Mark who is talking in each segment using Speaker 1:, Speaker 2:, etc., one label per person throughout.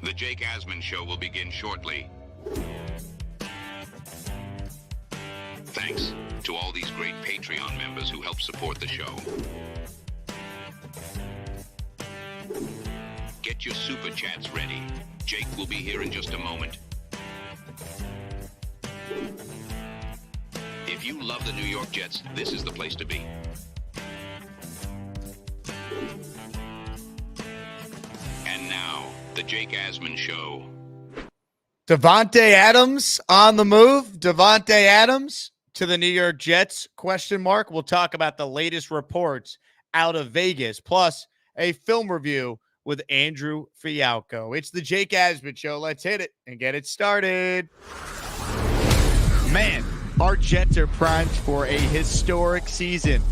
Speaker 1: The Jake Asman Show will begin shortly. Thanks to all these great Patreon members who help support the show. Get your super chats ready. Jake will be here in just a moment. If you love the New York Jets, this is the place to be. And now, the Jake Asman Show.
Speaker 2: Davante Adams on the move. Davante Adams to the New York Jets, ? We'll talk about the latest reports out of Vegas, plus a film review with Andrew Fialkow. It's the Jake Asman Show. Let's hit it and get it started. Man, our Jets are primed for a historic season.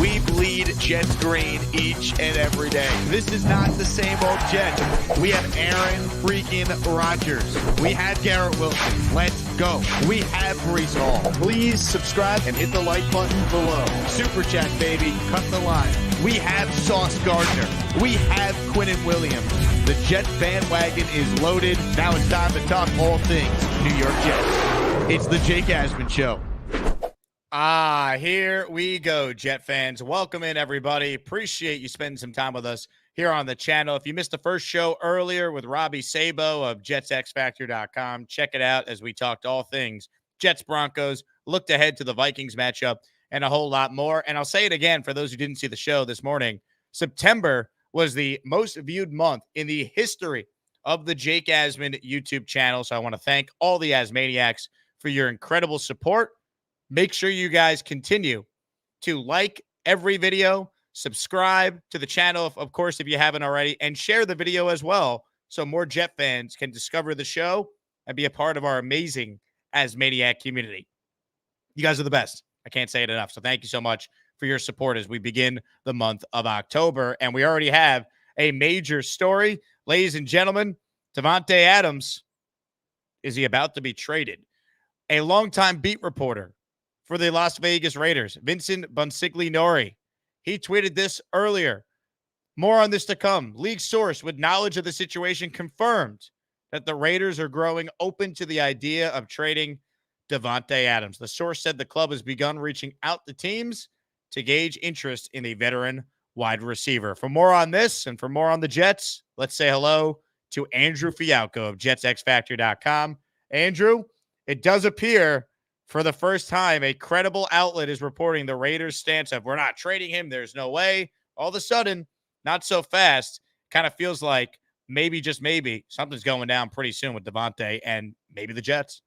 Speaker 2: We bleed Jets green each and every day. This is not the same old Jets. We have Aaron freaking Rodgers. We have Garrett Wilson. Let's go. We have Breece Hall. Please subscribe and hit the like button below. Super chat, baby. Cut the line. We have Sauce Gardner. We have Quinnen Williams. The Jets bandwagon is loaded. Now it's time to talk all things New York Jets. It's the Jake Asman Show. Here we go, Jet fans. Welcome in, everybody. Appreciate you spending some time with us here on the channel. If you missed the first show earlier with Robbie Sabo of JetsXFactor.com, check it out as we talked all things Jets-Broncos, looked ahead to the Vikings matchup, and a whole lot more. And I'll say it again for those who didn't see the show this morning. September was the most viewed month in the history of the Jake Asman YouTube channel. So I want to thank all the Asmaniacs for your incredible support. Make sure you guys continue to like every video, subscribe to the channel, of course, if you haven't already, and share the video as well so more Jet fans can discover the show and be a part of our amazing Asmaniac community. You guys are the best. I can't say it enough. So thank you so much for your support as we begin the month of October. And we already have a major story. Ladies and gentlemen, Davante Adams, is he about to be traded? A longtime beat reporter for the Las Vegas Raiders, Vincent Bonsigliori, he tweeted this earlier. More on this to come. League source with knowledge of the situation confirmed that the Raiders are growing open to the idea of trading Davante Adams. The source said the club has begun reaching out to teams to gauge interest in a veteran wide receiver. For more on this and for more on the Jets, let's say hello to Andrew Fialkow of JetsXFactor.com. Andrew, it does appear for the first time, a credible outlet is reporting the Raiders' stance of we're not trading him. There's no way. All of a sudden, not so fast. Kind of feels like maybe, just maybe, something's going down pretty soon with Davante and maybe the Jets.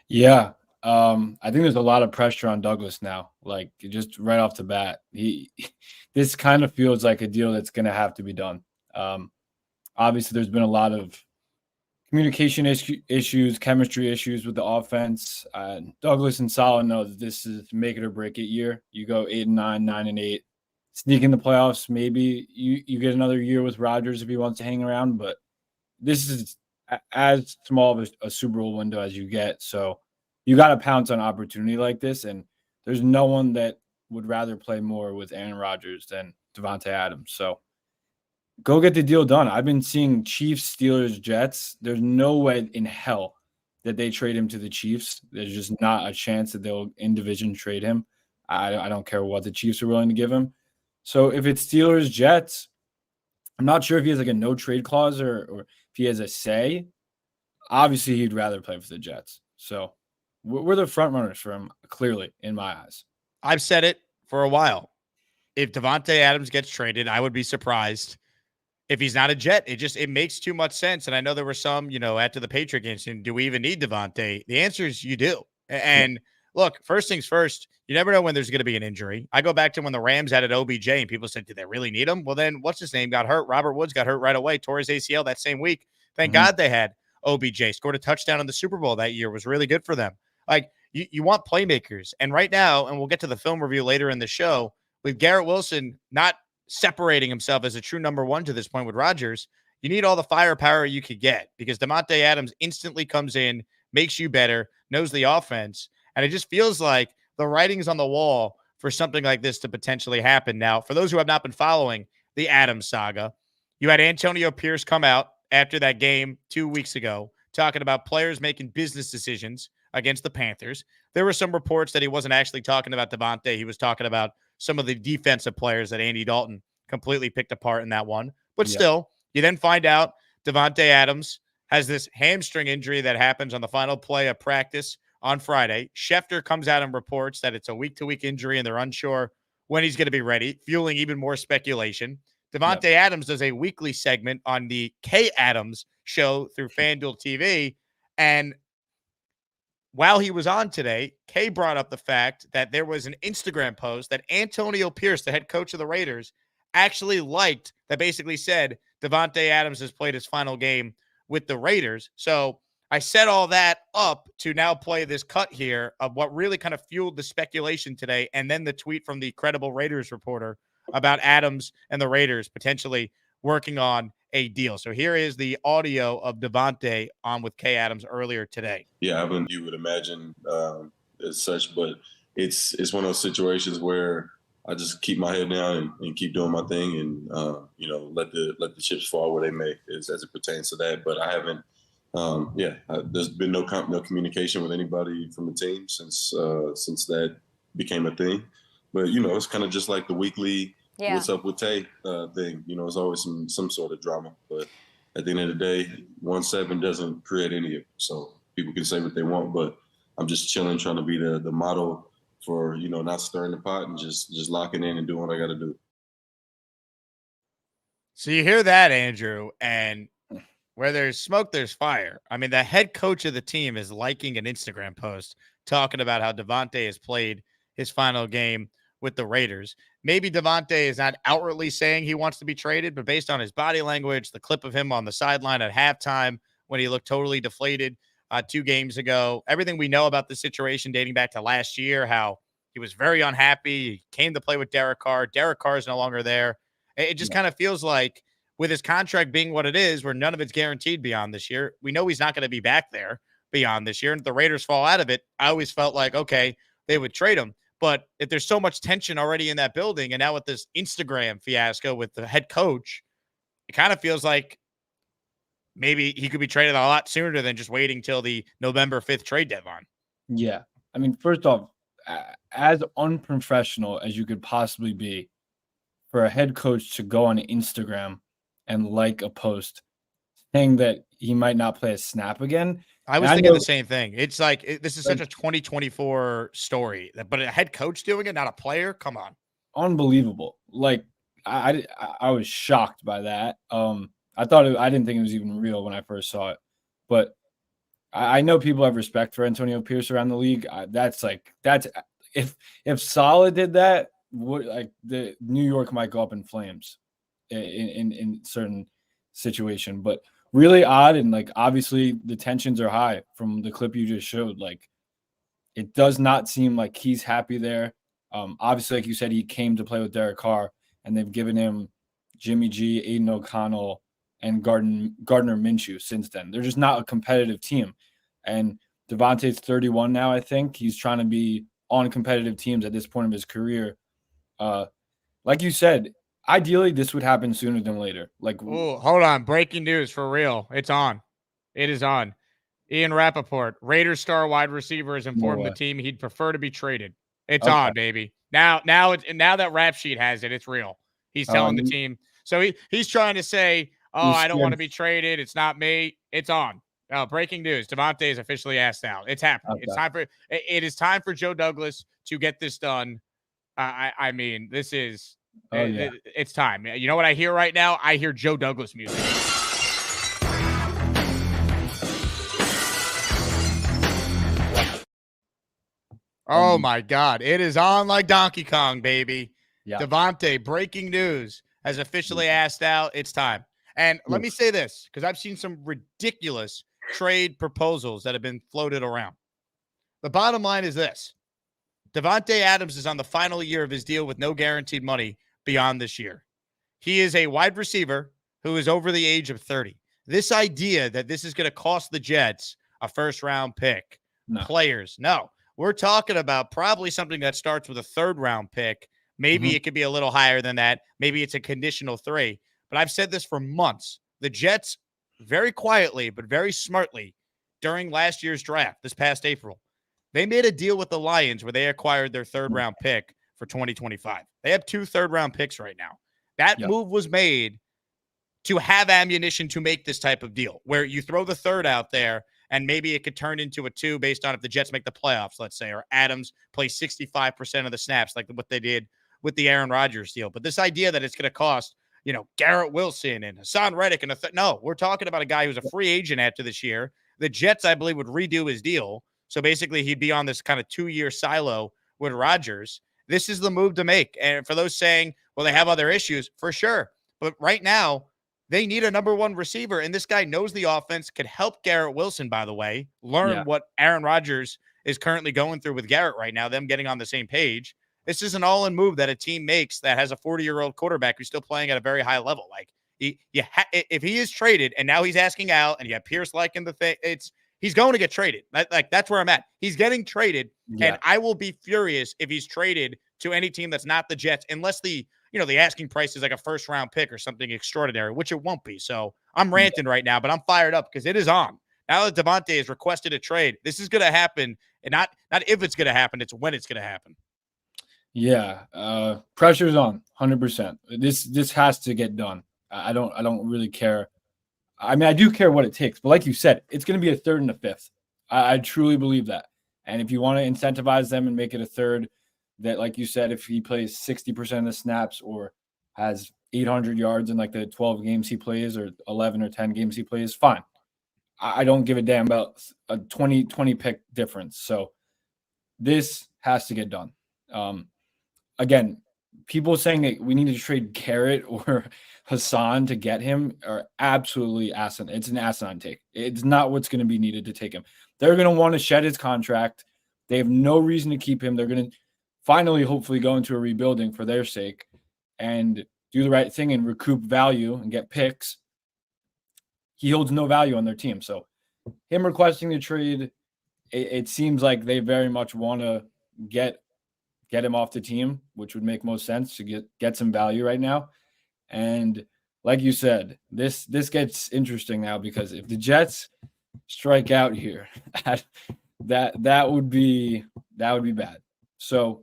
Speaker 3: Yeah. I think there's a lot of pressure on Douglas now. Like, just right off the bat, this kind of feels like a deal that's going to have to be done. Obviously, there's been a lot of communication issues, chemistry issues with the offense. Douglas and Saleh know that this is make it or break it year. You go 8-9, 9-8, sneak in the playoffs. Maybe you get another year with Rodgers if he wants to hang around, but this is as small of a Super Bowl window as you get. So you got to pounce on opportunity like this, and there's no one that would rather play more with Aaron Rodgers than Davante Adams. So go get the deal done. I've been seeing Chiefs, Steelers, Jets. There's no way in hell that they trade him to the Chiefs. There's just not a chance that they'll in division trade him. I don't care what the Chiefs are willing to give him. So if it's Steelers, Jets, I'm not sure if he has like a no trade clause or if he has a say. Obviously, he'd rather play for the Jets. So we're the front runners for him, clearly, in my eyes.
Speaker 2: I've said it for a while. If Davante Adams gets traded, I would be surprised. If he's not a Jet, it makes too much sense. And I know there were some, after the Patriot game, saying, do we even need Davante? The answer is you do. And look, first things first, you never know when there's going to be an injury. I go back to when the Rams added OBJ and people said, did they really need him? Well, then what's his name got hurt? Robert Woods got hurt right away, tore his ACL that same week. Thank God they had OBJ. Scored a touchdown in the Super Bowl that year. Was really good for them. Like, you want playmakers. And right now, and we'll get to the film review later in the show, with Garrett Wilson not separating himself as a true number one to this point with Rodgers, you need all the firepower you could get because Davante Adams instantly comes in, makes you better, knows the offense, and it just feels like the writing's on the wall for something like this to potentially happen. Now, for those who have not been following the Adams saga, you had Antonio Pierce come out after that game 2 weeks ago, talking about players making business decisions against the Panthers. There were some reports that he wasn't actually talking about Davante. He was talking about some of the defensive players that Andy Dalton completely picked apart in that one. But still, you then find out Davante Adams has this hamstring injury that happens on the final play of practice on Friday. Schefter comes out and reports that it's a week-to-week injury and they're unsure when he's going to be ready, fueling even more speculation. Davante Adams does a weekly segment on the K Adams show through FanDuel TV. And while he was on today, Kay brought up the fact that there was an Instagram post that Antonio Pierce, the head coach of the Raiders, actually liked that basically said Davante Adams has played his final game with the Raiders. So I set all that up to now play this cut here of what really kind of fueled the speculation today, and then the tweet from the credible Raiders reporter about Adams and the Raiders potentially working on a deal. So here is the audio of Davante on with Kay Adams earlier today.
Speaker 4: Yeah, I wouldn't you would imagine as such, but it's one of those situations where I just keep my head down and keep doing my thing, and let the chips fall where they may as it pertains to that. But I haven't. There's been no communication with anybody from the team since that became a thing. But it's kind of just like the weekly "What's up with Tay" thing. It's always some sort of drama. But at the end of the day, 1-7 doesn't create any of it. So people can say what they want, but I'm just chilling, trying to be the model for not stirring the pot and just locking in and doing what I got to do.
Speaker 2: So you hear that, Andrew, and where there's smoke, there's fire. I mean, the head coach of the team is liking an Instagram post talking about how Davante has played his final game with the Raiders. Maybe Davante is not outwardly saying he wants to be traded, but based on his body language, the clip of him on the sideline at halftime when he looked totally deflated 2 games ago, everything we know about the situation dating back to last year, how he was very unhappy. He came to play with Derek Carr. Derek Carr is no longer there. It just kind of feels like with his contract being what it is, where none of it's guaranteed beyond this year, we know he's not going to be back there beyond this year. And if the Raiders fall out of it, I always felt like, okay, they would trade him. But if there's so much tension already in that building, and now with this Instagram fiasco with the head coach, it kind of feels like maybe he could be traded a lot sooner than just waiting till the November 5th trade deadline.
Speaker 3: Yeah. I mean, first off, as unprofessional as you could possibly be for a head coach to go on Instagram and like a post saying that he might not play a snap again.
Speaker 2: I was thinking the same thing. It's like this is such a 2024 story, but a head coach doing it, not a player. Come on,
Speaker 3: unbelievable! Like I was shocked by that. I didn't think it was even real when I first saw it, but I know people have respect for Antonio Pierce around the league. That's if Saleh did that, the New York might go up in flames in certain situation, but really odd. And obviously the tensions are high from the clip you just showed. It does not seem like he's happy there. Obviously, like you said, he came to play with Derek Carr, and they've given him Jimmy G, Aiden O'Connell, and Gardner Minshew since then. They're just not a competitive team. And Davante's 31 now, I think. He's trying to be on competitive teams at this point of his career. Like you said, ideally this would happen sooner than later.
Speaker 2: Hold on. Breaking news for real. It's on. It is on. Ian Rappaport, Raiders star wide receiver, has informed the team he'd prefer to be traded. It's on, baby. Now that Rap Sheet has it, it's real. He's telling the team. So he's trying to say, I don't want to be traded. It's not me. It's on. Breaking news. Davante is officially asked out. It's happening. Okay. It is time for Joe Douglas to get this done. I mean, this is it's time. You know what I hear right now? I hear Joe Douglas music. Oh my God. It is on like Donkey Kong, baby. Yeah. Davante, breaking news, has officially asked out. It's time. And let me say this, because I've seen some ridiculous trade proposals that have been floated around. The bottom line is this. Davante Adams is on the final year of his deal with no guaranteed money beyond this year. He is a wide receiver who is over the age of 30. This idea that this is going to cost the Jets a first-round pick, players, no. We're talking about probably something that starts with a third-round pick. Maybe it could be a little higher than that. Maybe it's a conditional 3. But I've said this for months. The Jets very quietly, but very smartly during last year's draft, this past April. They made a deal with the Lions where they acquired their third-round pick for 2025. They have 2 third-round picks right now. That move was made to have ammunition to make this type of deal, where you throw the third out there and maybe it could turn into a 2 based on if the Jets make the playoffs, let's say, or Adams plays 65% of the snaps like what they did with the Aaron Rodgers deal. But this idea that it's going to cost, Garrett Wilson and Hassan Reddick and no, we're talking about a guy who's a free agent after this year. The Jets, I believe, would redo his deal. So basically he'd be on this kind of 2-year silo with Rodgers. This is the move to make. And for those saying, well, they have other issues, for sure. But right now, they need a number 1 receiver, and this guy knows the offense, could help Garrett Wilson, by the way, learn what Aaron Rodgers is currently going through with Garrett right now, them getting on the same page. This is an all-in move that a team makes that has a 40-year-old quarterback who's still playing at a very high level. Like, if he is traded and now he's asking out and you have Pierce liking the thing, he's going to get traded. That's where I'm at. He's getting traded, and I will be furious if he's traded to any team that's not the Jets, unless the asking price is like a first-round pick or something extraordinary, which it won't be. So I'm ranting right now, but I'm fired up because it is on. Now that Davante has requested a trade, this is going to happen, and not if it's going to happen, it's when it's going to happen.
Speaker 3: Yeah, pressure's on, 100%. This has to get done. I don't really care. I mean, I do care what it takes, but like you said, it's going to be a 3rd and a 5th. I truly believe that. And if you want to incentivize them and make it a 3rd, that, like you said, if he plays 60% of the snaps or has 800 yards in like the 12 games he plays or 11 or 10 games he plays, fine. I don't give a damn about a 20 pick difference. So this has to get done. Again, people saying that we need to trade Garrett or Hassan to get him are absolutely asinine. It's an asinine take. It's not what's going to be needed to take him. They're going to want to shed his contract. They have no reason to keep him. They're going to finally, hopefully, go into a rebuilding for their sake and do the right thing and recoup value and get picks. He holds no value on their team. So him requesting the trade, it seems like they very much want to get him off the team, which would make most sense to get some value right now. And like you said, this gets interesting now, because if the Jets strike out here, that would be bad. So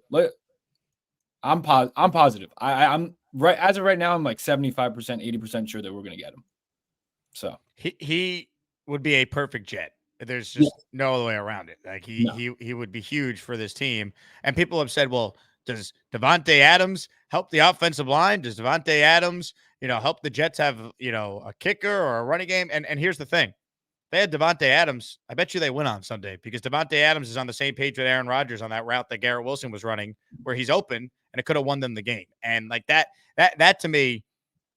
Speaker 3: I'm positive. I'm right as of right now. I'm like 75%, 80% sure that we're gonna get him. So
Speaker 2: he would be a perfect Jet. There's just no other way around it. Like he would be huge for this team. And people have said, well, does Davante Adams help the offensive line? Does Davante Adams, help the Jets have, a kicker or a running game? And here's the thing. They had Davante Adams. I bet you they win on Sunday, because Davante Adams is on the same page with Aaron Rodgers on that route that Garrett Wilson was running, where he's open, and it could have won them the game. And like that to me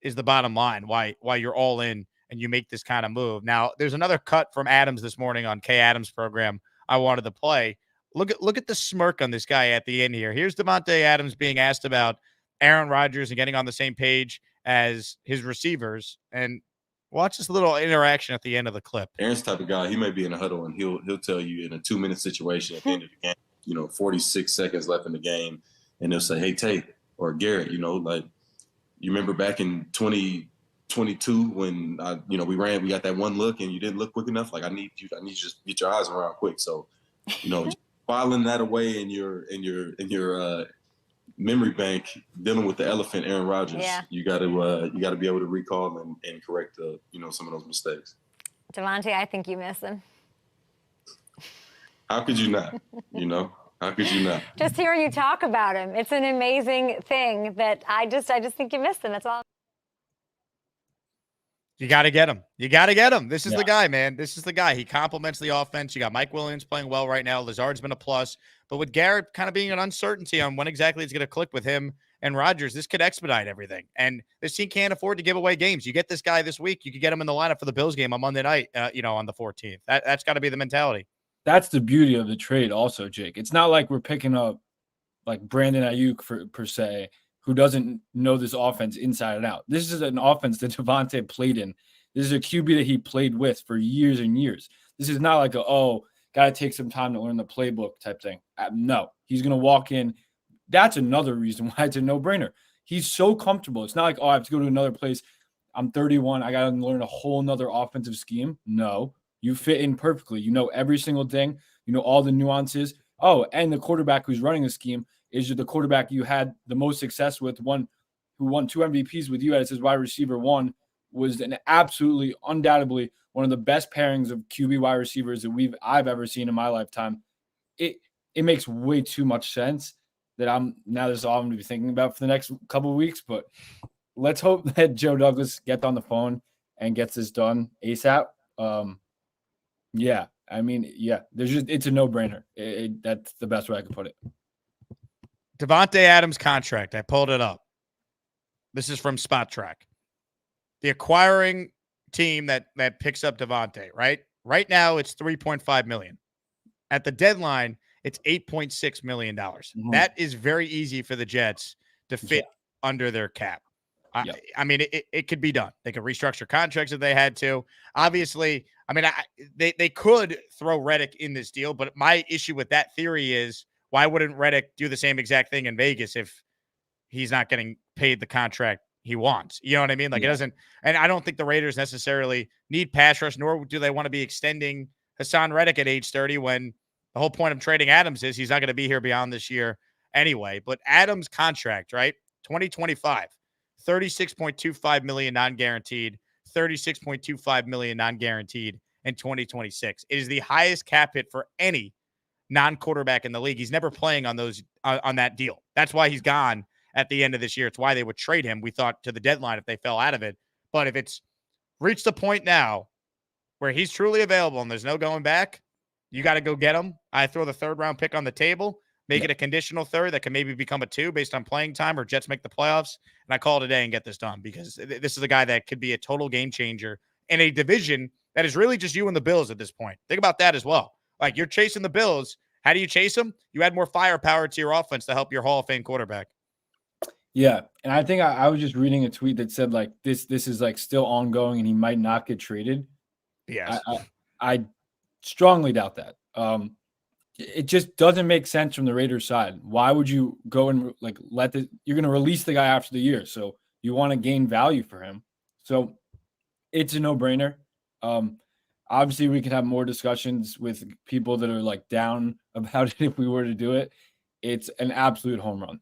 Speaker 2: is the bottom line. Why you're all in and you make this kind of move. Now, there's another cut from Adams this morning on Kay Adams' program I wanted to play. Look at the smirk on this guy at the end here. Here's Davante Adams being asked about Aaron Rodgers and getting on the same page as his receivers, and watch this little interaction at the end of the clip.
Speaker 4: Aaron's the type of guy, he may be in a huddle and he'll tell you in a 2-minute situation at the end of the game, 46 seconds left in the game, and they'll say, hey, Tate or Garrett, like you remember back in 2022 when we got that one look and you didn't look quick enough. Like I need you to just get your eyes around quick. So, filing that away in your memory bank, dealing with the elephant, Aaron Rodgers.
Speaker 5: Yeah.
Speaker 4: You got to be able to recall and correct some of those mistakes.
Speaker 5: Davante, I think you miss him.
Speaker 4: How could you not? How could you not?
Speaker 5: Just hearing you talk about him, it's an amazing thing that I just think you miss him. That's all.
Speaker 2: You got to get him. This is the guy, man. This is the guy. He complements the offense. You got Mike Williams playing well right now. Lazard's been a plus. But with Garrett kind of being an uncertainty on when exactly it's going to click with him and Rodgers, this could expedite everything. And this team can't afford to give away games. You get this guy this week, you could get him in the lineup for the Bills game on Monday night, on the 14th. That's got to be the mentality.
Speaker 3: That's the beauty of the trade also, Jake. It's not like we're picking up like Brandon Ayuk per se, who doesn't know this offense inside and out. This is an offense that Davante played in. This is a QB that he played with for years and years. This is not like got to take some time to learn the playbook type thing. No, he's going to walk in. That's another reason why it's a no-brainer. He's so comfortable. It's not like, I have to go to another place. I'm 31. I got to learn a whole nother offensive scheme. No, you fit in perfectly. You know every single thing. You know all the nuances. Oh, and the quarterback who's running the scheme is the quarterback you had the most success with, one who won 2 MVPs with you as his wide receiver one, was an absolutely, undoubtedly one of the best pairings of QB wide receivers that I've ever seen in my lifetime. It makes way too much sense that this is all I'm going to be thinking about for the next couple of weeks. But let's hope that Joe Douglas gets on the phone and gets this done ASAP. It's a no-brainer. That's the best way I can put it.
Speaker 2: Davante Adams contract. I pulled it up. This is from Spot Track. The acquiring team that picks up Davante, right? Right now it's $3.5 million. At the deadline, it's $8.6 million. Mm-hmm. That is very easy for the Jets to fit under their cap. I mean, it could be done. They could restructure contracts if they had to. Obviously, I mean, they could throw Reddick in this deal, but my issue with that theory is, why wouldn't Reddick do the same exact thing in Vegas if he's not getting paid the contract he wants? You know what I mean? Like, it doesn't, and I don't think the Raiders necessarily need pass rush, nor do they want to be extending Hassan Reddick at age 30 when the whole point of trading Adams is he's not going to be here beyond this year anyway. But Adams' contract, right? 2025, $36.25 million non-guaranteed, $36.25 million non-guaranteed in 2026. It is the highest cap hit for any non-quarterback in the league. He's never playing on that deal. That's why he's gone at the end of this year. It's why they would trade him, we thought, to the deadline if they fell out of it. But if it's reached the point now where he's truly available and there's no going back, you got to go get him. I throw the 3rd round pick on the table, make it a conditional 3rd that can maybe become a 2 based on playing time, or Jets make the playoffs, and I call it a day and get this done, because this is a guy that could be a total game changer in a division that is really just you and the Bills at this point. Think about that as well. Like, you're chasing the Bills. How do you chase them? You add more firepower to your offense to help your Hall of Fame quarterback.
Speaker 3: Yeah, and I think I was just reading a tweet that said, like, this is like still ongoing and he might not get traded.
Speaker 2: Yes.
Speaker 3: I strongly doubt that. It just doesn't make sense from the Raiders side. Why would you go and you're going to release the guy after the year, so you want to gain value for him. So it's a no-brainer. Obviously we can have more discussions with people that are like down about it if we were to do it. It's an absolute home run.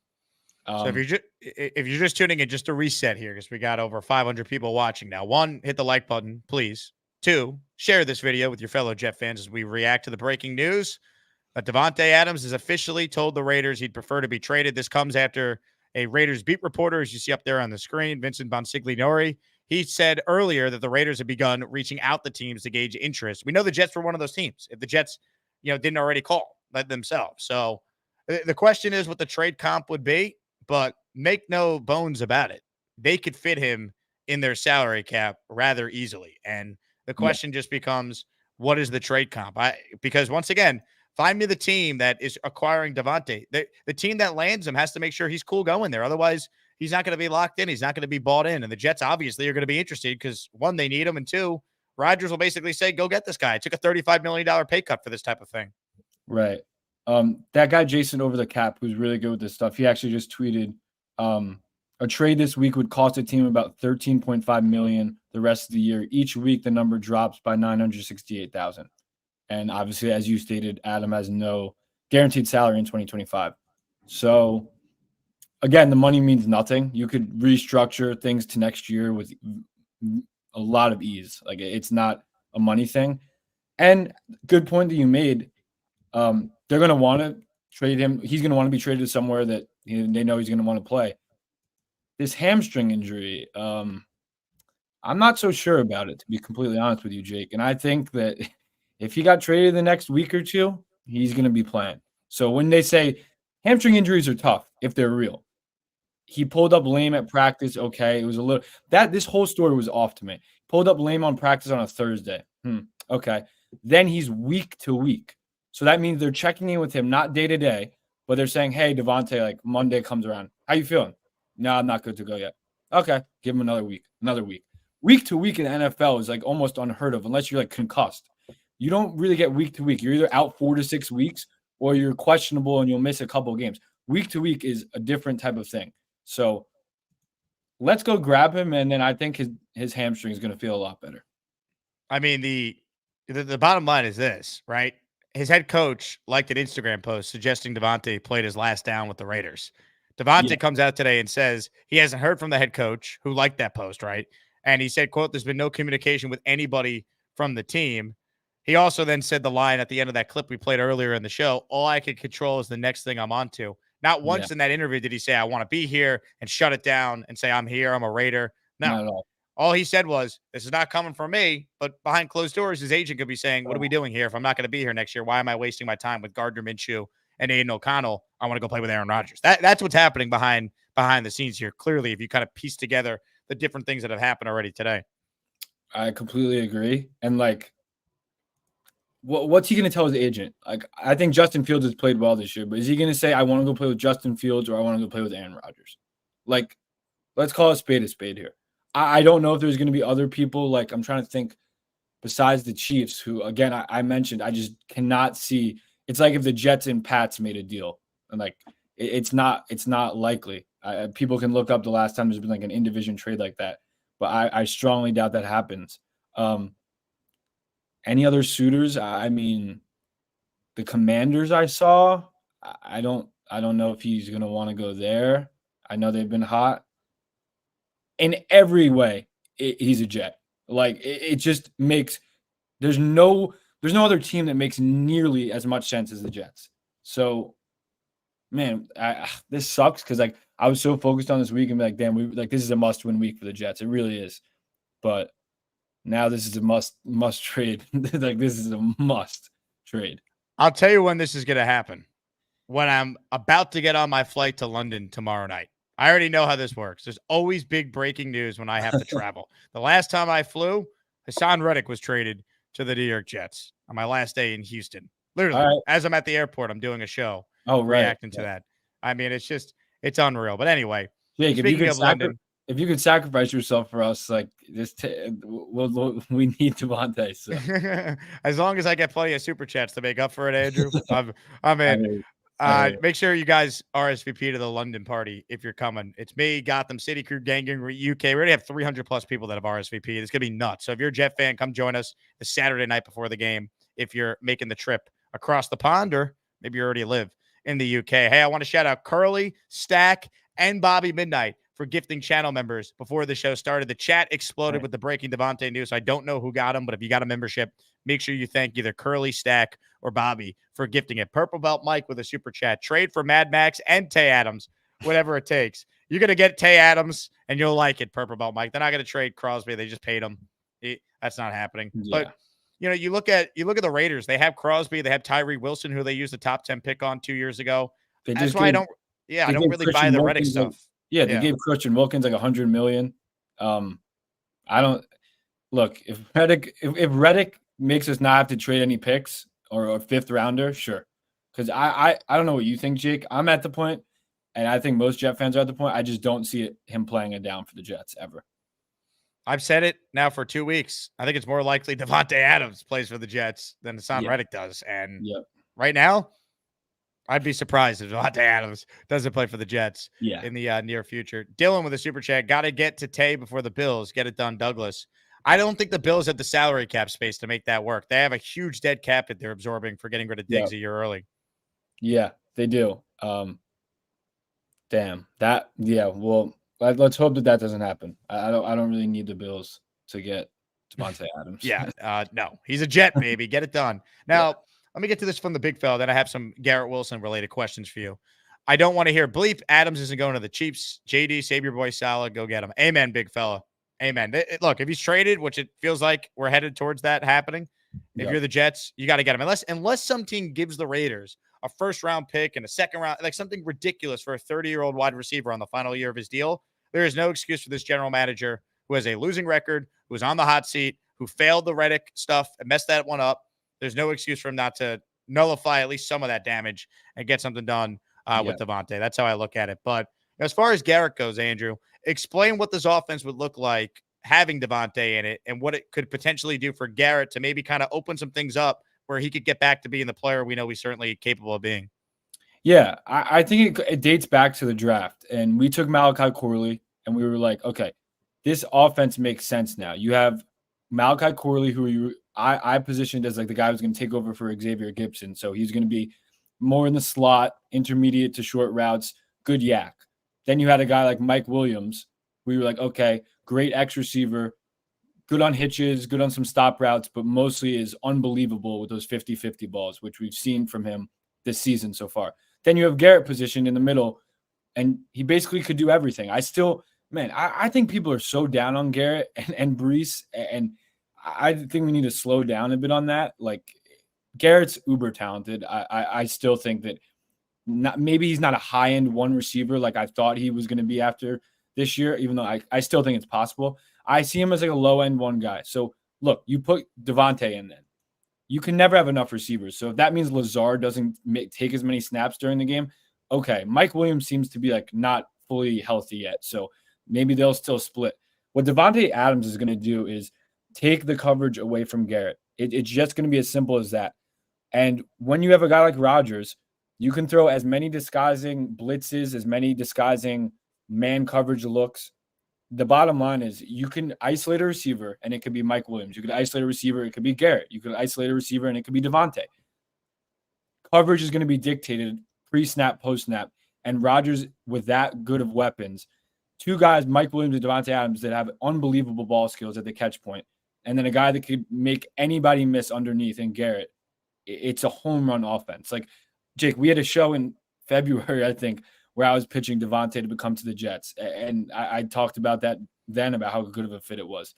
Speaker 2: So if you're just tuning in, just to reset here, because we got over 500 people watching now. 1, hit the like button, please. 2, share this video with your fellow Jet fans as we react to the breaking news that Davante Adams has officially told the Raiders he'd prefer to be traded. This comes after a Raiders beat reporter, as you see up there on the screen, Vincent Bonsigliori. He said earlier that the Raiders had begun reaching out to teams to gauge interest. We know the Jets were one of those teams, if the Jets, didn't already call themselves. So the question is what the trade comp would be, but make no bones about it. They could fit him in their salary cap rather easily. And the question just becomes, what is the trade comp? Because once again, find me the team that is acquiring Davante. The team that lands him has to make sure he's cool going there. Otherwise, he's not going to be locked in. He's not going to be bought in. And the Jets obviously are going to be interested because, 1, they need him, and 2, Rodgers will basically say, go get this guy. I took a $35 million pay cut for this type of thing.
Speaker 3: Right. That guy, Jason Over the Cap, who's really good with this stuff, he actually just tweeted, a trade this week would cost a team about $13.5 million the rest of the year. Each week, the number drops by $968,000. And obviously, as you stated, Adam has no guaranteed salary in 2025. So, again, the money means nothing. You could restructure things to next year with a lot of ease. Like, it's not a money thing. And good point that you made. They're going to want to trade him. He's going to want to be traded somewhere that they know he's going to want to play. This hamstring injury, I'm not so sure about it, to be completely honest with you, Jake. And I think that if he got traded the next week or 2, he's going to be playing. So when they say hamstring injuries are tough, if they're real, he pulled up lame at practice. Okay. It was a little this whole story was off to me. Pulled up lame on practice on a Thursday. Okay. Then he's week to week. So that means they're checking in with him, not day to day, but they're saying, hey, Davante, like Monday comes around. How you feeling? No, I'm not good to go yet. Okay. Give him another week. Week to week in the NFL is like almost unheard of unless you're like concussed. You don't really get week to week. You're either out 4 to 6 weeks or you're questionable and you'll miss a couple of games. Week to week is a different type of thing. So let's go grab him, and then I think his hamstring is going to feel a lot better.
Speaker 2: I mean, the bottom line is this, right? His head coach liked an Instagram post suggesting Davante played his last down with the Raiders. Davante
Speaker 3: Yeah.
Speaker 2: comes out today and says he hasn't heard from the head coach who liked that post, right? And he said, quote, "There's been no communication with anybody from the team." He also then said the line at the end of that clip we played earlier in the show, "All I can control is the next thing I'm on to." Not
Speaker 3: Yeah.
Speaker 2: once in that interview did he say, "I want to be here," and shut it down and say, "I'm here, I'm a Raider." No.
Speaker 3: Not at all.
Speaker 2: All he said was, "This is not coming from me," but behind closed doors, his agent could be saying, "What are we doing here? If I'm not going to be here next year, why am I wasting my time with Gardner Minshew and Aiden O'Connell? I want to go play with Aaron Rodgers." That's what's happening behind the scenes here. Clearly, if you kind of piece together the different things that have happened already today.
Speaker 3: I completely agree. And like, what's he going to tell his agent? Like, I think Justin Fields has played well this year, but is he going to say, "I want to go play with Justin Fields" or "I want to go play with Aaron Rodgers"? Like, let's call a spade here. I don't know if there's going to be other people. Like, I'm trying to think besides the Chiefs, who, again, I mentioned, I just cannot see. It's like if the Jets and Pats made a deal, and like, it's not likely. People can look up the last time there's been like an in-division trade like that, but I strongly doubt that happens. Any other suitors? I mean, the Commanders I saw. I don't know if he's going to want to go there. I know they've been hot. In every way, he's a Jet. Like, it just makes there's no other team that makes nearly as much sense as the Jets. So, man, this sucks because like I was so focused on this week and be like, damn, this is a must-win week for the Jets. It really is. But now this is a must trade. Like, this is a must trade.
Speaker 2: I'll tell you when this is going to happen. When I'm about to get on my flight to London tomorrow night. I already know how this works. There's always big breaking news when I have to travel. The last time I flew, Hassan Reddick was traded to the New York Jets on my last day in Houston. Literally,
Speaker 3: Right.
Speaker 2: as I'm at the airport, I'm doing a show
Speaker 3: reacting
Speaker 2: to that. I mean, it's unreal. But anyway,
Speaker 3: Jake,
Speaker 2: speaking of London,
Speaker 3: if you could sacrifice yourself for us, like this, we need Davante. So.
Speaker 2: As long as I get plenty of super chats to make up for it, Andrew, I'm in. Make sure you guys RSVP to the London party if you're coming. It's me, Gotham City Crew, Gang UK. We already have 300 plus people that have RSVP. It's gonna be nuts. So if you're a Jet fan, come join us the Saturday night before the game. If you're making the trip across the pond, or maybe you already live in the UK. Hey, I want to shout out Curly, Stack, and Bobby Midnight for gifting channel members before the show started. The chat exploded with the breaking Davante news. So I don't know who got them, but if you got a membership, make sure you thank either Curly, Stack, or Bobby for gifting it. Purple Belt Mike with a super chat. Trade for Mad Max and Tay Adams, whatever it takes. You're going to get Tay Adams, and you'll like it, Purple Belt Mike. They're not going to trade Crosby. They just paid him. That's not happening. Yeah. But, you look at the Raiders. They have Crosby. They have Tyree Wilson, who they used the top 10 pick on 2 years ago. That's why I don't really buy the Reddick stuff.
Speaker 3: They gave Christian Wilkins like $100 million. I don't look if Reddick makes us not have to trade any picks or a fifth rounder, sure. Because I don't know what you think, Jake. I'm at the point, and I think most Jet fans are at the point. I just don't see him playing it down for the Jets ever.
Speaker 2: I've said it now for 2 weeks. I think it's more likely Davante Adams plays for the Jets than Hassan Reddick does. And right now, I'd be surprised if Davante Adams doesn't play for the Jets in the near future. Dylan with a super chat. Got to get to Tay before the Bills. Get it done, Douglas. I don't think the Bills have the salary cap space to make that work. They have a huge dead cap that they're absorbing for getting rid of Diggs a year early.
Speaker 3: Yeah, they do. Damn. That, well, let's hope that doesn't happen. I don't really need the Bills to get Davante Adams.
Speaker 2: No. He's a Jet, baby. Get it done. Now, let me get to this from the big fella. Then I have some Garrett Wilson related questions for you. I don't want to hear bleep. Adams isn't going to the Chiefs. JD, save your boy Salah. Go get him. Amen, big fella. Amen. Look, if he's traded, which it feels like we're headed towards that happening, if you're the Jets, you got to get him. Unless some team gives the Raiders a first-round pick and a second-round, like something ridiculous for a 30-year-old wide receiver on the final year of his deal, there is no excuse for this general manager who has a losing record, who is on the hot seat, who failed the Reddick stuff and messed that one up. There's no excuse for him not to nullify at least some of that damage and get something done with Davante. That's how I look at it. But as far as Garrett goes, Andrew, explain what this offense would look like having Davante in it and what it could potentially do for Garrett to maybe kind of open some things up where he could get back to being the player we know he's certainly capable of being.
Speaker 3: Yeah, I think it dates back to the draft. And we took Malachi Corley, and we were like, okay, this offense makes sense now. You have Malachi Corley, who I positioned as like the guy who's going to take over for Xavier Gibson. So he's going to be more in the slot, intermediate to short routes, good yak. Then you had a guy like Mike Williams. We were like, okay, great X receiver, good on hitches, good on some stop routes, but mostly is unbelievable with those 50-50 balls, which we've seen from him this season so far. Then you have Garrett positioned in the middle, and he basically could do everything. I think people are so down on Garrett and Brees, and I think we need to slow down a bit on that. Like, Garrett's uber talented. I still think that maybe he's not a high-end one receiver like I thought he was going to be after this year, even though I still think it's possible. I see him as like a low-end one guy. So, look, you put Davante in then. You can never have enough receivers. So if that means Lazard doesn't take as many snaps during the game, okay. Mike Williams seems to be like not fully healthy yet. So maybe they'll still split. What Davante Adams is going to do is take the coverage away from Garrett. It's just going to be as simple as that. And when you have a guy like Rodgers, you can throw as many disguising blitzes, as many disguising man coverage looks. The bottom line is you can isolate a receiver and it could be Mike Williams. You could isolate a receiver, it could be Garrett. You could isolate a receiver and it could be Davante. Coverage is going to be dictated pre-snap, post-snap. And Rodgers, with that good of weapons, two guys, Mike Williams and Davante Adams, that have unbelievable ball skills at the catch point, and then a guy that could make anybody miss underneath in Garrett. It's a home run offense. Like, Jake, we had a show in February, I think, where I was pitching Davante to become to the Jets. And I talked about that then, about how good of a fit it was.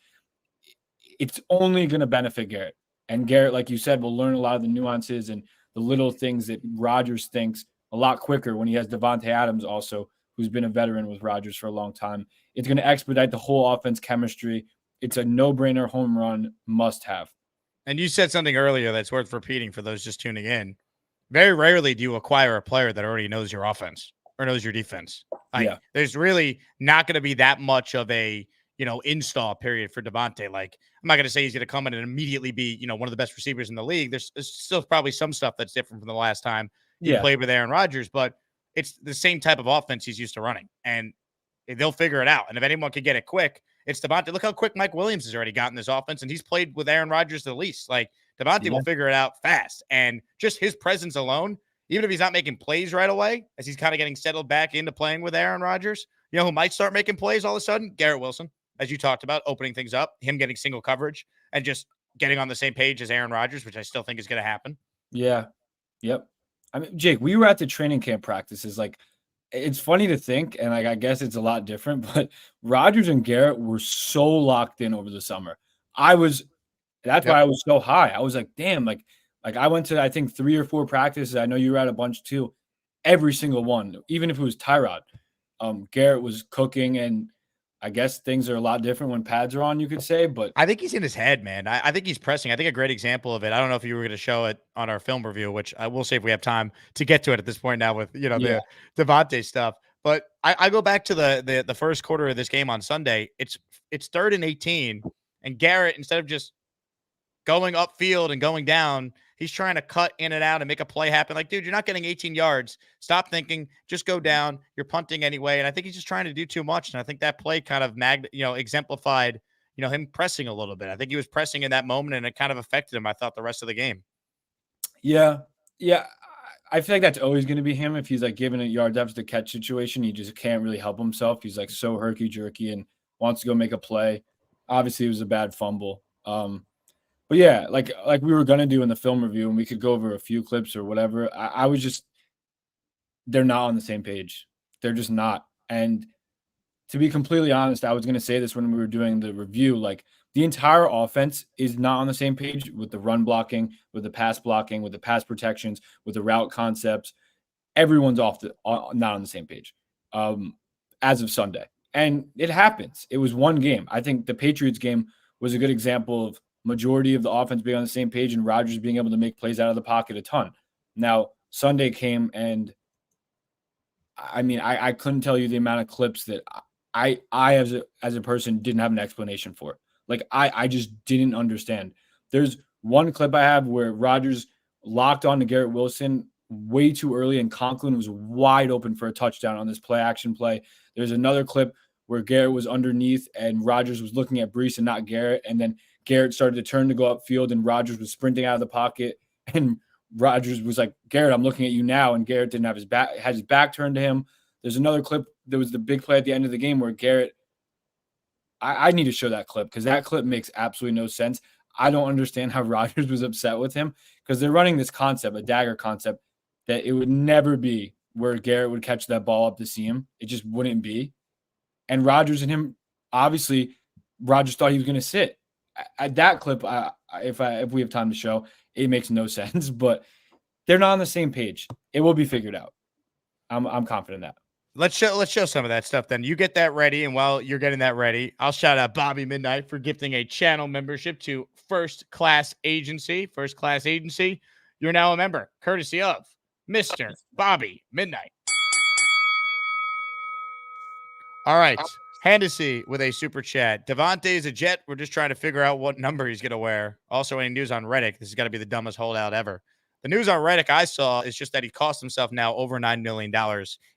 Speaker 3: It's only going to benefit Garrett. And Garrett, like you said, will learn a lot of the nuances and the little things that Rodgers thinks a lot quicker when he has Davante Adams also, who's been a veteran with Rodgers for a long time. It's going to expedite the whole offense chemistry. It's a no-brainer home run must-have.
Speaker 2: And you said something earlier that's worth repeating for those just tuning in. Very rarely do you acquire a player that already knows your offense or knows your defense. There's really not going to be that much of a, install period for Davante. Like, I'm not going to say he's going to come in and immediately be, one of the best receivers in the league. There's still probably some stuff that's different from the last time he played with Aaron Rodgers, but it's the same type of offense he's used to running, and they'll figure it out. And if anyone can get it quick, it's Davante. Look how quick Mike Williams has already gotten this offense, and he's played with Aaron Rodgers the least. Like, Davante will figure it out fast, and just his presence alone, even if he's not making plays right away, as he's kind of getting settled back into playing with Aaron Rodgers, who might start making plays all of a sudden? Garrett Wilson, as you talked about, opening things up, him getting single coverage and just getting on the same page as Aaron Rodgers, which I still think is going to happen.
Speaker 3: Yeah. Yep. I mean, Jake, we were at the training camp practices. Like, it's funny to think, and I guess it's a lot different, but Rodgers and Garrett were so locked in over the summer. That's why I was so high. I was like, damn, like I went to, I think, 3 or 4 practices. I know you were at a bunch too. Every single one, even if it was Tyrod, Garrett was cooking, and I guess things are a lot different when pads are on, you could say. But
Speaker 2: I think he's in his head, man. I think he's pressing. I think a great example of it, I don't know if you were going to show it on our film review, which I will say if we have time to get to it at this point now with, the Davante stuff. But I go back to the first quarter of this game on Sunday. It's 3rd and 18, and Garrett, instead of just going upfield and going down, he's trying to cut in and out and make a play happen. Like, dude, you're not getting 18 yards. Stop thinking. Just go down. You're punting anyway. And I think he's just trying to do too much. And I think that play kind of exemplified, him pressing a little bit. I think he was pressing in that moment, and it kind of affected him, I thought, the rest of the game.
Speaker 3: Yeah. I feel like that's always going to be him. If he's like given a yard depth to catch situation, he just can't really help himself. He's like so herky jerky and wants to go make a play. Obviously, it was a bad fumble. But yeah, like we were going to do in the film review, and we could go over a few clips or whatever. I was just, they're not on the same page. They're just not. And to be completely honest, I was going to say this when we were doing the review, like the entire offense is not on the same page with the run blocking, with the pass blocking, with the pass protections, with the route concepts. Everyone's not on the same page as of Sunday. And it happens. It was one game. I think the Patriots game was a good example of majority of the offense being on the same page and Rodgers being able to make plays out of the pocket a ton. Now, Sunday came, and I mean, I couldn't tell you the amount of clips that I as a person didn't have an explanation for. Like, I just didn't understand. There's one clip I have where Rodgers locked on to Garrett Wilson way too early, and Conklin was wide open for a touchdown on this play action play. There's another clip where Garrett was underneath and Rodgers was looking at Breece and not Garrett. And then Garrett started to turn to go upfield and Rodgers was sprinting out of the pocket. And Rodgers was like, Garrett, I'm looking at you now. And Garrett didn't have his back, had his back turned to him. There's another clip. There was the big play at the end of the game where Garrett, I need to show that clip because that clip makes absolutely no sense. I don't understand how Rodgers was upset with him because they're running this concept, a dagger concept, that it would never be where Garrett would catch that ball up the seam. It just wouldn't be. And Rodgers and him, obviously, Rodgers thought he was going to sit. At that clip, if we have time to show, it makes no sense. But they're not on the same page. It will be figured out. I'm confident in that.
Speaker 2: Let's show some of that stuff then. You get that ready, and while you're getting that ready, I'll shout out Bobby Midnight for gifting a channel membership to First Class Agency. First Class Agency, you're now a member, courtesy of Mr. Bobby Midnight. All right, Hennessy with a super chat. Davante is a Jet. We're just trying to figure out what number he's going to wear. Also, any news on Reddick? This has got to be the dumbest holdout ever. The news on Reddick I saw is just that he cost himself now over $9 million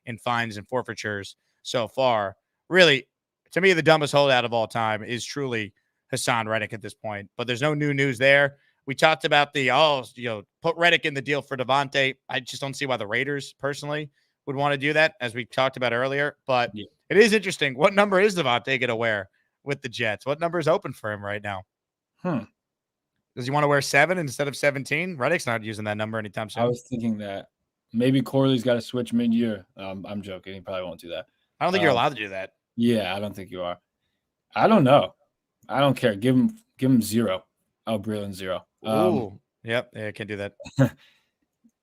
Speaker 2: in fines and forfeitures so far. Really, to me, the dumbest holdout of all time is truly Hassan Reddick at this point. But there's no new news there. We talked about put Reddick in the deal for Davante. I just don't see why the Raiders personally would want to do that, as we talked about earlier. But It is interesting. What number is Davante going to wear with the Jets? What number is open for him right now? Does he want to wear 7 instead of 17? Reddick's not using that number anytime soon.
Speaker 3: I was thinking that maybe Corley's got to switch mid-year. I'm joking. He probably won't do that.
Speaker 2: I don't think you're allowed to do that.
Speaker 3: Yeah, I don't think you are. I don't know. I don't care. Give him 0. Oh, Breland 0.
Speaker 2: Yep. Yeah, I can't do that.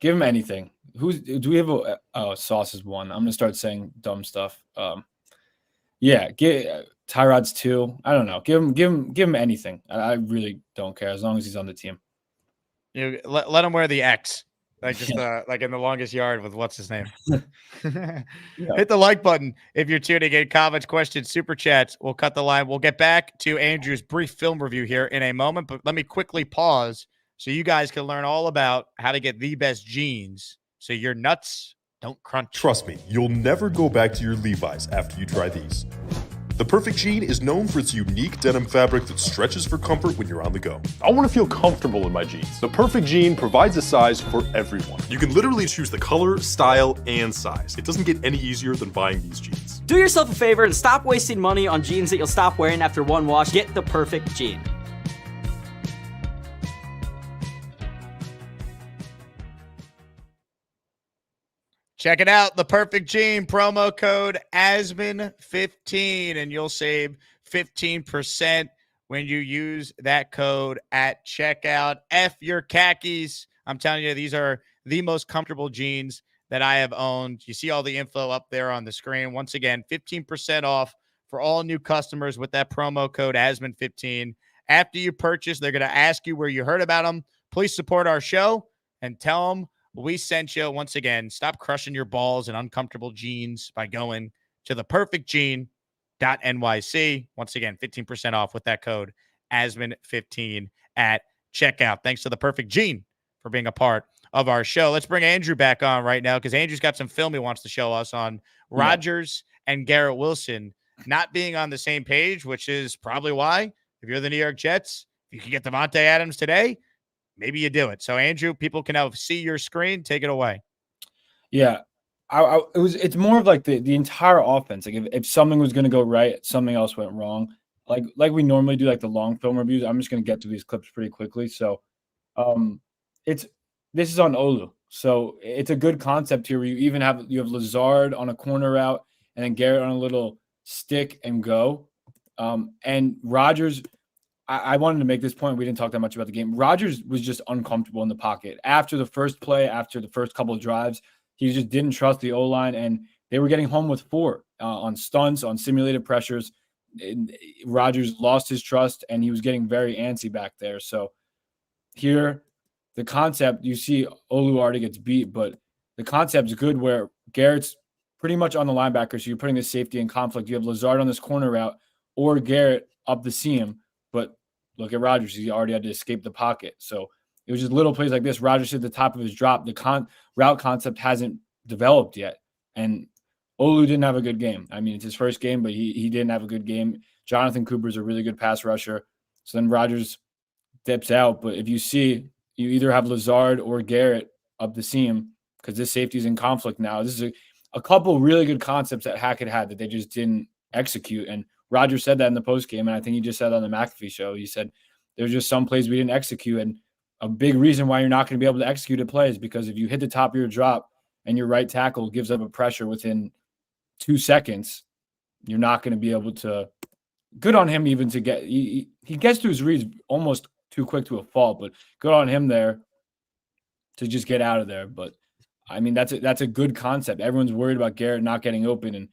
Speaker 3: Give him anything. Do we have Sauce is 1. I'm gonna start saying dumb stuff. Tyrod's 2. I don't know. Give him anything. I really don't care as long as he's on the team.
Speaker 2: Let him wear the X, like just like in the longest yard with what's his name. Hit the like button if you're tuning in. Comments, questions, super chats. We'll cut the line. We'll get back to Andrew's brief film review here in a moment, but let me quickly pause so you guys can learn all about how to get the best jeans so your nuts don't crunch.
Speaker 6: Trust me, you'll never go back to your Levi's after you try these. The Perfect Jean is known for its unique denim fabric that stretches for comfort when you're on the go.
Speaker 7: I want to feel comfortable in my jeans. The Perfect Jean provides a size for everyone.
Speaker 6: You can literally choose the color, style, and size. It doesn't get any easier than buying these jeans.
Speaker 8: Do yourself a favor and stop wasting money on jeans that you'll stop wearing after one wash. Get the Perfect Jean.
Speaker 2: Check it out, the Perfect Jean promo code Asman15, and you'll save 15% when you use that code at checkout. F your khakis. I'm telling you, these are the most comfortable jeans that I have owned. You see all the info up there on the screen. Once again, 15% off for all new customers with that promo code Asman15. After you purchase, they're going to ask you where you heard about them. Please support our show and tell them we sent you. Once again, stop crushing your balls in uncomfortable jeans by going to theperfectjean.nyc. Once again, 15% off with that code Asman15 at checkout. Thanks to The Perfect Jean for being a part of our show. Let's bring Andrew back on right now because Andrew's got some film he wants to show us on Rodgers and Garrett Wilson not being on the same page, which is probably why, if you're the New York Jets, if you can get Davante Adams today, maybe you do it. So, Andrew, people can now see your screen. Take it away.
Speaker 3: Yeah, it's more of like the entire offense. Like if something was going to go right, something else went wrong. Like we normally do, like the long film reviews. I'm just going to get to these clips pretty quickly. So, this is on Olu. So it's a good concept here where you have Lazard on a corner route and then Garrett on a little stick and go. And Rodgers. I wanted to make this point. We didn't talk that much about the game. Rodgers was just uncomfortable in the pocket. After the first play, after the first couple of drives, he just didn't trust the O-line, and they were getting home with 4 on stunts, on simulated pressures. Rodgers lost his trust, and he was getting very antsy back there. So here, the concept, you see Olu already gets beat, but the concept's good where Garrett's pretty much on the linebacker, so you're putting the safety in conflict. You have Lazard on this corner route or Garrett up the seam, but look at Rodgers. He already had to escape the pocket. So it was just little plays like this. Rodgers hit the top of his drop. The route concept hasn't developed yet. And Olu didn't have a good game. I mean, it's his first game, but he didn't have a good game. Jonathan Cooper's a really good pass rusher. So then Rodgers dips out. But if you see, you either have Lazard or Garrett up the seam because this safety is in conflict now. This is a couple really good concepts that Hackett had that they just didn't execute. And Rodgers said that in the postgame, and I think he just said on the McAfee show, he said there's just some plays we didn't execute. And a big reason why you're not going to be able to execute a play is because if you hit the top of your drop and your right tackle gives up a pressure within 2 seconds, you're not going to be able to. Good on him even to get he gets to his reads almost too quick to a fault, but good on him there to just get out of there. But I mean, that's a good concept. Everyone's worried about Garrett not getting open and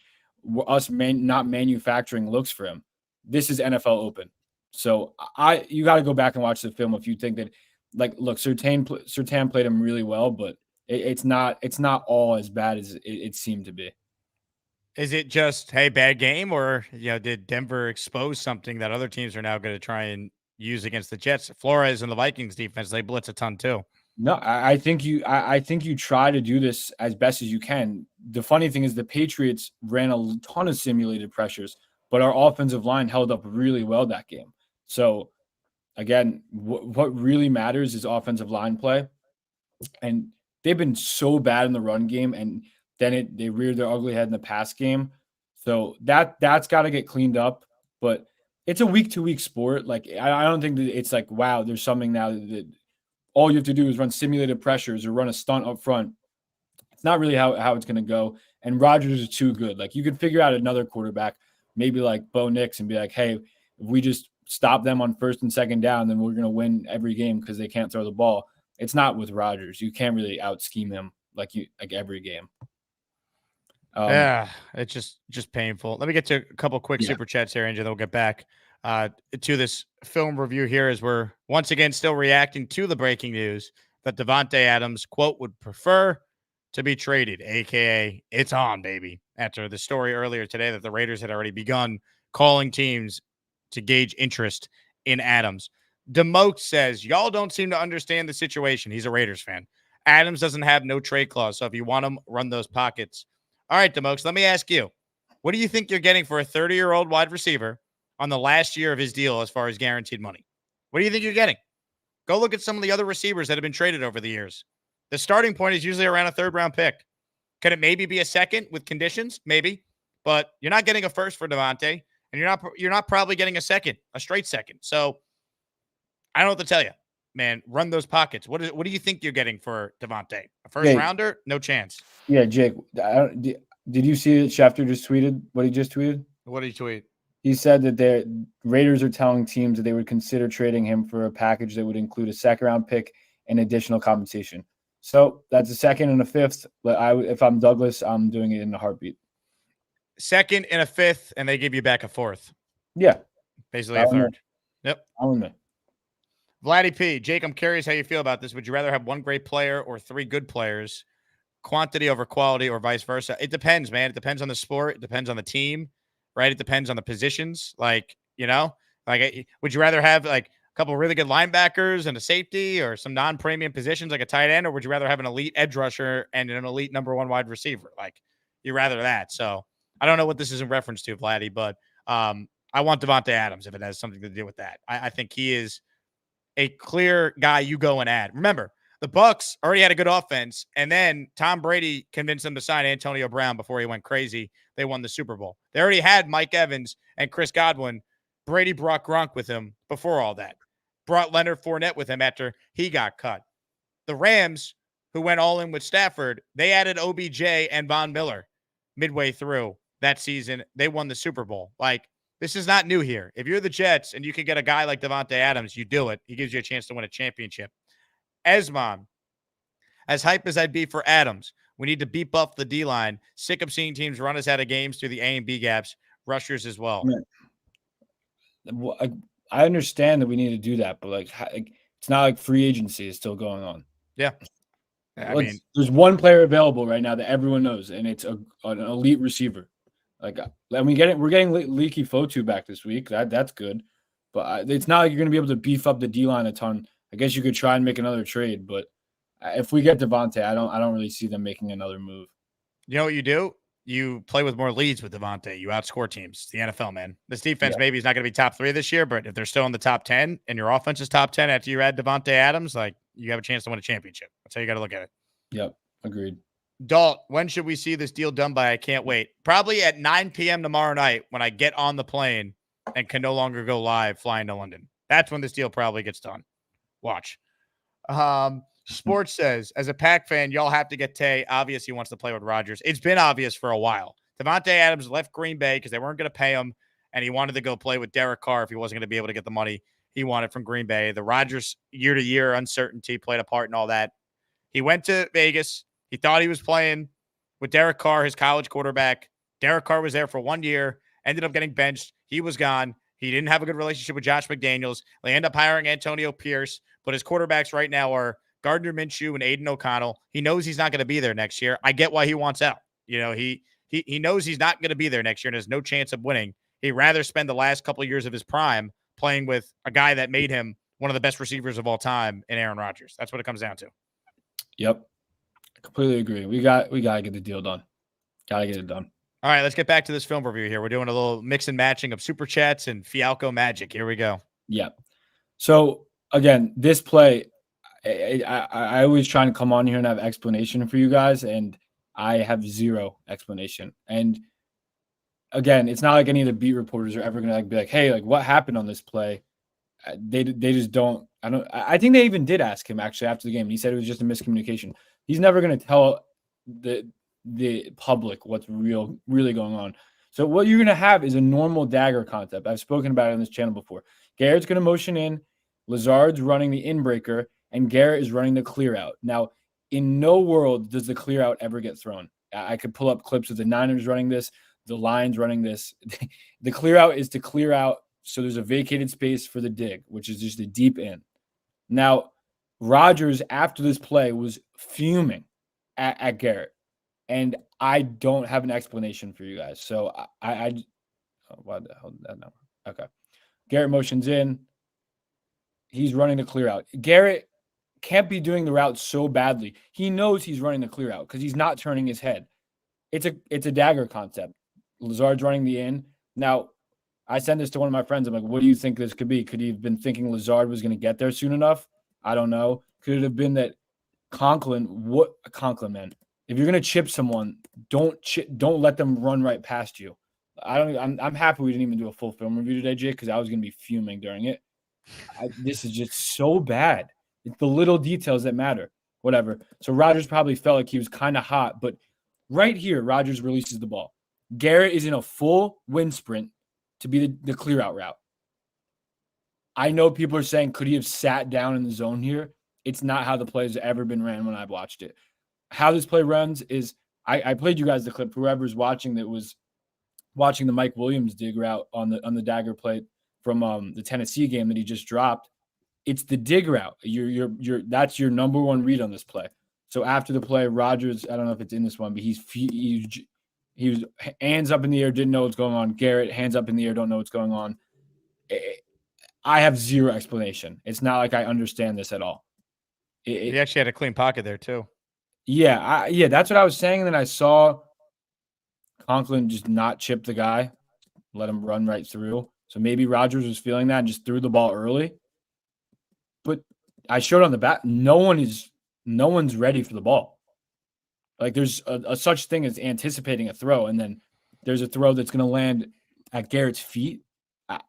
Speaker 3: us not manufacturing looks for him. This is NFL open. So you got to go back and watch the film if you think that, like, look, Surtain played him really well, but it's not all as bad as it seemed to be.
Speaker 2: Is it just, hey, bad game, or did Denver expose something that other teams are now going to try and use against the Jets? Flores and the Vikings defense, they blitz a ton too.
Speaker 3: No, I think you try to do this as best as you can. The funny thing is the Patriots ran a ton of simulated pressures, but our offensive line held up really well that game. So again, what really matters is offensive line play, and they've been so bad in the run game, and then they reared their ugly head in the pass game. So that's got to get cleaned up. But it's a week-to-week sport. Like, I don't think that it's like, wow, there's something now that all you have to do is run simulated pressures or run a stunt up front. It's not really how it's going to go. And Rodgers is too good. Like, you could figure out another quarterback, maybe like Bo Nix, and be like, hey, if we just stop them on first and second down, then we're going to win every game because they can't throw the ball. It's not with Rodgers. You can't really out-scheme him like every game.
Speaker 2: Yeah, it's just painful. Let me get to a couple quick super chats here, Andrew, then we'll get back to this film review here as we're once again still reacting to the breaking news that Davante Adams, quote, would prefer to be traded, a.k.a. it's on, baby, after the story earlier today that the Raiders had already begun calling teams to gauge interest in Adams. Demote says, y'all don't seem to understand the situation. He's a Raiders fan. Adams doesn't have no trade clause, so if you want him, run those pockets. All right, Demokes, let me ask you, what do you think you're getting for a 30-year-old wide receiver on the last year of his deal as far as guaranteed money? What do you think you're getting? Go look at some of the other receivers that have been traded over the years. The starting point is usually around a third-round pick. Could it maybe be a second with conditions? Maybe. But you're not getting a first for Davante, and you're not probably getting a straight second. So I don't know what to tell you. Man, run those pockets. What do you think you're getting for Davante? A first rounder? No chance.
Speaker 3: Yeah, Jake, did you see that Schefter just tweeted what he just tweeted?
Speaker 2: What did he tweet?
Speaker 3: He said that the Raiders are telling teams that they would consider trading him for a package that would include a second-round pick and additional compensation. So that's a second and a fifth. But if I'm Douglas, I'm doing it in a heartbeat.
Speaker 2: Second and a fifth, and they give you back a fourth.
Speaker 3: Yeah.
Speaker 2: Basically a third. Yep.
Speaker 3: I'm in.
Speaker 2: Vladdy P. Jake, I'm curious how you feel about this. Would you rather have one great player or three good players? Quantity over quality or vice versa? It depends, man. It depends on the sport. It depends on the team, right? It depends on the positions. Would you rather have like a couple of really good linebackers and a safety or some non-premium positions like a tight end, or would you rather have an elite edge rusher and an elite number one wide receiver? Like, you'd rather that. So I don't know what this is in reference to, Vladdy, but I want Davante Adams if it has something to do with that. I think he is a clear guy you go and add. Remember, the Bucs already had a good offense, and then Tom Brady convinced them to sign Antonio Brown before he went crazy. They won the Super Bowl. They already had Mike Evans and Chris Godwin. Brady brought Gronk with him before all that. Brought Leonard Fournette with him after he got cut. The Rams, who went all in with Stafford, they added OBJ and Von Miller midway through that season. They won the Super Bowl. Like, this is not new here. If you're the Jets and you can get a guy like Davante Adams, you do it. He gives you a chance to win a championship. Asman, as hype as I'd be for Adams, we need to beef up the D-line. Sick of seeing teams run us out of games through the A and B gaps. Rushers as well.
Speaker 3: I understand that we need to do that, but it's not like free agency is still going on.
Speaker 2: Yeah. I mean,
Speaker 3: there's one player available right now that everyone knows, and it's an elite receiver. We're getting Leaky Fotu back this week. That's good, but it's not like you're going to be able to beef up the D-line a ton. I guess you could try and make another trade, but if we get Davante, I don't really see them making another move.
Speaker 2: You know what you do? you play with more leads with Davante. You outscore teams. It's the NFL, man. This defense maybe is not going to be top 3 this year, but if they're still in the top 10 and your offense is top 10 after you add Davante Adams, like you have a chance to win a championship. That's how you got to look at it.
Speaker 3: Yep. Agreed.
Speaker 2: Dalt, when should we see this deal done by? I can't wait. Probably at 9 p.m. tomorrow night when I get on the plane and can no longer go live flying to London. That's when this deal probably gets done. Watch. Sports says, as a Pack fan, y'all have to get Tay. Obvious he wants to play with Rodgers. It's been obvious for a while. Davante Adams left Green Bay because they weren't going to pay him, and he wanted to go play with Derek Carr if he wasn't going to be able to get the money he wanted from Green Bay. The Rodgers year-to-year uncertainty played a part in all that. He went to Vegas. He thought he was playing with Derek Carr, his college quarterback. Derek Carr was there for 1 year, ended up getting benched. He was gone. He didn't have a good relationship with Josh McDaniels. They end up hiring Antonio Pierce, but his quarterbacks right now are Gardner Minshew and Aiden O'Connell. He knows he's not going to be there next year. I get why he wants out. You know, he knows he's not going to be there next year and has no chance of winning. He'd rather spend the last couple of years of his prime playing with a guy that made him one of the best receivers of all time in Aaron Rodgers. That's what it comes down to.
Speaker 3: Yep. Completely agree. We got to get the deal done. Got to get it done.
Speaker 2: All right, let's get back to this film review here. We're doing a little mix and matching of Super Chats and Fialkow magic. Here we go.
Speaker 3: Yeah. So, again, this play, I always try and come on here and have explanation for you guys, and I have zero explanation. And, again, it's not like any of the beat reporters are ever going to be like, hey, like, what happened on this play? They just don't. I think they even did ask him, actually, after the game. And he said it was just a miscommunication. He's never going to tell the public what's really going on. So what you're going to have is a normal dagger concept. I've spoken about it on this channel before. Garrett's going to motion in, Lazard's running the in-breaker, and Garrett is running the clear out. Now, in no world does the clear out ever get thrown. I could pull up clips of the Niners running this, the Lions running this. The clear out is to clear out so there's a vacated space for the dig, which is just a deep in. Now, Rodgers, after this play, was fuming at Garrett. And I don't have an explanation for you guys. So why the hell did that number? Okay. Garrett motions in. He's running the clear out. Garrett can't be doing the route so badly. He knows he's running the clear out because he's not turning his head. It's a dagger concept. Lazard's running the in. Now, I sent this to one of my friends. I'm like, what do you think this could be? Could he have been thinking Lazard was going to get there soon enough? I don't know. Could it have been that Conklin, man? If you're gonna chip someone, don't let them run right past you. I'm happy we didn't even do a full film review today, Jake, because I was gonna be fuming during it. This is just so bad. It's the little details that matter. Whatever. So Rodgers probably felt like he was kind of hot, but right here, Rodgers releases the ball. Garrett is in a full wind sprint to be the clear out route. I know people are saying, could he have sat down in the zone here? It's not how the play has ever been ran when I've watched it. How this play runs is I played you guys the clip. Whoever's watching that was watching the Mike Williams dig route on the dagger play from the Tennessee game that he just dropped. It's the dig route. That's your number one read on this play. So after the play, Rodgers, I don't know if it's in this one, but he was hands up in the air, didn't know what's going on. Garrett, hands up in the air, don't know what's going on. I have zero explanation. It's not like I understand this at all.
Speaker 2: He actually had a clean pocket there too.
Speaker 3: Yeah, that's what I was saying. And then I saw Conklin just not chip the guy, let him run right through. So maybe Rodgers was feeling that and just threw the ball early. But I showed on the back, no one's ready for the ball. Like there's a such thing as anticipating a throw, and then there's a throw that's going to land at Garrett's feet. I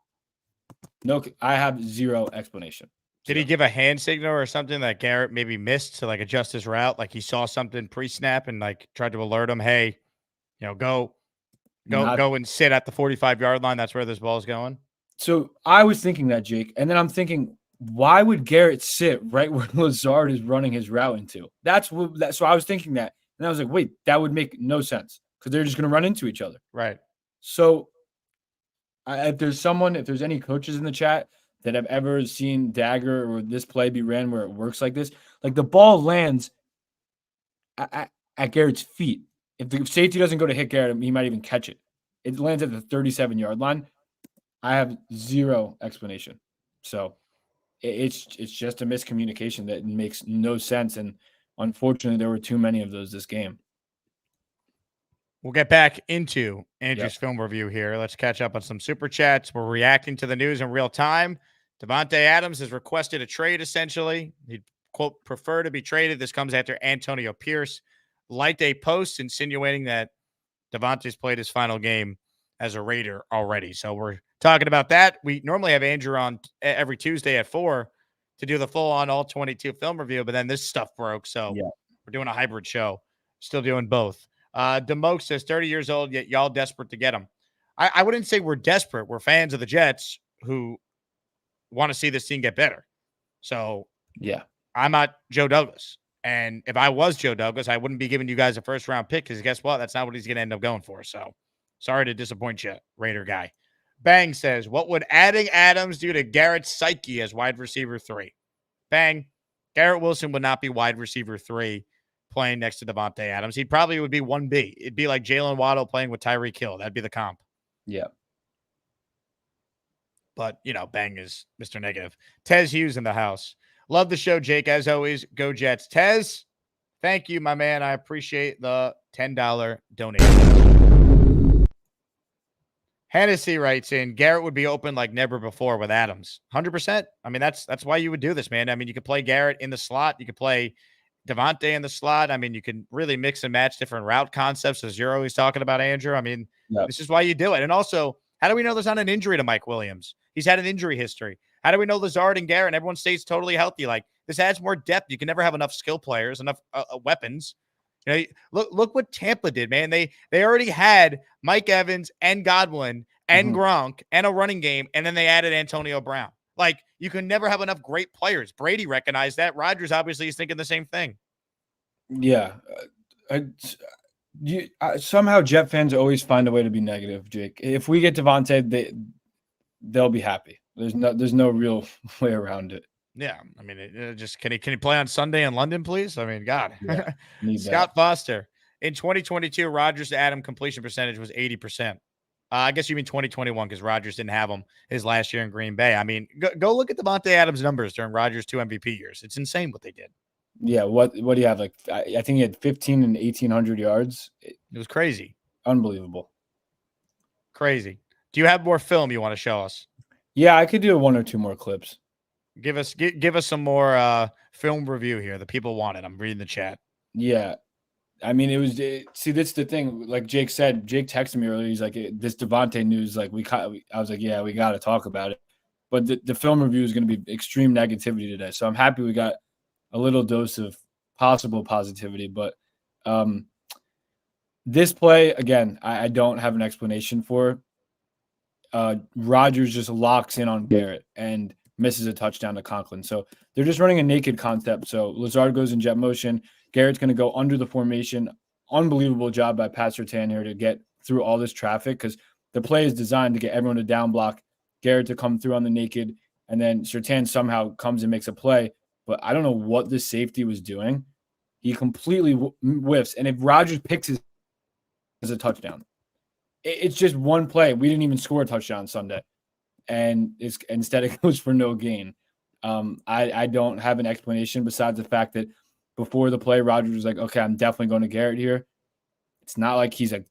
Speaker 3: have zero explanation.
Speaker 2: Did he give a hand signal or something that Garrett maybe missed to like adjust his route? Like he saw something pre-snap and like tried to alert him, hey, go and sit at the 45-yard line. That's where this ball is going. So
Speaker 3: I was thinking that, Jake. And then I'm thinking, why would Garrett sit right where Lazard is running his route into? So I was thinking that. And I was like, wait, that would make no sense because they're just going to run into each other.
Speaker 2: Right.
Speaker 3: So if there's any coaches in the chat that have ever seen dagger or this play be ran where it works like this, like the ball lands at Garrett's feet. If the safety doesn't go to hit Garrett, he might even catch it. It lands at the 37-yard line. I have zero explanation. So it's just a miscommunication that makes no sense. And unfortunately, there were too many of those this game.
Speaker 2: We'll get back into Andrew's film review here. Let's catch up on some super chats. We're reacting to the news in real time. Davante Adams has requested a trade, essentially. He'd, quote, prefer to be traded. This comes after Antonio Pierce liked a post insinuating that Davante's played his final game as a Raider already. So we're talking about that. We normally have Andrew on every Tuesday at 4 to do the full-on all-22 film review, but then this stuff broke, so we're doing a hybrid show. Still doing both. Demoke says 30 years old, yet y'all desperate to get him. I wouldn't say we're desperate. We're fans of the Jets who want to see this team get better. So I'm not Joe Douglas. And if I was Joe Douglas, I wouldn't be giving you guys a first-round pick because guess what? That's not what he's going to end up going for. So sorry to disappoint you, Raider guy. Bang says, what would adding Adams do to Garrett's psyche as wide receiver 3? Bang. Garrett Wilson would not be wide receiver 3 playing next to Davante Adams. He probably would be 1B. It'd be like Jalen Waddle playing with Tyreek Hill. That'd be the comp.
Speaker 3: Yeah.
Speaker 2: But, Bang is Mr. Negative. Tez Hughes in the house. Love the show, Jake. As always, go Jets. Tez, thank you, my man. I appreciate the $10 donation. Hennessy writes in, Garrett would be open like never before with Adams. 100%. I mean, that's why you would do this, man. I mean, you could play Garrett in the slot. You could play Davante in the slot. I mean, you can really mix and match different route concepts, as you're always talking about, Andrew. I mean, This is why you do it. And also, how do we know there's not an injury to Mike Williams? He's had an injury history. How do we know Lazard and Garrett and everyone stays totally healthy? Like, this adds more depth. You can never have enough skill players, enough weapons. Look what Tampa did, man. They already had Mike Evans and Godwin and Gronk and a running game, and then they added Antonio Brown. Like, you can never have enough great players. Brady recognized that. Rodgers obviously is thinking the same thing.
Speaker 3: Yeah. Somehow Jet fans always find a way to be negative, Jake. If we get Davante, they'll be happy. There's no real way around it.
Speaker 2: Yeah, I mean, just can he play on Sunday in London, please? I mean, God.
Speaker 3: Yeah,
Speaker 2: Scott Foster in 2022, Rodgers to Adam completion percentage was 80%. I guess you mean 2021 because Rodgers didn't have him his last year in Green Bay. I mean, go look at Davante Adams' numbers during Rodgers' 2 MVP years. It's insane what they did.
Speaker 3: Yeah, what do you have? Like, I think he had 15 and 1,800 yards.
Speaker 2: It was crazy,
Speaker 3: unbelievable,
Speaker 2: crazy. Do you have more film you want to show us?
Speaker 3: Yeah, I could do 1 or 2 more clips.
Speaker 2: Give us some more film review here. The people want it. I'm reading the chat.
Speaker 3: Yeah. I mean, see, that's the thing. Like Jake said, Jake texted me earlier. He's like, this Davante news, like I was like, yeah, we got to talk about it. But the film review is going to be extreme negativity today. So I'm happy we got a little dose of possible positivity. But this play, again, I don't have an explanation for. Rodgers just locks in on Garrett and misses a touchdown to Conklin. So they're just running a naked concept. So Lazard goes in jet motion. Garrett's going to go under the formation. Unbelievable job by Pat Surtain here to get through all this traffic because the play is designed to get everyone to down block, Garrett to come through on the naked, and then Surtain somehow comes and makes a play. But I don't know what the safety was doing. He completely whiffs. And if Rodgers picks his as a touchdown, it's just one play. We didn't even score a touchdown Sunday. And instead it goes for no gain. I don't have an explanation besides the fact that before the play, Rodgers was like, okay, I'm definitely going to Garrett here. It's not like he's like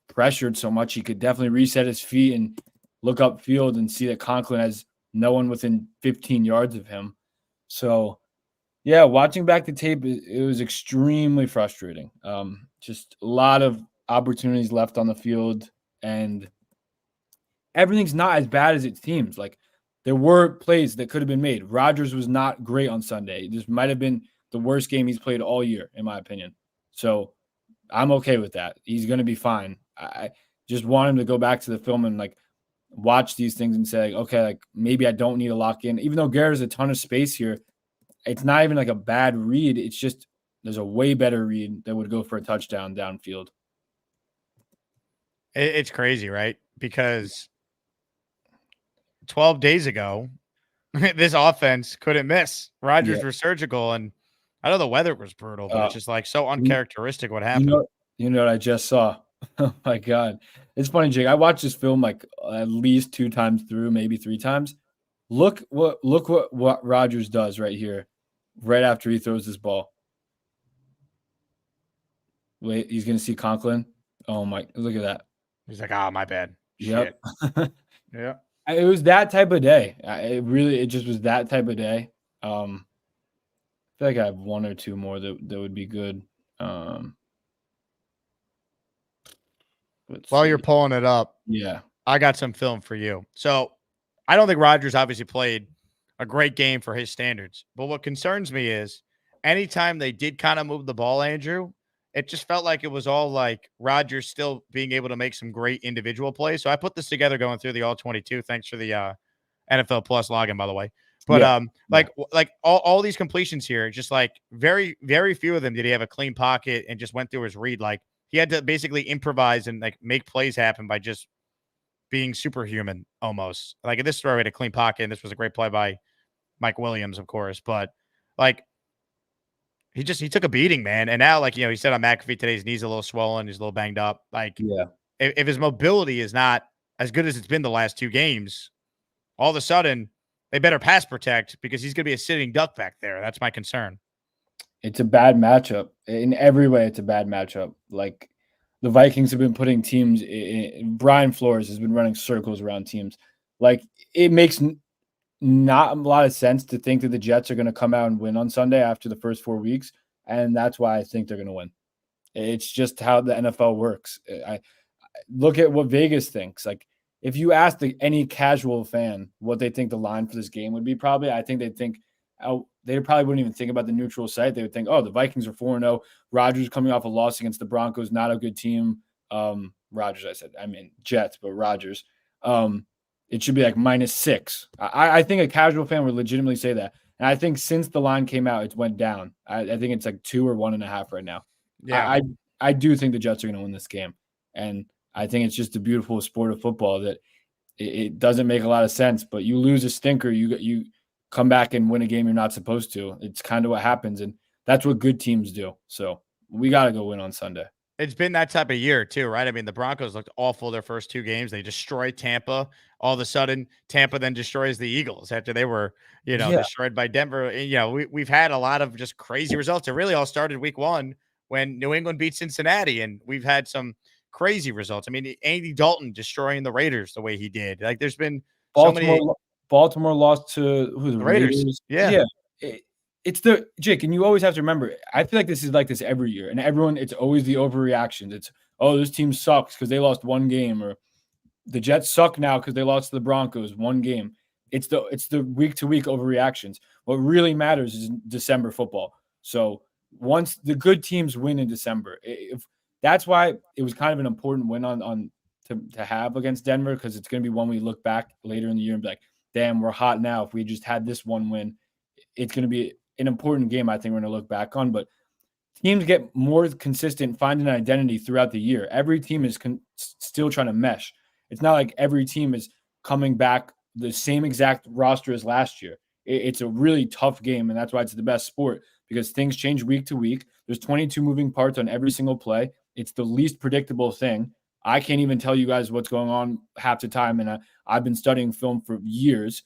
Speaker 3: pressured so much. He could definitely reset his feet and look upfield and see that Conklin has no one within 15 yards of him. So, yeah, watching back the tape, it was extremely frustrating. Just a lot of opportunities left on the field, and everything's not as bad as it seems. Like, there were plays that could have been made. Rodgers was not great on Sunday. This might have been the worst game he's played all year, in my opinion. So I'm okay with that. He's going to be fine. I just want him to go back to the film and like watch these things and say, like, okay, like maybe I don't need to lock in. Even though Garrett has a ton of space here, it's not even like a bad read. It's just there's a way better read that would go for a touchdown downfield.
Speaker 2: It's crazy, right? Because 12 days ago, this offense couldn't miss. Rodgers were surgical, and I know the weather was brutal, but it's just like so uncharacteristic what happened.
Speaker 3: You know what I just saw? Oh my God. It's funny, Jake. I watched this film like at least 2 times through, maybe 3 times. Look what Rodgers does right here, right after he throws this ball. Wait, he's going to see Conklin. Oh my, look at that.
Speaker 2: He's like, "Oh, my bad.
Speaker 3: Yep.
Speaker 2: Shit." Yeah.
Speaker 3: It was that type of day. It just was that type of day. I feel like I have one or two more that would be good. Let's
Speaker 2: While you're
Speaker 3: see.
Speaker 2: pulling it up,
Speaker 3: Yeah.
Speaker 2: I got some film for you. So I don't think Rodgers obviously played a great game for his standards. But what concerns me is anytime they did kind of move the ball, Andrew, it just felt like it was all like Rodgers still being able to make some great individual plays. So I put this together going through the all 22. Thanks for the NFL Plus login, by the way. But
Speaker 3: Yeah. Yeah.
Speaker 2: like all these completions here, just like very, very few of them did he have a clean pocket and just went through his read. Like he had to basically improvise and like make plays happen by just being superhuman almost. Like this throw had a clean pocket, and this was a great play by Mike Williams, of course. But like he took a beating, man. And now, like, he said on McAfee today, his knee's a little swollen, he's a little banged up. Like
Speaker 3: Yeah.
Speaker 2: if his mobility is not as good as it's been the last two games, all of a sudden they better pass protect because he's gonna be a sitting duck back there. That's my concern.
Speaker 3: It's a bad matchup. In every way, it's a bad matchup. Like the Vikings have been putting teams Brian Flores has been running circles around teams. Like it makes not a lot of sense to think that the Jets are going to come out and win on Sunday after the first 4 weeks. And that's why I think they're going to win. It's just how the NFL works. I look at what Vegas thinks. Like if you ask any casual fan what they think the line for this game would be, I think they'd think, they probably wouldn't even think about the neutral site. They would think, oh, the Vikings are 4-0. Rodgers coming off a loss against the Broncos, not a good team. Rodgers, I mean Jets, but Rodgers. It should be like -6. I think a casual fan would legitimately say that. And I think since the line came out, it's went down. I think it's like 2 or 1.5 right now.
Speaker 2: Yeah.
Speaker 3: I do think the Jets are going to win this game. And I think it's just a beautiful sport of football that it doesn't make a lot of sense. But you lose a stinker, you come back and win a game you're not supposed to. It's kind of what happens. And that's what good teams do. So we got to go win on Sunday.
Speaker 2: It's been that type of year too, right? I mean, the Broncos looked awful their first two games. They destroyed Tampa. All of a sudden, Tampa then destroys the Eagles after they were, destroyed by Denver. And, we've had a lot of just crazy results. It really all started week 1 when New England beat Cincinnati, and we've had some crazy results. I mean, Andy Dalton destroying the Raiders the way he did. Like, there's been
Speaker 3: Baltimore lost to
Speaker 2: the Raiders.
Speaker 3: Yeah. It's Jake, and you always have to remember, I feel like this is like this every year, and it's always the overreactions. It's, oh, this team sucks because they lost one game, or the Jets suck now because they lost to the Broncos one game. It's the week-to-week overreactions. What really matters is December football. So once the good teams win in December, that's why it was kind of an important win to have against Denver, because it's going to be one we look back later in the year and be like, damn, we're hot now. If we just had this one win, it's going to be an important game I think we're going to look back on. But teams get more consistent finding an identity throughout the year. Every team is still trying to mesh. It's not like every team is coming back the same exact roster as last year. It's a really tough game, and that's why it's the best sport, because things change week to week. There's 22 moving parts on every single play. It's the least predictable thing. I can't even tell you guys what's going on half the time, and I've been studying film for years.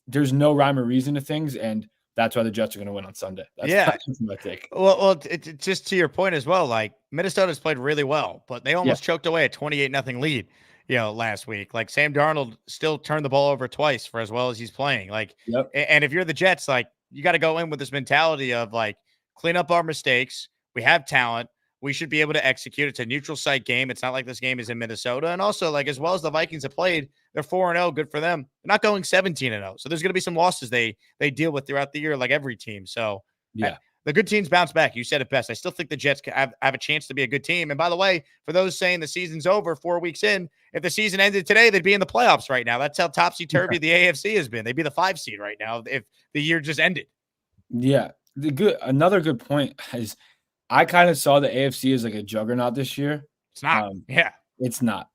Speaker 3: There's no rhyme or reason to things, and that's why the Jets are going to win on Sunday. That's my take.
Speaker 2: Well, it's just to your point as well. Like, Minnesota's played really well, but they almost choked away a 28-0 lead, last week. Like, Sam Darnold still turned the ball over twice for as well as he's playing. Like, and if you're the Jets, like, you got to go in with this mentality of like, clean up our mistakes. We have talent. We should be able to execute. It's a neutral site game. It's not like this game is in Minnesota. And also, like, as well as the Vikings have played, they're 4-0. Good for them. They're not going 17-0. So there's going to be some losses they deal with throughout the year, like every team. So the good teams bounce back. You said it best. I still think the Jets have a chance to be a good team. And by the way, for those saying the season's over 4 weeks in, if the season ended today, they'd be in the playoffs right now. That's how topsy-turvy the AFC has been. They'd be the 5 seed right now if the year just ended.
Speaker 3: Yeah. Another good point is, I kind of saw the AFC as like a juggernaut this year.
Speaker 2: It's not.
Speaker 3: It's not.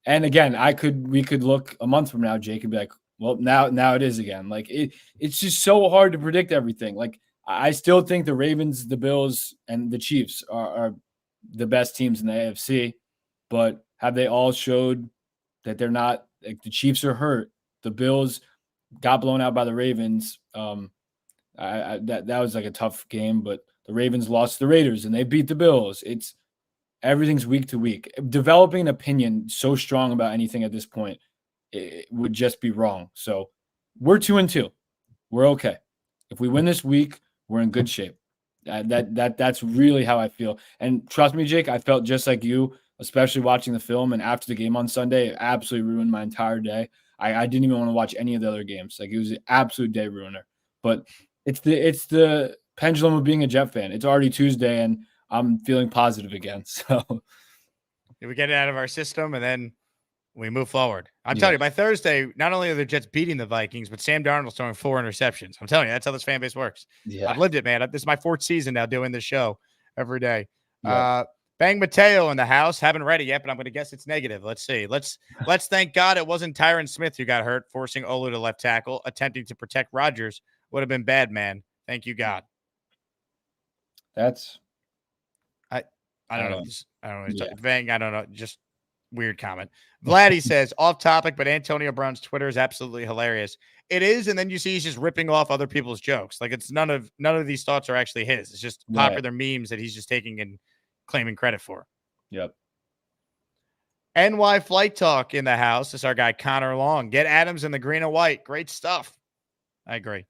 Speaker 3: And again, we could look a month from now, Jake, and be like, well, now it is again. Like it's just so hard to predict everything. Like I still think the Ravens, the Bills, and the Chiefs are the best teams in the AFC, but have they all showed that they're not? Like the Chiefs are hurt. The Bills got blown out by the Ravens. That was like a tough game, but the Ravens lost to the Raiders and they beat the Bills. Everything's week to week. Developing an opinion so strong about anything at this point, it would just be wrong. So we're 2-2. We're okay. If we win this week, we're in good shape. That's really how I feel. And trust me, Jake, I felt just like you, especially watching the film and after the game on Sunday. It absolutely ruined my entire day. I didn't even want to watch any of the other games. Like, it was an absolute day ruiner. But it's the pendulum of being a Jet fan. It's already Tuesday, and I'm feeling positive again. So
Speaker 2: we get it out of our system, and then we move forward. I'm telling you, by Thursday, not only are the Jets beating the Vikings, but Sam Darnold's throwing 4 interceptions. I'm telling you, that's how this fan base works.
Speaker 3: Yeah.
Speaker 2: I've lived it, man. This is my 4th season now doing this show every day.
Speaker 3: Yeah.
Speaker 2: Bang Mateo in the house. Haven't read it yet, but I'm going to guess it's negative. Let's see. Let's thank God it wasn't Tyron Smith who got hurt, forcing Olu to left tackle, attempting to protect Rodgers. Would have been bad, man. Thank you, God.
Speaker 3: That's
Speaker 2: I don't know. I don't know. Yeah. Bang, I don't know. Just weird comment. Vladdy says, off topic, but Antonio Brown's Twitter is absolutely hilarious. It is, and then you see he's just ripping off other people's jokes. Like, it's none of these thoughts are actually his. It's just popular memes that he's just taking and claiming credit for.
Speaker 3: Yep.
Speaker 2: NY Flight Talk in the house. This is our guy Connor Long. Get Adams in the green and white. Great stuff. I agree.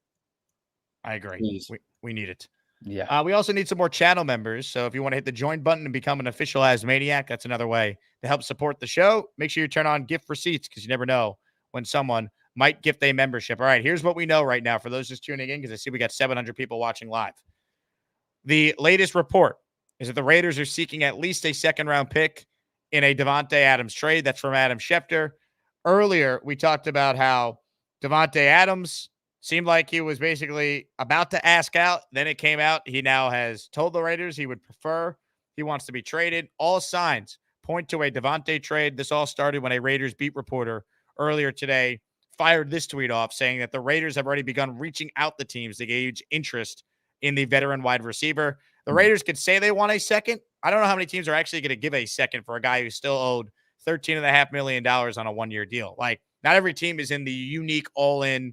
Speaker 2: We need it.
Speaker 3: Yeah.
Speaker 2: We also need some more channel members. So if you want to hit the join button and become an official Asmaniac, that's another way to help support the show. Make sure you turn on gift receipts because you never know when someone might gift a membership. All right, here's what we know right now for those just tuning in, because I see we got 700 people watching live. The latest report is that the Raiders are seeking at least a second-round pick in a Davante Adams trade. That's from Adam Schefter. Earlier, we talked about how Davante Adams seemed like he was basically about to ask out. Then it came out he now has told the Raiders he would prefer. He wants to be traded. All signs point to a Davante trade. This all started when a Raiders beat reporter earlier today fired this tweet off saying that the Raiders have already begun reaching out the teams to gauge interest in the veteran wide receiver. The Raiders could say they want a second. I don't know how many teams are actually going to give a second for a guy who's still owed $13.5 million on a one-year deal. Like, not every team is in the unique all-in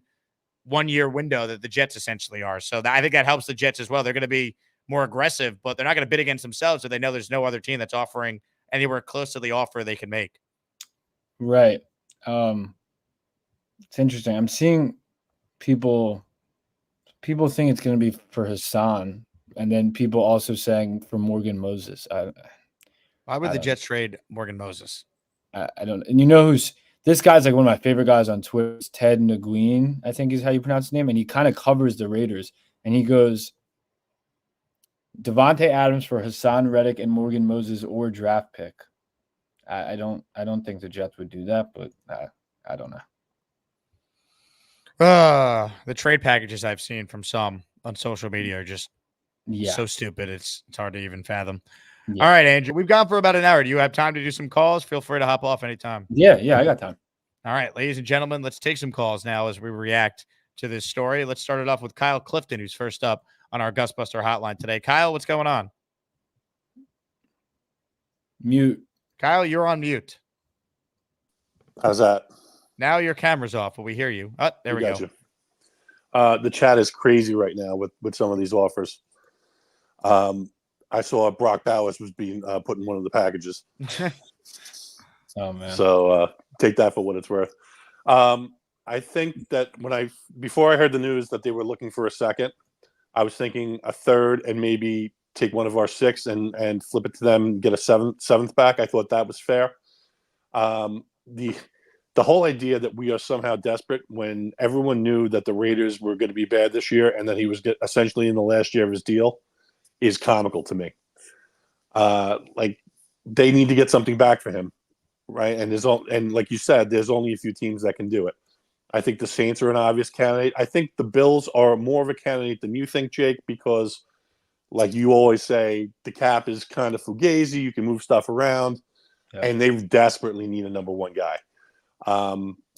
Speaker 2: one-year window that the Jets essentially are. So I think that helps the Jets as well. They're going to be more aggressive, but they're not going to bid against themselves if they know there's no other team that's offering anywhere close to the offer they can make.
Speaker 3: Right. It's interesting. I'm seeing people think it's going to be for Hassan, and then people also saying for Morgan Moses.
Speaker 2: Why would the Jets trade Morgan Moses?
Speaker 3: I don't. And you know who's this guy's like one of my favorite guys on Twitter. It's Ted Nguyen, I think is how you pronounce his name, and he kind of covers the Raiders. And he goes, Davante Adams for Hassan Reddick and Morgan Moses or draft pick. I don't think the Jets would do that, but I don't know.
Speaker 2: The trade packages I've seen from some on social media are just so stupid. It's hard to even fathom. Yeah. All right, Andrew, we've gone for about an hour. Do you have time to do some calls? Feel free to hop off anytime.
Speaker 3: Yeah, I got time.
Speaker 2: All right, ladies and gentlemen, let's take some calls now as we react to this story. Let's start it off with Kyle Clifton, who's first up on our Gusbuster hotline today. Kyle, what's going on?
Speaker 3: Mute.
Speaker 2: Kyle, you're on mute.
Speaker 9: How's that?
Speaker 2: Now your camera's off, but we hear you. Oh, there we go.
Speaker 9: The chat is crazy right now with some of these offers. I saw Brock Bowers was being put in one of the packages.
Speaker 3: Oh, man.
Speaker 9: So take that for what it's worth. I think that before I heard the news that they were looking for a second, I was thinking a third and maybe take one of our six and flip it to them and get a seventh back. I thought that was fair. The whole idea that we are somehow desperate when everyone knew that the Raiders were going to be bad this year and that he was essentially in the last year of his deal is comical to me. Like, they need to get something back for him, right? And like you said, there's only a few teams that can do it. I think the Saints are an obvious candidate. I think the Bills are more of a candidate than you think, Jake, because like you always say, the cap is kind of fugazi. You can move stuff around, and they desperately need a number one guy.
Speaker 2: But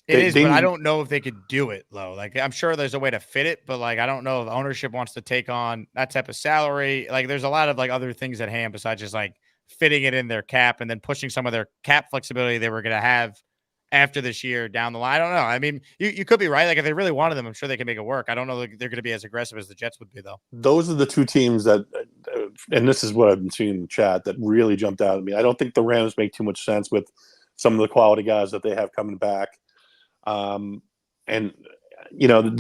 Speaker 2: I don't know if they could do it, though. Like, I'm sure there's a way to fit it, but like, I don't know if ownership wants to take on that type of salary. Like, there's a lot of like other things at hand besides just like fitting it in their cap and then pushing some of their cap flexibility they were going to have after this year down the line. I don't know. I mean, you could be right. Like if they really wanted them, I'm sure they can make it work. I don't know that they're going to be as aggressive as the Jets would be, though.
Speaker 9: Those are the two teams that, and this is what I've been seeing in the chat, that really jumped out at me. I don't think the Rams make too much sense with some of the quality guys that they have coming back. And, you know,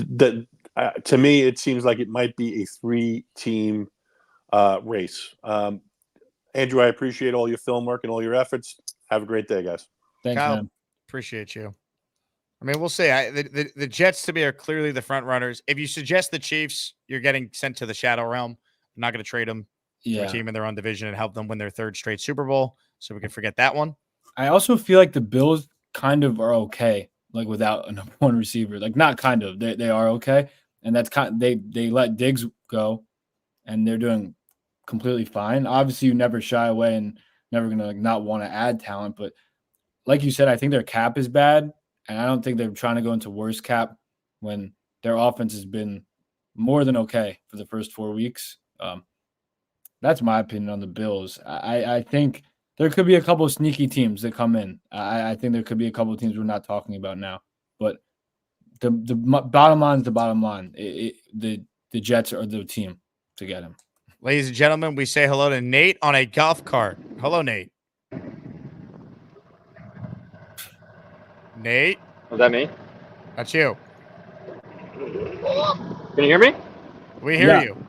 Speaker 9: to me, it seems like it might be a 3-team race. Andrew, I appreciate all your film work and all your efforts. Have a great day, guys.
Speaker 3: Thanks,
Speaker 2: Kyle,
Speaker 3: man.
Speaker 2: appreciate you. I mean, we'll see. The Jets to me are clearly the front runners. If you suggest the Chiefs, you're getting sent to the shadow realm. I'm not going to trade them to a team in their own division and help them win their 3rd straight Super Bowl. So we can forget that one.
Speaker 3: I also feel like the Bills kind of are okay, like without a number 1 receiver. Like not kind of, they are okay, and that's they let Diggs go, and they're doing completely fine. Obviously, you never shy away and never gonna not want to add talent, but like you said, I think their cap is bad, and I don't think they're trying to go into worse cap when their offense has been more than okay for the first 4 weeks. That's my opinion on the Bills. I think there could be a couple of sneaky teams that come in. I think there could be a couple of teams we're not talking about now, but the bottom line is the bottom line. The Jets are the team to get him.
Speaker 2: Ladies and gentlemen, we say hello to Nate on a golf cart. Hello, Nate. Nate?
Speaker 10: Was that me?
Speaker 2: That's you.
Speaker 10: Can you hear me?
Speaker 2: We hear you.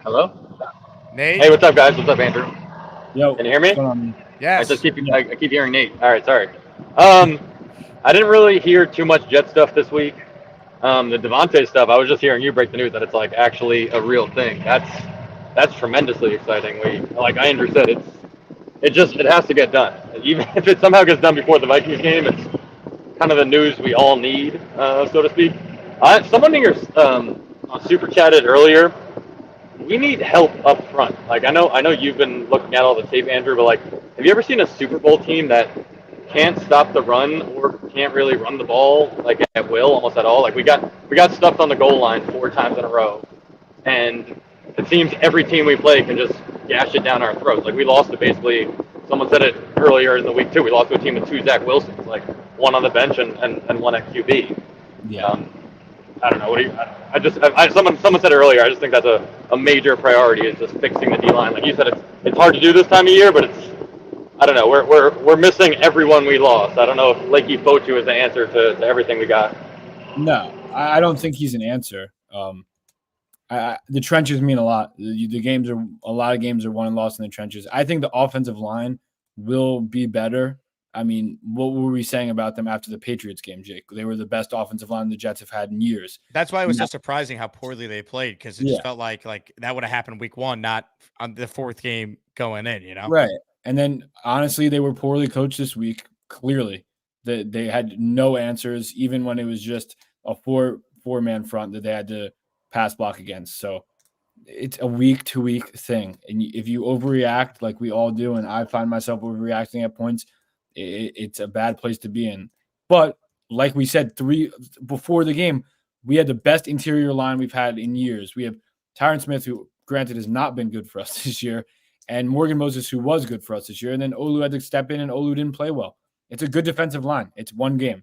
Speaker 10: Hello?
Speaker 2: Nate?
Speaker 10: Hey, what's up, guys? What's up, Andrew?
Speaker 3: Yo.
Speaker 10: Can you hear me?
Speaker 2: Yes.
Speaker 10: I keep hearing Nate. All right, sorry. I didn't really hear too much Jet stuff this week. The Davante stuff, I was just hearing you break the news that it's like actually a real thing. That's tremendously exciting. Like Andrew said, it has to get done. Even if it somehow gets done before the Vikings game, it's kind of the news we all need, so to speak. Someone here super chatted earlier. We need help up front. Like I know you've been looking at all the tape, Andrew, but like, have you ever seen a Super Bowl team that can't stop the run or can't really run the ball like at will, almost at all? Like we got stuffed on the goal line 4 times in a row, and it seems every team we play can just gash it down our throats. Like we lost to basically, someone said it earlier in the week too, we lost to a team with 2 Zach Wilsons, like 1 on the bench and 1 at QB.
Speaker 3: Yeah.
Speaker 10: I don't know. Someone said it earlier. I just think that's a major priority, is just fixing the D line. Like you said, it's hard to do this time of year, but I don't know. We're missing everyone we lost. I don't know if Lakey Fotu is the answer to everything we got.
Speaker 3: No, I don't think he's an answer. The trenches mean a lot. A lot of games are won and lost in the trenches. I think the offensive line will be better. I mean, what were we saying about them after the Patriots game, Jake? They were the best offensive line the Jets have had in years.
Speaker 2: That's why it was so surprising how poorly they played, because it just felt like that would have happened week 1, not on the 4th game going in, you know?
Speaker 3: Right. And then, honestly, they were poorly coached this week, clearly. They had no answers, even when it was just a four-man front that they had to pass block against. So it's a week-to-week thing. And if you overreact like we all do, and I find myself overreacting at points, it's a bad place to be in. But like we said, before the game, we had the best interior line we've had in years. We have Tyron Smith, who granted has not been good for us this year, and Morgan Moses, who was good for us this year. And then Olu had to step in, and Olu didn't play well. It's a good defensive line. It's one game.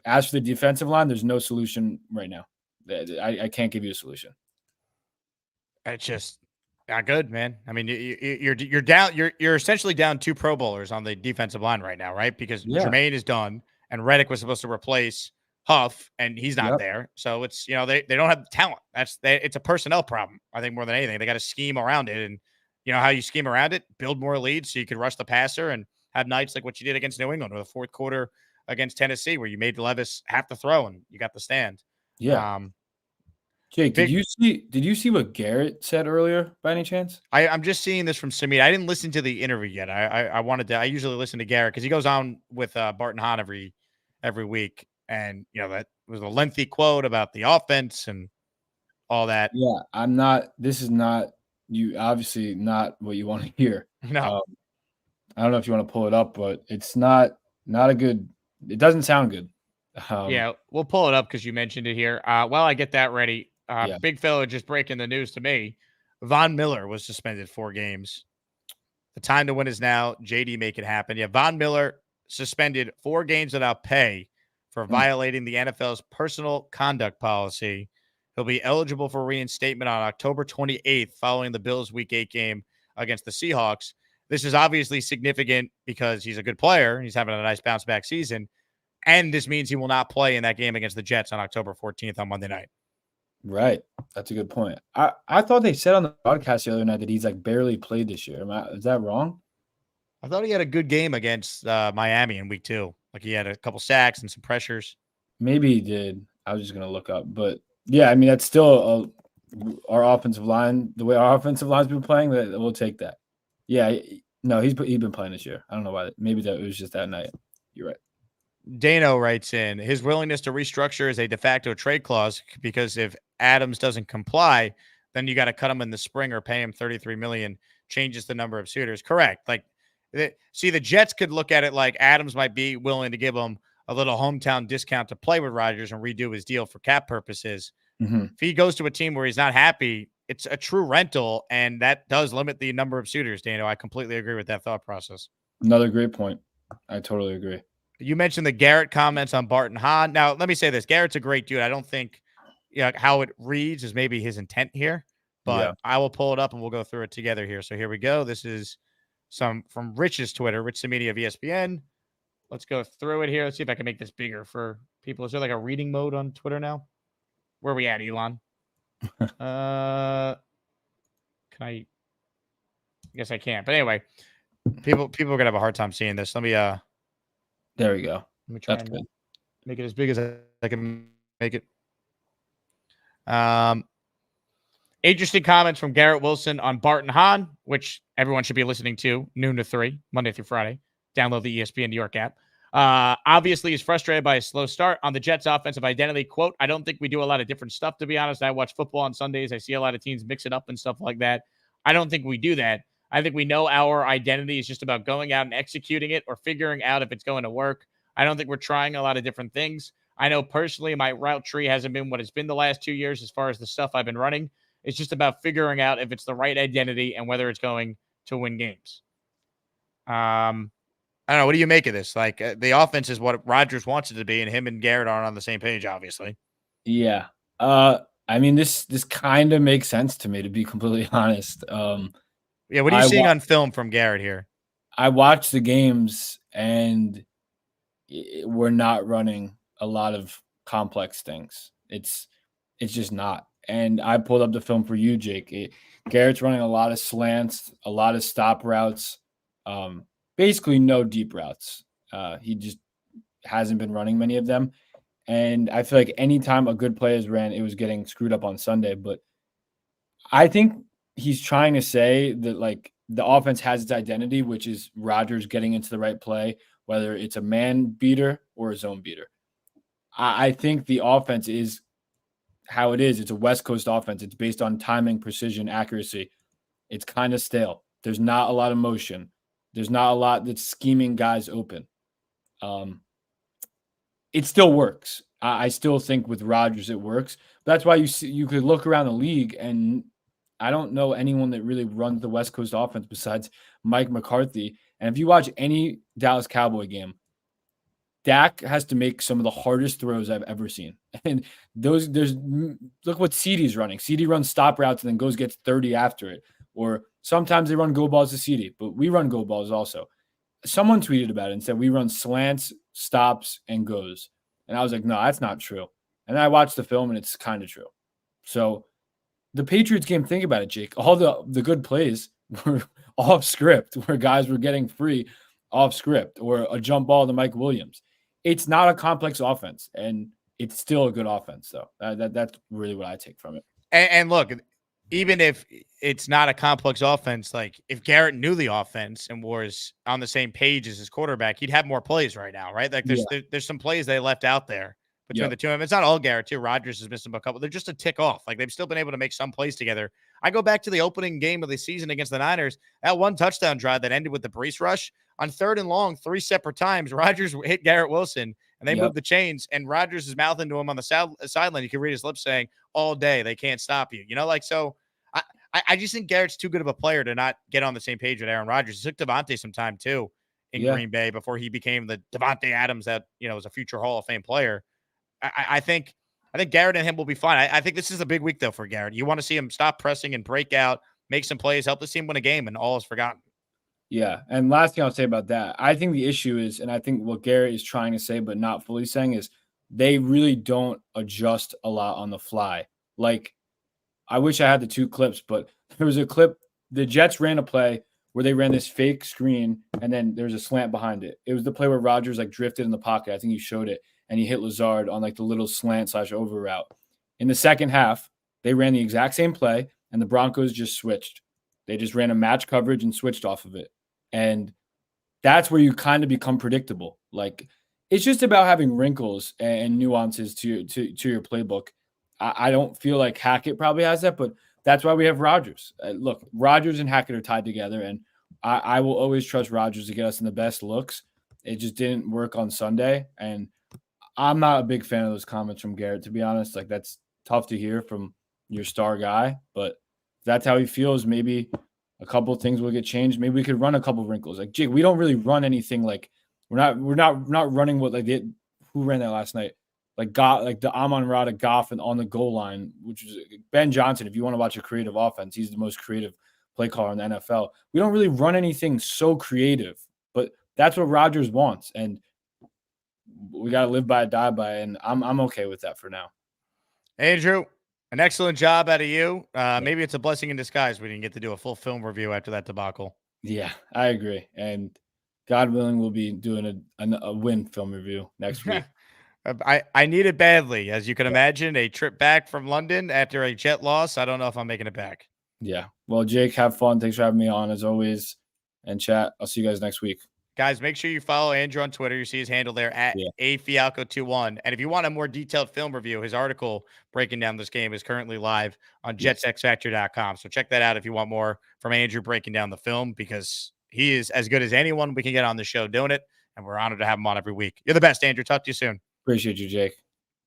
Speaker 3: As for the defensive line, there's no solution right now. I can't give you a solution.
Speaker 2: It's just not good, man. I mean, you're down. You're essentially down 2 Pro Bowlers on the defensive line right now, right? Because Jermaine is done, and Reddick was supposed to replace Huff, and he's not there. So it's, you know, they don't have talent. It's a personnel problem, I think, more than anything. They got to scheme around it, and you know how you scheme around it: build more leads so you can rush the passer and have nights like what you did against New England or the 4th quarter against Tennessee, where you made Levis have to throw and you got the stand.
Speaker 3: Yeah. Jake, did you see what Garrett said earlier by any chance?
Speaker 2: I'm just seeing this from Samit. I didn't listen to the interview yet. I usually listen to Garrett because he goes on with Barton Hahn every week. And, you know, that was a lengthy quote about the offense and all that.
Speaker 3: Yeah, this is not, you obviously not what you want to hear.
Speaker 2: No.
Speaker 3: I don't know if you want to pull it up, but it's not a good, it doesn't sound good.
Speaker 2: Yeah, we'll pull it up because you mentioned it here. While I get that ready, Big fella just breaking the news to me. Von Miller was suspended 4 games. The time to win is now. JD, make it happen. Yeah, Von Miller suspended 4 games without pay for violating the NFL's personal conduct policy. He'll be eligible for reinstatement on October 28th following the Bills' Week 8 game against the Seahawks. This is obviously significant because he's a good player. He's having a nice bounce-back season. And this means he will not play in that game against the Jets on October 14th on Monday night.
Speaker 3: Right. That's a good point. I thought they said on the broadcast the other night that he's like barely played this year. Is that wrong?
Speaker 2: I thought he had a good game against Miami in week 2. Like he had a couple sacks and some pressures.
Speaker 3: Maybe he did. I was just going to look up. But yeah, I mean, that's still our offensive line. The way our offensive line's been playing, that we'll take that. Yeah. No, he's been playing this year. I don't know why. Maybe that it was just that night. You're right.
Speaker 2: Dano writes in, his willingness to restructure is a de facto trade clause because if Adams doesn't comply, then you got to cut him in the spring or pay him $33 million, changes the number of suitors. Correct. Like, see, the Jets could look at it like Adams might be willing to give him a little hometown discount to play with Rodgers and redo his deal for cap purposes.
Speaker 3: Mm-hmm.
Speaker 2: If he goes to a team where he's not happy, it's a true rental, and that does limit the number of suitors, Dano. I completely agree with that thought process.
Speaker 3: Another great point. I totally agree.
Speaker 2: You mentioned the Garrett comments on Barton Hahn. Now, let me say this. Garrett's a great dude. I don't think how it reads is maybe his intent here, but I will pull it up and we'll go through it together here. So here we go. This is some from Rich's Twitter, Rich Samedi of ESPN. Let's go through it here. Let's see if I can make this bigger for people. Is there like a reading mode on Twitter now? Where are we at, Elon? Can I guess I can't. But anyway, people are gonna have a hard time seeing this. Let me
Speaker 3: there we go.
Speaker 2: Let me try
Speaker 3: That's
Speaker 2: and
Speaker 3: good.
Speaker 2: make it as big as I can make it. Interesting comments from Garrett Wilson on Barton Hahn, which everyone should be listening to noon to 3, Monday through Friday. Download the ESPN New York app. Obviously, he's frustrated by a slow start on the Jets' offensive identity. Quote, I don't think we do a lot of different stuff, to be honest. I watch football on Sundays. I see a lot of teams mix it up and stuff like that. I don't think we do that. I think we know our identity is just about going out and executing it or figuring out if it's going to work. I don't think we're trying a lot of different things. I know personally my route tree hasn't been what it's been the last 2 years as far as the stuff I've been running. It's just about figuring out if it's the right identity and whether it's going to win games. I don't know. What do you make of this? Like the offense is what Rodgers wants it to be, and him and Garrett aren't on the same page, obviously.
Speaker 3: Yeah. I mean, this kind of makes sense to me, to be completely honest.
Speaker 2: Yeah, what are you seeing on film from Garrett here?
Speaker 3: I watched the games, and we're not running a lot of complex things. It's just not. And I pulled up the film for you, Jake. Garrett's running a lot of slants, a lot of stop routes, basically no deep routes. He just hasn't been running many of them. And I feel like anytime a good play is ran, it was getting screwed up on Sunday. But I think he's trying to say that like the offense has its identity, which is Rodgers getting into the right play, whether it's a man beater or a zone beater. I think the offense is how it is. It's a West Coast offense. It's based on timing, precision, accuracy. It's kind of stale. There's not a lot of motion. There's not a lot that's scheming guys open. It still works. I still think with Rodgers it works. That's why you could look around the league, and I don't know anyone that really runs the West Coast offense besides Mike McCarthy. And if you watch any Dallas Cowboy game, Dak has to make some of the hardest throws I've ever seen. And look what CeeDee's running. CeeDee runs stop routes and then gets 30 after it. Or sometimes they run go balls to CeeDee, but we run go balls also. Someone tweeted about it and said we run slants, stops, and goes. And I was like, no, that's not true. And I watched the film, and it's kind of true. So the Patriots game, think about it, Jake. All the good plays were off script, where guys were getting free off script, or a jump ball to Mike Williams. It's not a complex offense, and it's still a good offense, though. That's really what I take from it.
Speaker 2: And look, even if it's not a complex offense, like if Garrett knew the offense and was on the same page as his quarterback, he'd have more plays right now, right? Like there's some plays they left out there between the two of them. It's not all Garrett, too. Rodgers has missed a couple. They're just a tick off. Like they've still been able to make some plays together. I go back to the opening game of the season against the Niners. That one touchdown drive that ended with the Brees rush on 3rd and long, 3 separate times. Rodgers hit Garrett Wilson, and they moved the chains. And Rodgers is mouthing to him on the sideline. You can read his lips saying, "All day they can't stop you." You know, like so. I just think Garrett's too good of a player to not get on the same page with Aaron Rodgers. It took Davante some time too in Green Bay before he became the Davante Adams that, was a future Hall of Fame player. I think Garrett and him will be fine. I think this is a big week, though, for Garrett. You want to see him stop pressing and break out, make some plays, help the team win a game, and all is forgotten.
Speaker 3: Yeah. And last thing I'll say about that, I think the issue is, and I think what Garrett is trying to say but not fully saying, is they really don't adjust a lot on the fly. Like, I wish I had the 2 clips, but there was a clip. The Jets ran a play where they ran this fake screen, and then there's a slant behind it. It was the play where Rodgers drifted in the pocket. I think you showed it, and he hit Lazard on the little slant / over route. In the second half, they ran the exact same play, and the Broncos just switched. They just ran a match coverage and switched off of it. And that's where you kind of become predictable. Like, it's just about having wrinkles and nuances to your playbook. I don't feel like Hackett probably has that, but that's why we have Rodgers. Look, Rodgers and Hackett are tied together, and I will always trust Rodgers to get us in the best looks. It just didn't work on Sunday, and I'm not a big fan of those comments from Garrett, to be honest. Like, that's tough to hear from your star guy, but if that's how he feels, maybe a couple of things will get changed. Maybe we could run a couple of wrinkles. Like, Jake, we don't really run anything like we're not running what like they, who ran that last night? Like the Amon-Ra to Goff and on the goal line, which is Ben Johnson. If you want to watch a creative offense, he's the most creative play caller in the NFL. We don't really run anything so creative, but that's what Rodgers wants, and we got to live by it, die by it, and I'm okay with that for now.
Speaker 2: Andrew, an excellent job out of you. Maybe it's a blessing in disguise we didn't get to do a full film review after that debacle.
Speaker 3: Yeah, I agree, and God willing, we'll be doing a win film review next week.
Speaker 2: I need it badly, as you can imagine, a trip back from London after a Jet loss. I don't know if I'm making it back.
Speaker 3: Yeah. Well, Jake, have fun. Thanks for having me on, as always. And chat, I'll see you guys next week.
Speaker 2: Guys, make sure you follow Andrew on Twitter. You see his handle there at @afialco21. And if you want a more detailed film review, his article breaking down this game is currently live on jetsxfactor.com. So check that out if you want more from Andrew breaking down the film, because he is as good as anyone we can get on the show doing it. And we're honored to have him on every week. You're the best, Andrew. Talk to you soon.
Speaker 3: Appreciate you, Jake.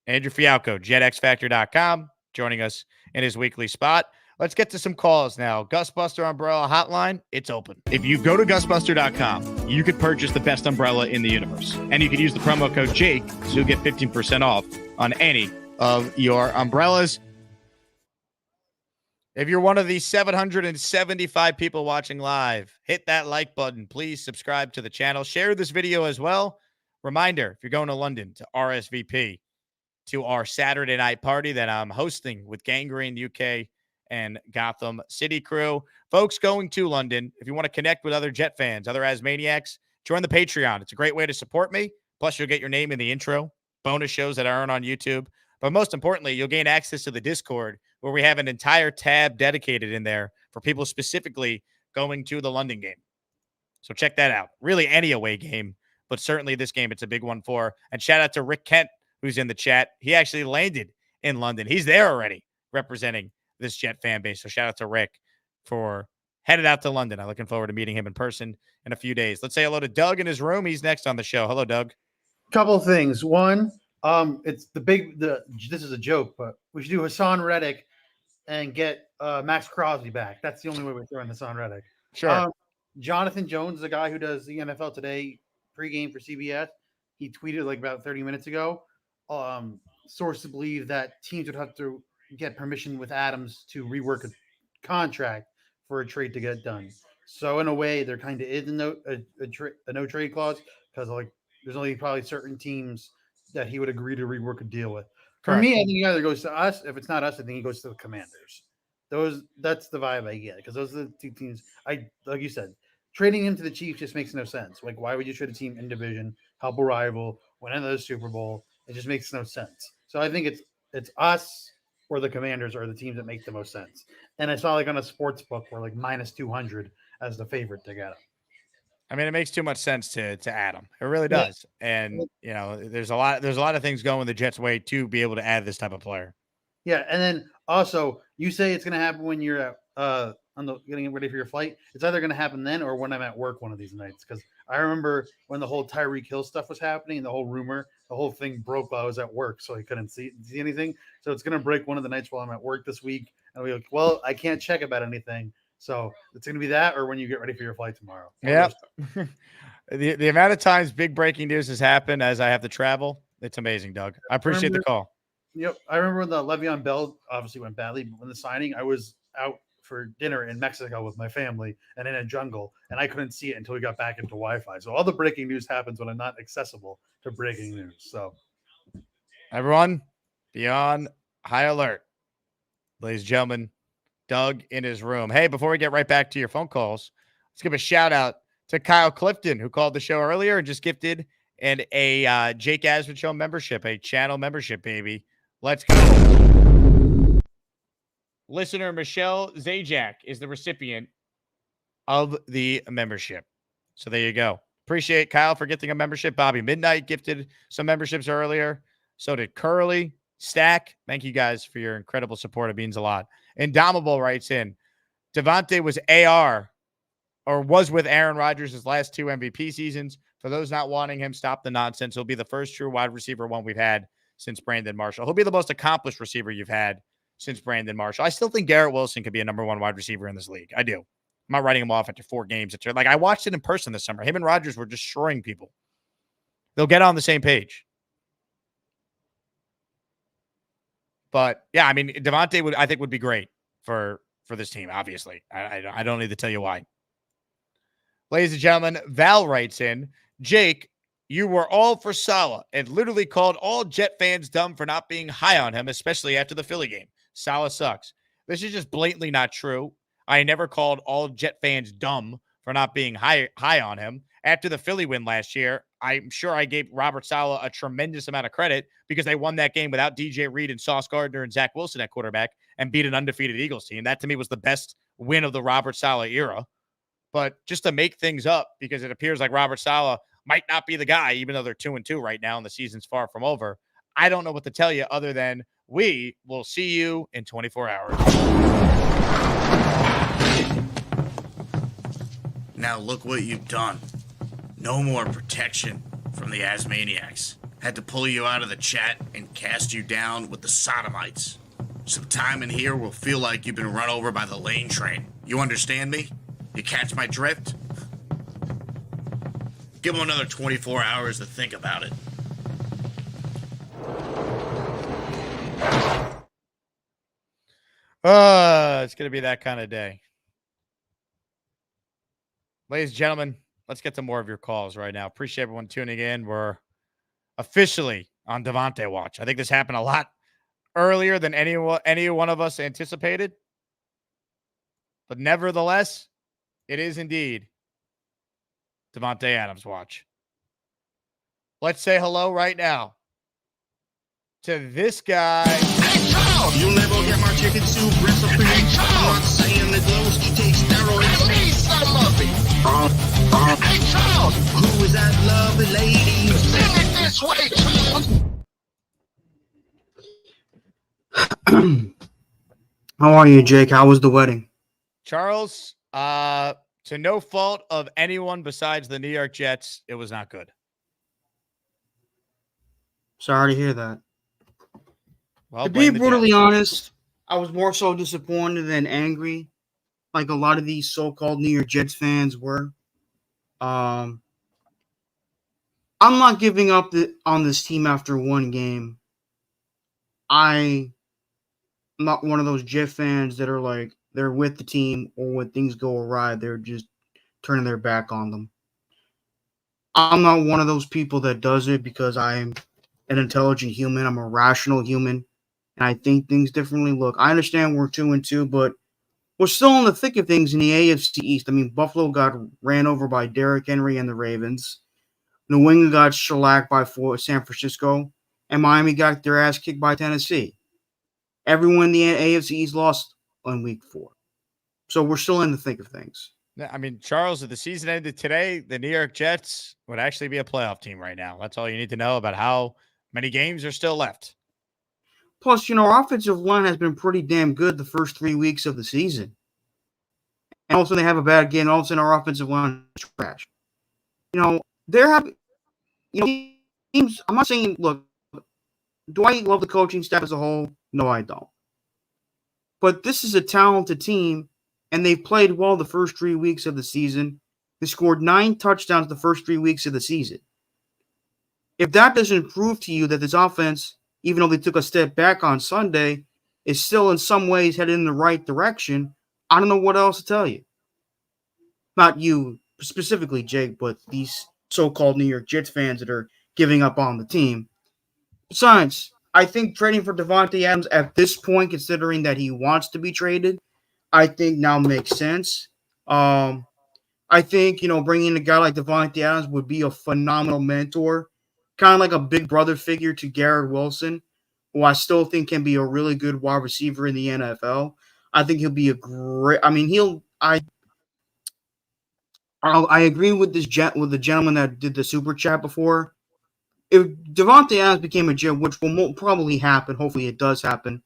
Speaker 2: Andrew Fialkow, jetsxfactor.com, joining us in his weekly spot. Let's get to some calls now. Gusbuster Umbrella Hotline, it's open. If you go to gusbuster.com, you could purchase the best umbrella in the universe. And you could use the promo code Jake, so you'll get 15% off on any of your umbrellas. If you're one of the 775 people watching live, hit that like button. Please subscribe to the channel. Share this video as well. Reminder, if you're going to London to RSVP to our Saturday night party that I'm hosting with Gangrene UK and Gotham City crew. Folks going to London, if you want to connect with other Jet fans, other Asmaniacs, join the Patreon. It's a great way to support me. Plus, you'll get your name in the intro, bonus shows that aren't on YouTube. But most importantly, you'll gain access to the Discord, where we have an entire tab dedicated in there for people specifically going to the London game. So check that out. Really, any away game, but certainly this game, it's a big one for. And shout out to Rick Kent, who's in the chat. He actually landed in London. He's there already representing this Jet fan base. So shout out to Rick for headed out to London. I'm looking forward to meeting him in person in a few days. Let's say hello to Doug in his room. He's next on the show. Hello, Doug.
Speaker 11: Couple of things. One, it's this is a joke, but we should do Hassan Reddick and get Max Crosby back. That's the only way we're throwing Hassan Reddick.
Speaker 2: Sure.
Speaker 11: Jonathan Jones, the guy who does the NFL Today pregame for CBS, he tweeted like about 30 minutes ago. Sources believe that teams would have to get permission with Adams to rework a contract for a trade to get done. So in a way, there kind of is a no trade clause, because like there's only probably certain teams that he would agree to rework a deal with. For me, I think he either goes to us. If it's not us, I think he goes to the Commanders. That's the vibe I get, because those are the two teams. Like you said, trading him to the Chiefs just makes no sense. Like, why would you trade a team in division, help a rival, win another Super Bowl? It just makes no sense. So I think it's us or the Commanders are the teams that make the most sense. And I saw like on a sports book where like minus 200 as the favorite to get him.
Speaker 2: I mean, it makes too much sense to add him. It really does. And you know, there's a lot of things going the Jets' way to be able to add this type of player.
Speaker 11: Yeah, and then also you say it's going to happen when you're getting ready for your flight. It's either going to happen then or when I'm at work one of these nights. Because I remember when the whole Tyreek Hill stuff was happening, the whole thing broke while I was at work, so I couldn't see anything. So it's going to break one of the nights while I'm at work this week, and I'll be like, well, I can't check about anything. So it's going to be that or when you get ready for your flight tomorrow.
Speaker 2: Yeah. The amount of times big breaking news has happened as I have to travel, it's amazing, Doug. I appreciate the call.
Speaker 11: Yep. I remember when the Le'Veon Bell obviously went badly, but when the signing, I was out for dinner in Mexico with my family and in a jungle, and I couldn't see it until we got back into Wi-Fi. So all the breaking news happens when I'm not accessible to breaking news. So
Speaker 2: everyone, be on high alert. Ladies and gentlemen, Doug in his room. Hey, before we get right back to your phone calls, let's give a shout out to Kyle Clifton, who called the show earlier and just gifted and a Jake Asman Show membership, a channel membership, baby. Let's go. Listener Michelle Zajac is the recipient of the membership. So there you go. Appreciate Kyle for getting a membership. Bobby Midnight gifted some memberships earlier. So did Curly, Stack. Thank you guys for your incredible support. It means a lot. Indomitable writes in, Davante was was with Aaron Rodgers his last 2 MVP seasons. For those not wanting him, stop the nonsense. He'll be the first true wide receiver one we've had since Brandon Marshall. He'll be the most accomplished receiver you've had since Brandon Marshall. I still think Garrett Wilson could be a number 1 wide receiver in this league. I do. I'm not writing him off after 4 games. Like, I watched it in person this summer. Him and Rodgers were destroying people. They'll get on the same page. But yeah, I mean, Davante I think would be great for this team. Obviously, I don't need to tell you why. Ladies and gentlemen, Val writes in, Jake, you were all for Saleh and literally called all Jet fans dumb for not being high on him, especially after the Philly game. Saleh sucks. This is just blatantly not true. I never called all Jet fans dumb for not being high on him. After the Philly win last year, I'm sure I gave Robert Saleh a tremendous amount of credit because they won that game without DJ Reed and Sauce Gardner and Zach Wilson at quarterback and beat an undefeated Eagles team. That, to me, was the best win of the Robert Saleh era. But just to make things up, because it appears like Robert Saleh might not be the guy, even though they're 2-2 right now and the season's far from over, I don't know what to tell you other than we will see you in 24 hours.
Speaker 12: Now look what you've done. No more protection from the Asmaniacs. Had to pull you out of the chat and cast you down with the Sodomites. Some time in here will feel like you've been run over by the lane train. You understand me? You catch my drift? Give him another 24 hours to think about it.
Speaker 2: It's going to be that kind of day. Ladies and gentlemen, let's get to more of your calls right now. Appreciate everyone tuning in. We're officially on Davante watch. I think this happened a lot earlier than any one of us anticipated. But nevertheless, it is indeed Davante Adams watch. Let's say hello right now to this guy.
Speaker 12: Hey, Charles! You'll never get my chicken soup recipe. Hey, Charles! I'm not saying that Lowski takes steroids. Give me some of it. Hey, Charles! Who is that lovely lady? Sing it this way, Charles!
Speaker 13: How are you, Jake? How was the wedding?
Speaker 2: Charles, to no fault of anyone besides the New York Jets, it was not good.
Speaker 13: Sorry to hear that.
Speaker 2: Well,
Speaker 13: to be brutally honest, I was more so disappointed than angry, like a lot of these so-called New York Jets fans were. I'm not giving up on this team after one game. I'm not one of those Jet fans that are like, they're with the team, or when things go awry, they're just turning their back on them. I'm not one of those people that does it because I'm an intelligent human. I'm a rational human, and I think things differently. Look, I understand we're 2-2, but we're still in the thick of things in the AFC East. I mean, Buffalo got ran over by Derrick Henry and the Ravens. New England got shellacked by San Francisco, and Miami got their ass kicked by Tennessee. Everyone in the AFC East lost on week 4. So we're still in the thick of things.
Speaker 2: I mean, Charles, if the season ended today, the New York Jets would actually be a playoff team right now. That's all you need to know about how many games are still left.
Speaker 13: Plus, our offensive line has been pretty damn good the first 3 weeks of the season. And also they have a bad game. All of a sudden, our offensive line is trash. They're having, teams. I'm not saying, look, do I love the coaching staff as a whole? No, I don't. But this is a talented team, and they've played well the first 3 weeks of the season. He scored 9 touchdowns the first 3 weeks of the season. If that doesn't prove to you that this offense, even though they took a step back on Sunday, is still in some ways headed in the right direction, I don't know what else to tell you. Not you specifically, Jake, but these so-called New York Jets fans that are giving up on the team. Besides, I think trading for Davante Adams at this point, considering that he wants to be traded, I think now makes sense. I think, bringing in a guy like Davante Adams would be a phenomenal mentor, kind of like a big brother figure to Garrett Wilson, who I still think can be a really good wide receiver in the NFL. I think he'll be a great. I mean, I agree with with the gentleman that did the super chat before. If Davante Adams became a Jet, which will probably happen, hopefully it does happen,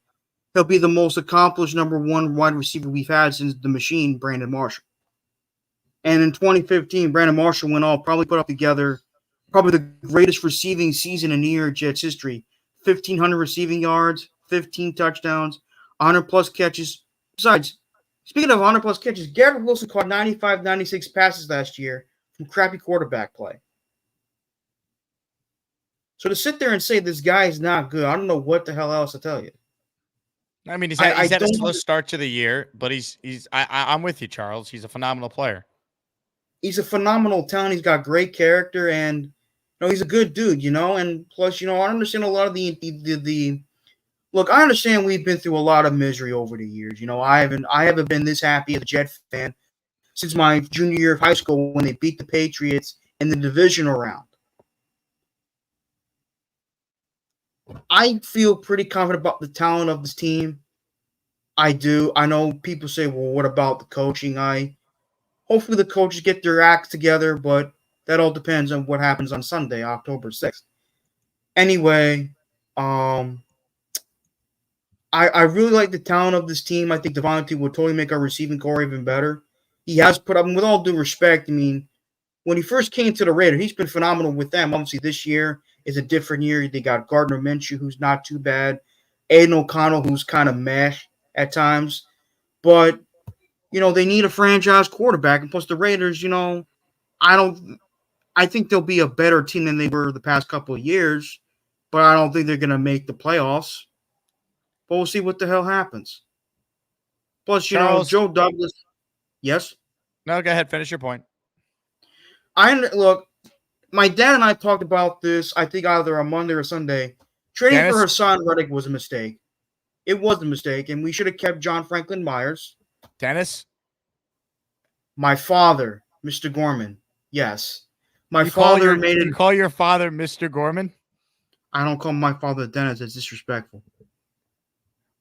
Speaker 13: he'll be the most accomplished number one wide receiver we've had since the machine, Brandon Marshall. And in 2015, Brandon Marshall went all probably put up together probably the greatest receiving season in New York Jets history. 1,500 receiving yards, 15 touchdowns, 100 plus catches. Besides, speaking of 100 plus catches, Garrett Wilson caught 95, 96 passes last year from crappy quarterback play. So to sit there and say this guy is not good, I don't know what the hell else to tell you.
Speaker 2: I mean, he's had a slow start to the year, but I'm with you, Charles. He's a phenomenal player.
Speaker 13: He's a phenomenal talent. He's got great character, and he's a good dude, and plus, I understand a lot of the look, I understand we've been through a lot of misery over the years. I haven't been this happy as a Jet fan since my junior year of high school when they beat the Patriots in the divisional round. I feel pretty confident about the talent of this team. I do. I know people say, well, what about the coaching? Hopefully the coaches get their acts together, but that all depends on what happens on Sunday, October 6th. Anyway, I really like the talent of this team. I think Davante would totally make our receiving core even better. He has put up, with all due respect, I mean, when he first came to the Raiders, he's been phenomenal with them. Obviously, this year is a different year. They got Gardner Minshew, who's not too bad. Aiden O'Connell, who's kind of meh at times. But, they need a franchise quarterback. And plus the Raiders, I think they'll be a better team than they were the past couple of years. But I don't think they're going to make the playoffs. But we'll see what the hell happens. Plus,
Speaker 2: Charles,
Speaker 13: Joe Douglas. Yes?
Speaker 2: No, go ahead. Finish your point.
Speaker 13: Look, my dad and I talked about this, I think either on Monday or Sunday. Trading for Hassan Reddick was a mistake. It was a mistake, and we should have kept John Franklin Myers.
Speaker 2: Dennis?
Speaker 13: My father, Mr. Gorman. Yes. You call
Speaker 2: your father Mr. Gorman?
Speaker 13: I don't call my father Dennis. It's disrespectful.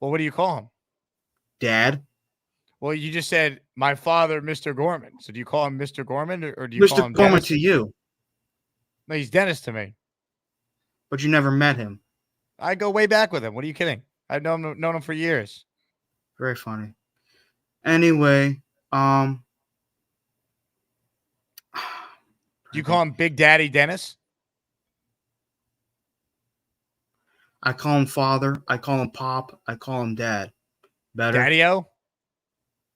Speaker 2: Well, what do you call him?
Speaker 13: Dad.
Speaker 2: Well, you just said my father, Mr. Gorman. So do you call him Mr. Gorman or do you call him
Speaker 13: Mr. Gorman
Speaker 2: Dennis?
Speaker 13: to you?
Speaker 2: No, he's Dennis to me.
Speaker 13: But you never met him.
Speaker 2: I go way back with him. What are you kidding? I've known him for years.
Speaker 13: Very funny. Anyway,
Speaker 2: do you call him Big Daddy Dennis?
Speaker 13: I call him father. I call him pop. I call him dad. Better?
Speaker 2: Daddy-O?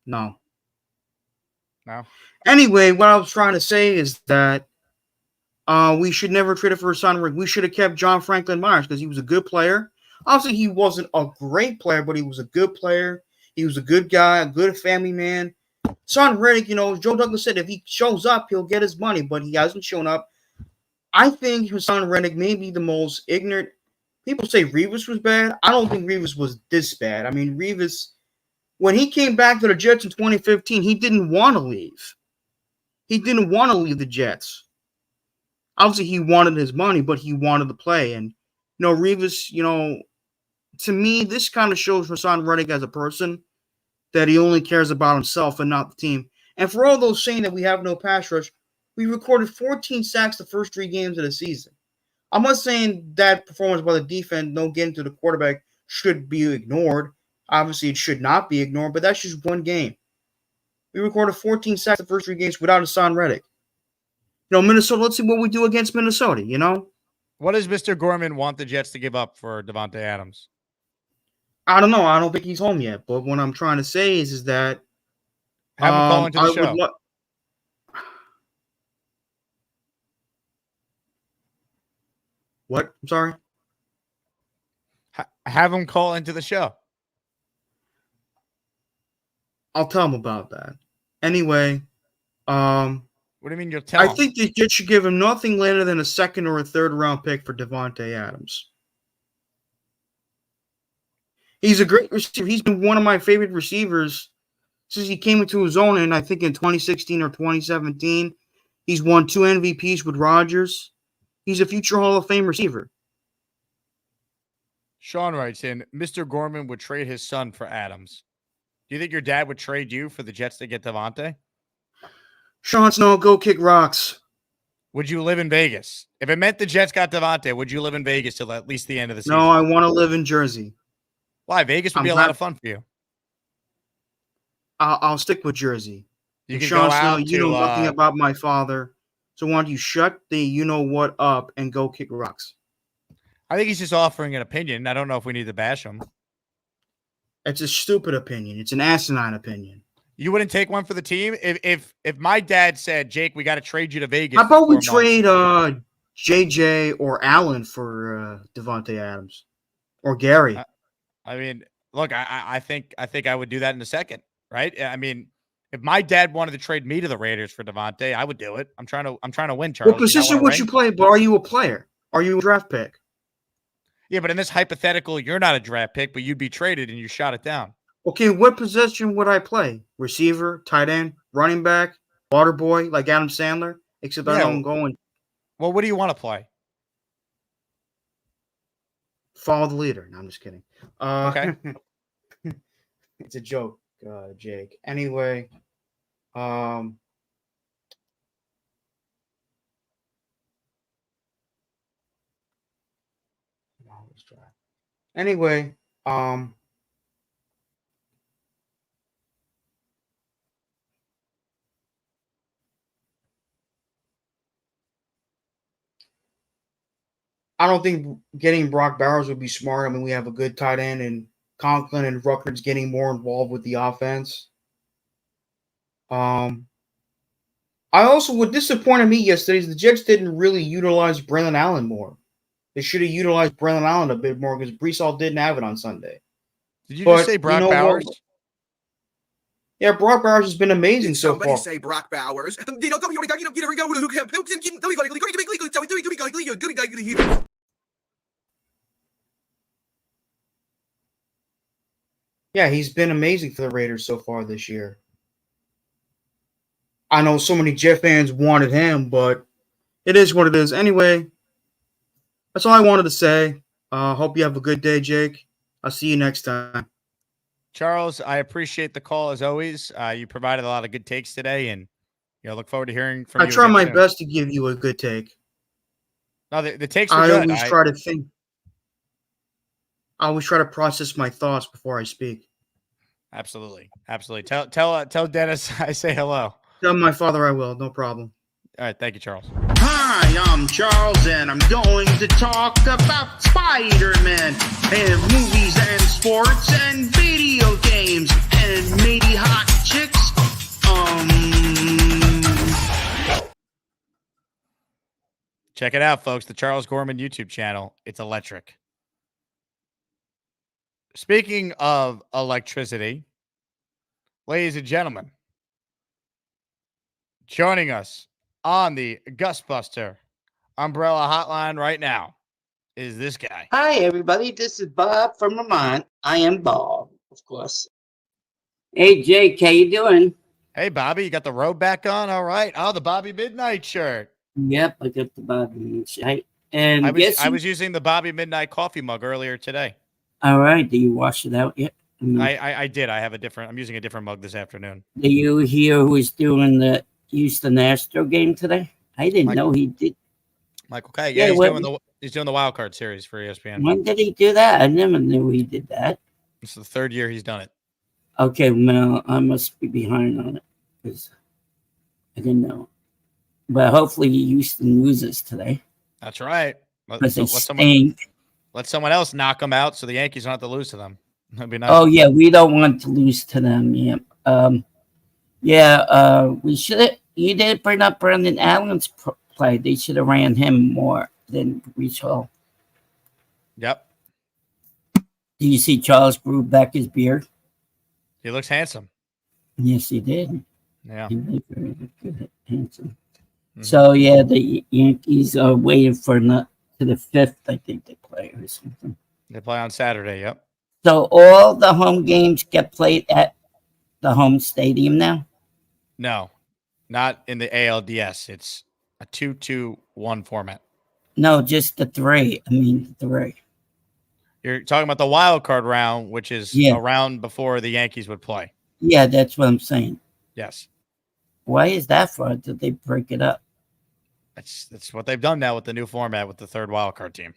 Speaker 13: No.
Speaker 2: No.
Speaker 13: Anyway, what I was trying to say is that we should never trade it for Hassan Reddick. We should have kept John Franklin Myers because he was a good player. Obviously, he wasn't a great player, but he was a good player. He was a good guy, a good family man. Hassan Reddick, Joe Douglas said if he shows up, he'll get his money, but he hasn't shown up. I think Hassan Reddick may be the most ignorant. People say Revis was bad. I don't think Revis was this bad. I mean, Revis, when he came back to the Jets in 2015, he didn't want to leave. He didn't want to leave the Jets. Obviously, he wanted his money, but he wanted to play. And, Revis, to me, this kind of shows Hassan Reddick as a person that he only cares about himself and not the team. And for all those saying that we have no pass rush, we recorded 14 sacks the first 3 games of the season. I'm not saying that performance by the defense, no getting to the quarterback, should be ignored. Obviously, it should not be ignored, but that's just one game. We recorded 14 sacks the first 3 games without Hassan Reddick. Minnesota, let's see what we do against Minnesota,
Speaker 2: What does Mr. Gorman want the Jets to give up for Davante Adams?
Speaker 13: I don't know. I don't think he's home yet. But what I'm trying to say is that
Speaker 2: have him call into the show.
Speaker 13: What? I'm sorry.
Speaker 2: Have him call into the show.
Speaker 13: I'll tell him about that. Anyway,
Speaker 2: what do you mean you'll tell
Speaker 13: I
Speaker 2: him?
Speaker 13: think the Jets should give him nothing later than a second or a third round pick for Davante Adams. He's a great receiver. He's been one of my favorite receivers since he came into his own, and I think in 2016 or 2017, he's won 2 MVPs with Rodgers. He's a future Hall of Fame receiver.
Speaker 2: Sean writes in, Mr. Gorman would trade his son for Adams. Do you think your dad would trade you for the Jets to get Davante?
Speaker 13: Sean Snow, go kick rocks.
Speaker 2: Would you live in Vegas? If it meant the Jets got Davante, would you live in Vegas till at least the end of the season?
Speaker 13: No, I want to live in Jersey.
Speaker 2: Why? Vegas would be a lot of fun for you.
Speaker 13: I'll stick with Jersey.
Speaker 2: You can
Speaker 13: Sean
Speaker 2: go
Speaker 13: Snow,
Speaker 2: out
Speaker 13: you know
Speaker 2: to,
Speaker 13: nothing about my father. So why don't you shut the you-know-what up and go kick rocks?
Speaker 2: I think he's just offering an opinion. I don't know if we need to bash him.
Speaker 13: It's a stupid opinion. It's an asinine opinion.
Speaker 2: You wouldn't take one for the team? If my dad said, Jake, we got to trade you to Vegas.
Speaker 13: How about we
Speaker 2: for 4 months.
Speaker 13: trade JJ or Allen for Davante Adams? Or Gary?
Speaker 2: I mean, look, I think I would do that in a second, right? I mean, if my dad wanted to trade me to the Raiders for Davante, I would do it. I'm trying to win, Charles.
Speaker 13: What position would you play? But are you a player? Are you a draft pick?
Speaker 2: Yeah, but in this hypothetical, you're not a draft pick, but you'd be traded and you shot it down.
Speaker 13: Okay, what position would I play? Receiver, tight end, running back, water boy, like Adam Sandler? Except I don't go and
Speaker 2: Well, what do you want to play?
Speaker 13: Follow the leader. No, I'm just kidding.
Speaker 2: Okay.
Speaker 13: It's a joke, Jake. Anyway, Anyway, I don't think getting Brock Bowers would be smart. I mean, we have a good tight end, and Conklin and Ruckner's getting more involved with the offense. I also, what disappointed me yesterday is the Jets didn't really utilize Braylon Allen more. They should have utilized Braylon Allen a bit more because Brees Hall didn't have it on Sunday.
Speaker 2: Did you just say Brock Bowers?
Speaker 13: Yeah, Brock Bowers has been amazing so far.
Speaker 14: Somebody say Brock Bowers.
Speaker 13: Yeah, he's been amazing for the Raiders so far this year. I know so many Jet fans wanted him, but it is what it is. Anyway, that's all I wanted to say. Hope you have a good day, Jake. I'll see you next time.
Speaker 2: Charles, I appreciate the call as always. You provided a lot of good takes today, and look forward to hearing from you.
Speaker 13: I try my
Speaker 2: soon.
Speaker 13: best to give you a good take.
Speaker 2: No, the takes were
Speaker 13: I
Speaker 2: good.
Speaker 13: always try to think. I always try to process my thoughts before I speak.
Speaker 2: Absolutely. Tell Dennis I say hello.
Speaker 13: Tell my father I will. No problem.
Speaker 2: All right. Thank you, Charles.
Speaker 15: Hi, I'm Charles, and I'm going to talk about Spider-Man and movies and sports and video games and maybe hot chicks.
Speaker 2: Check it out, folks. The Charles Gorman YouTube channel. It's electric. Speaking of electricity, ladies and gentlemen, joining us on the Gustbuster Umbrella Hotline right now is this guy.
Speaker 16: Hi, everybody. This is Bob from Vermont. I am Bob, of course. Hey, Jake, how you doing?
Speaker 2: Hey, Bobby, you got the robe back on? All right. Oh, the Bobby Midnight shirt.
Speaker 16: Yep, I got the Bobby Midnight shirt. And
Speaker 2: I was using the Bobby Midnight coffee mug earlier today.
Speaker 16: All right. Do you wash it out yet?
Speaker 2: I did. I'm using a different mug this afternoon.
Speaker 16: Do you hear who is doing the Houston Astro game today? I didn't know he did.
Speaker 2: Michael K. Yeah, he's doing the wild card series for ESPN.
Speaker 16: When did he do that? I never knew he did that.
Speaker 2: It's the 3rd year he's done it.
Speaker 16: Okay, well, I must be behind on it because I didn't know. But hopefully Houston loses today.
Speaker 2: That's right.
Speaker 16: Because they stink.
Speaker 2: Let someone else knock them out so the Yankees don't have to lose to them. That'd be nice.
Speaker 16: Oh, yeah, we don't want to lose to them. Yeah. We should have. You didn't bring up Brandon Allen's play. They should have ran him more than Brees Hall.
Speaker 2: Yep.
Speaker 16: Do you see Charles grew back his beard?
Speaker 2: He looks handsome.
Speaker 16: Yes, he did.
Speaker 2: Yeah.
Speaker 16: He looked very good, handsome.
Speaker 2: Mm-hmm.
Speaker 16: So yeah, the Yankees are waiting for to the 5th. I think they play or something.
Speaker 2: They play on Saturday. Yep.
Speaker 16: So all the home games get played at the home stadium now?
Speaker 2: No, not in the ALDS. It's a 2-2-1 format.
Speaker 16: No, just the 3. I mean, the 3.
Speaker 2: You're talking about the wild card round, which is a round before the Yankees would play.
Speaker 16: Yeah, that's what I'm saying.
Speaker 2: Yes.
Speaker 16: Why is that for? Did they break it up?
Speaker 2: That's what they've done now with the new format with the third wild card team.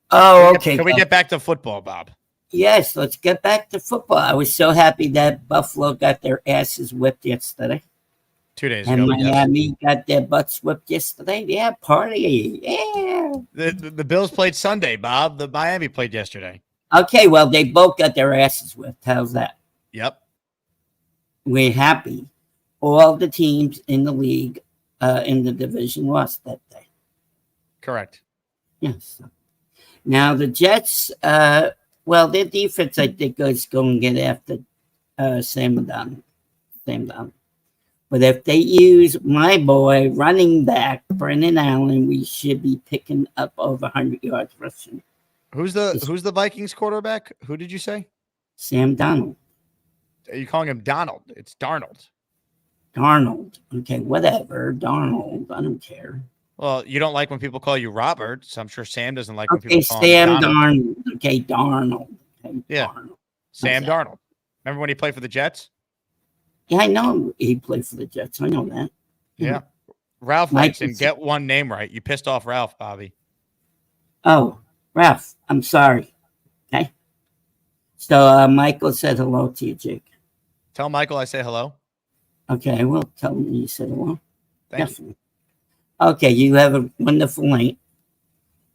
Speaker 16: Oh, okay.
Speaker 2: Can we get back to football, Bob?
Speaker 16: Yes, let's get back to football. I was so happy that Buffalo got their asses whipped yesterday.
Speaker 2: 2 days
Speaker 16: and
Speaker 2: ago.
Speaker 16: Miami got their butts whipped yesterday. Yeah, party. Yeah.
Speaker 2: The Bills played Sunday, Bob. The Miami played yesterday.
Speaker 16: Okay, well, they both got their asses whipped. How's that?
Speaker 2: Yep.
Speaker 16: We're happy. All the teams in the league in the division lost that day.
Speaker 2: Correct.
Speaker 16: Yes. Now, the Jets, well, their defense, I think, is going to get after Sam Donald. But if they use my boy, running back, Brennan Allen, we should be picking up over 100 yards rushing.
Speaker 2: Who's the Vikings quarterback? Who did you say?
Speaker 16: Sam Donald.
Speaker 2: Are you calling him Donald? It's Darnold.
Speaker 16: Darnold. Okay, whatever. Darnold. I don't care.
Speaker 2: Well, you don't like when people call you Robert, so I'm sure Sam doesn't like when
Speaker 16: Okay,
Speaker 2: people call
Speaker 16: Sam
Speaker 2: him Donald.
Speaker 16: Darnold. Okay, Darnold. Okay,
Speaker 2: yeah.
Speaker 16: Darnold.
Speaker 2: Sam Darnold. Remember when he played for the Jets?
Speaker 16: Yeah, I know he played for the Jets. I know that.
Speaker 2: Yeah. Ralph Langston, get one name right. You pissed off Ralph, Bobby.
Speaker 16: Oh, Ralph, I'm sorry. Okay. So Michael said hello to you, Jake.
Speaker 2: Tell Michael I say hello.
Speaker 16: Okay, I will tell him you said hello.
Speaker 2: Thank you.
Speaker 16: Okay, you have a wonderful night.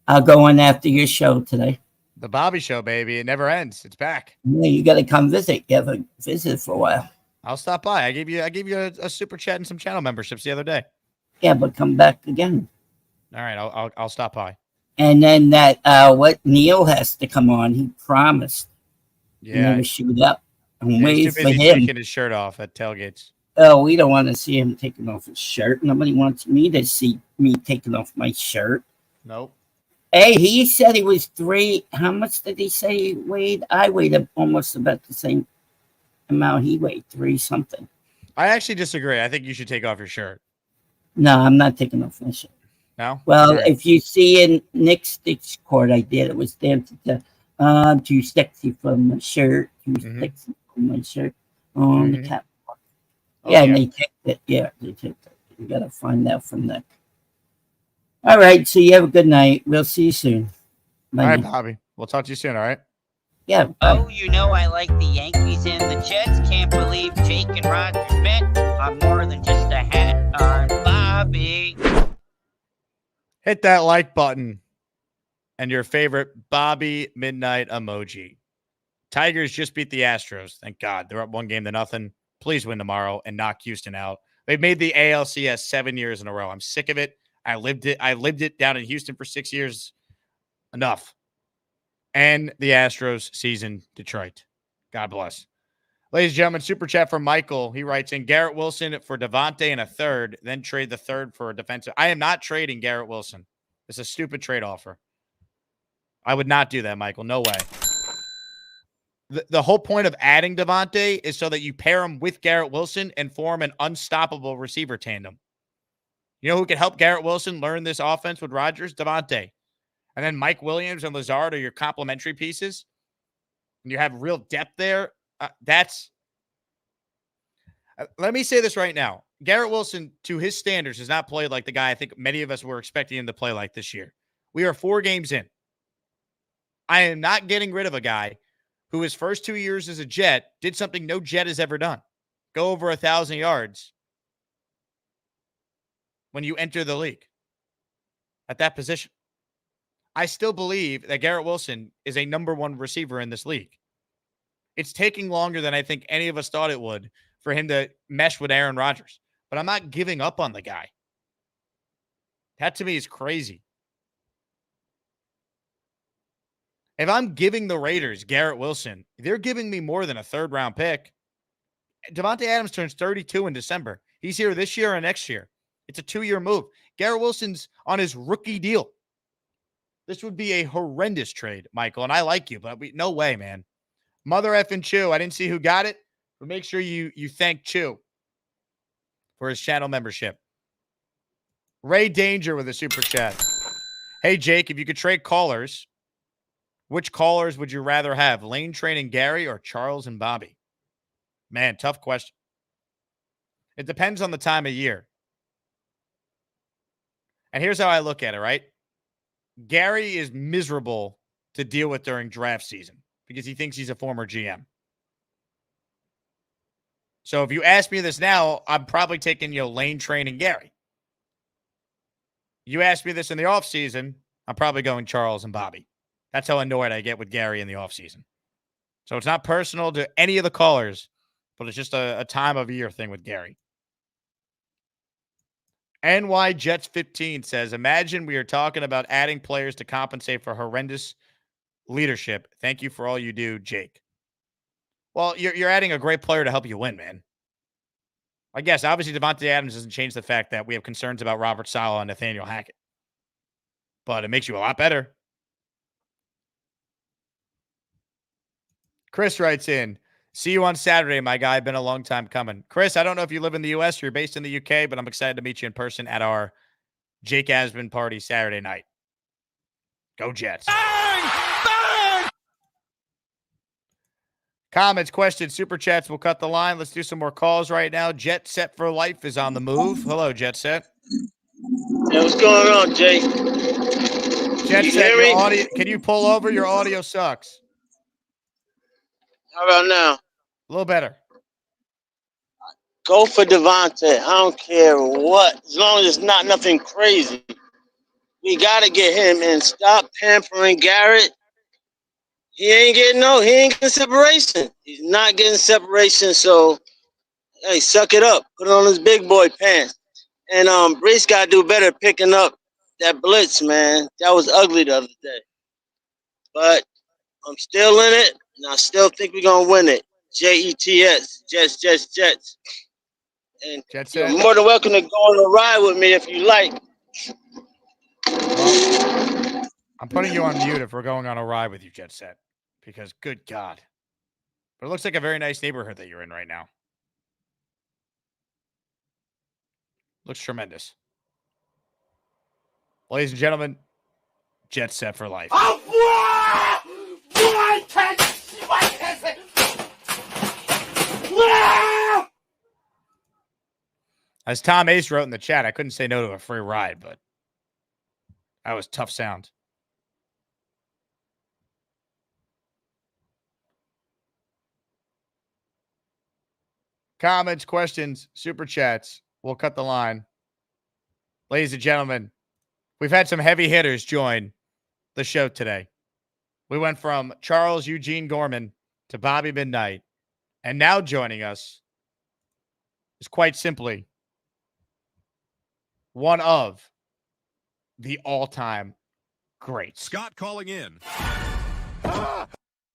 Speaker 16: I'll go in after your show today.
Speaker 2: The Bobby Show, baby. It never ends. It's back.
Speaker 16: Yeah, you got to come visit. You haven't visited for a while.
Speaker 2: I'll stop by. I gave you a super chat and some channel memberships the other day.
Speaker 16: Yeah, but come back again.
Speaker 2: All right, I'll stop by.
Speaker 16: And then that what Neil has to come on. He promised.
Speaker 2: Yeah.
Speaker 16: He never showed up. I'm waiting
Speaker 2: He's too
Speaker 16: for
Speaker 2: busy
Speaker 16: him.
Speaker 2: taking his shirt off at tailgates.
Speaker 16: Oh, we don't want to see him taking off his shirt. Nobody wants me to see me taking off my shirt.
Speaker 2: Nope.
Speaker 16: Hey, he said he was 3. How much did he say he weighed? I weighed almost about the same amount he weighed, 3 something.
Speaker 2: I actually disagree. I think you should take off your shirt.
Speaker 16: No, I'm not taking off my shirt.
Speaker 2: No?
Speaker 16: Well,
Speaker 2: Right.
Speaker 16: if you see in Nick's court, I did. It was dancing to too sexy for my shirt. Too sexy for my shirt on the catwalk.
Speaker 2: Oh,
Speaker 16: Yeah, and they take it. Yeah, they take it. You got to find out from Nick. All right, so you have a good night. We'll see you soon. Bye
Speaker 2: All right,
Speaker 16: now.
Speaker 2: Bobby. We'll talk to you soon, all right?
Speaker 16: Yeah.
Speaker 14: Oh, you know I like the Yankees and the Jets. Can't believe Jake and Roger met. I'm more than just a hat on Bobby.
Speaker 2: Hit that like button and your favorite Bobby Midnight emoji. Tigers just beat the Astros. Thank God. They're up 1-0. Please win tomorrow and knock Houston out. They've made the ALCS 7 years in a row. I'm sick of it. I lived it down in Houston for 6 years. Enough. And the Astros season Detroit. God bless. Ladies and gentlemen, super chat from Michael. He writes in Garrett Wilson for Davante and a third, then trade the third for a defensive. I am not trading Garrett Wilson. It's a stupid trade offer. I would not do that, Michael. No way. The whole point of adding Davante is so that you pair him with Garrett Wilson and form an unstoppable receiver tandem. You know who could help Garrett Wilson learn this offense with Rodgers? Davante. And then Mike Williams and Lazard are your complementary pieces. And you have real depth there. Let me say this right now. Garrett Wilson, to his standards, has not played like the guy I think many of us were expecting him to play like this year. We are 4 games in. I am not getting rid of a guy who his first 2 years as a Jet did something no Jet has ever done. Go over 1,000 yards when you enter the league at that position. I still believe that Garrett Wilson is a number 1 receiver in this league. It's taking longer than I think any of us thought it would for him to mesh with Aaron Rodgers. But I'm not giving up on the guy. That to me is crazy. If I'm giving the Raiders Garrett Wilson, they're giving me more than a third-round pick. Davante Adams turns 32 in December. He's here this year and next year. It's a 2-year move. Garrett Wilson's on his rookie deal. This would be a horrendous trade, Michael, and I like you, but no way, man. Mother effing Chew. I didn't see who got it, but make sure you thank Chew for his channel membership. Ray Danger with a super chat. Hey, Jake, if you could trade callers, which callers would you rather have, Lane Train and Gary or Charles and Bobby? Man, tough question. It depends on the time of year. And here's how I look at it, right? Gary is miserable to deal with during draft season because he thinks he's a former GM. So if you ask me this now, I'm probably taking, Lane Train and Gary. You ask me this in the offseason, I'm probably going Charles and Bobby. That's how annoyed I get with Gary in the offseason. So it's not personal to any of the callers, but it's just a time of year thing with Gary. NY Jets 15 says, imagine we are talking about adding players to compensate for horrendous leadership. Thank you for all you do, Jake. Well, you're adding a great player to help you win, man. I guess, obviously, Davante Adams doesn't change the fact that we have concerns about Robert Saleh and Nathaniel Hackett. But it makes you a lot better. Chris writes in, see you on Saturday, my guy. Been a long time coming. Chris, I don't know if you live in the U.S. or you're based in the U.K., but I'm excited to meet you in person at our Jake Asman party Saturday night. Go Jets. Bang! Bang! Comments, questions, super chats. We'll cut the line. Let's do some more calls right now. Jet Set for Life is on the move. Hello, Jet Set.
Speaker 17: Hey, what's going on, Jay?
Speaker 2: Jet Set, your audio. Can you pull over? Your audio sucks.
Speaker 17: How about now?
Speaker 2: A little better.
Speaker 17: Go for Davante. I don't care what, as long as it's not nothing crazy. We got to get him and stop pampering Garrett. He ain't getting separation. He's not getting separation, so, hey, suck it up. Put it on his big boy pants. And Brees got to do better picking up that blitz, man. That was ugly the other day. But I'm still in it, and I still think we're going to win it. Jets, Jets. And you're more than welcome to go on a ride with me if you like.
Speaker 2: Well, I'm putting you on mute if we're going on a ride with you, Jet Set, because good God. But it looks like a very nice neighborhood that you're in right now. Looks tremendous. Ladies and gentlemen, Jet Set for Life. As Tom Ace wrote in the chat, I couldn't say no to a free ride, but that was tough sound. Comments, questions, super chats. We'll cut the line. Ladies and gentlemen, we've had some heavy hitters join the show today. We went from Charles Eugene Gorman to Bobby Midnight, and now joining us is quite simply one of the all-time greats.
Speaker 18: Scott calling in. Whoa,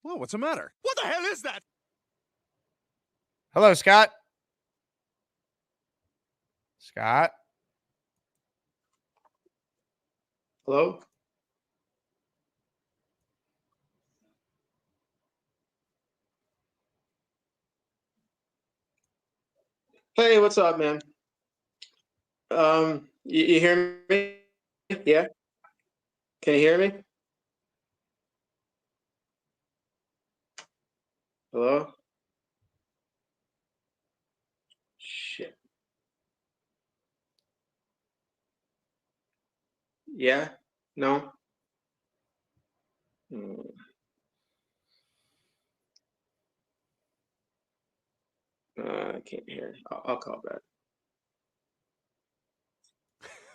Speaker 18: what's the matter? What the hell is that?
Speaker 2: Hello, Scott. Scott.
Speaker 19: Hello? Hey, what's up, man? You hear me? Yeah? Can you hear me? Hello? Shit. Yeah? No? I can't hear. I'll call back.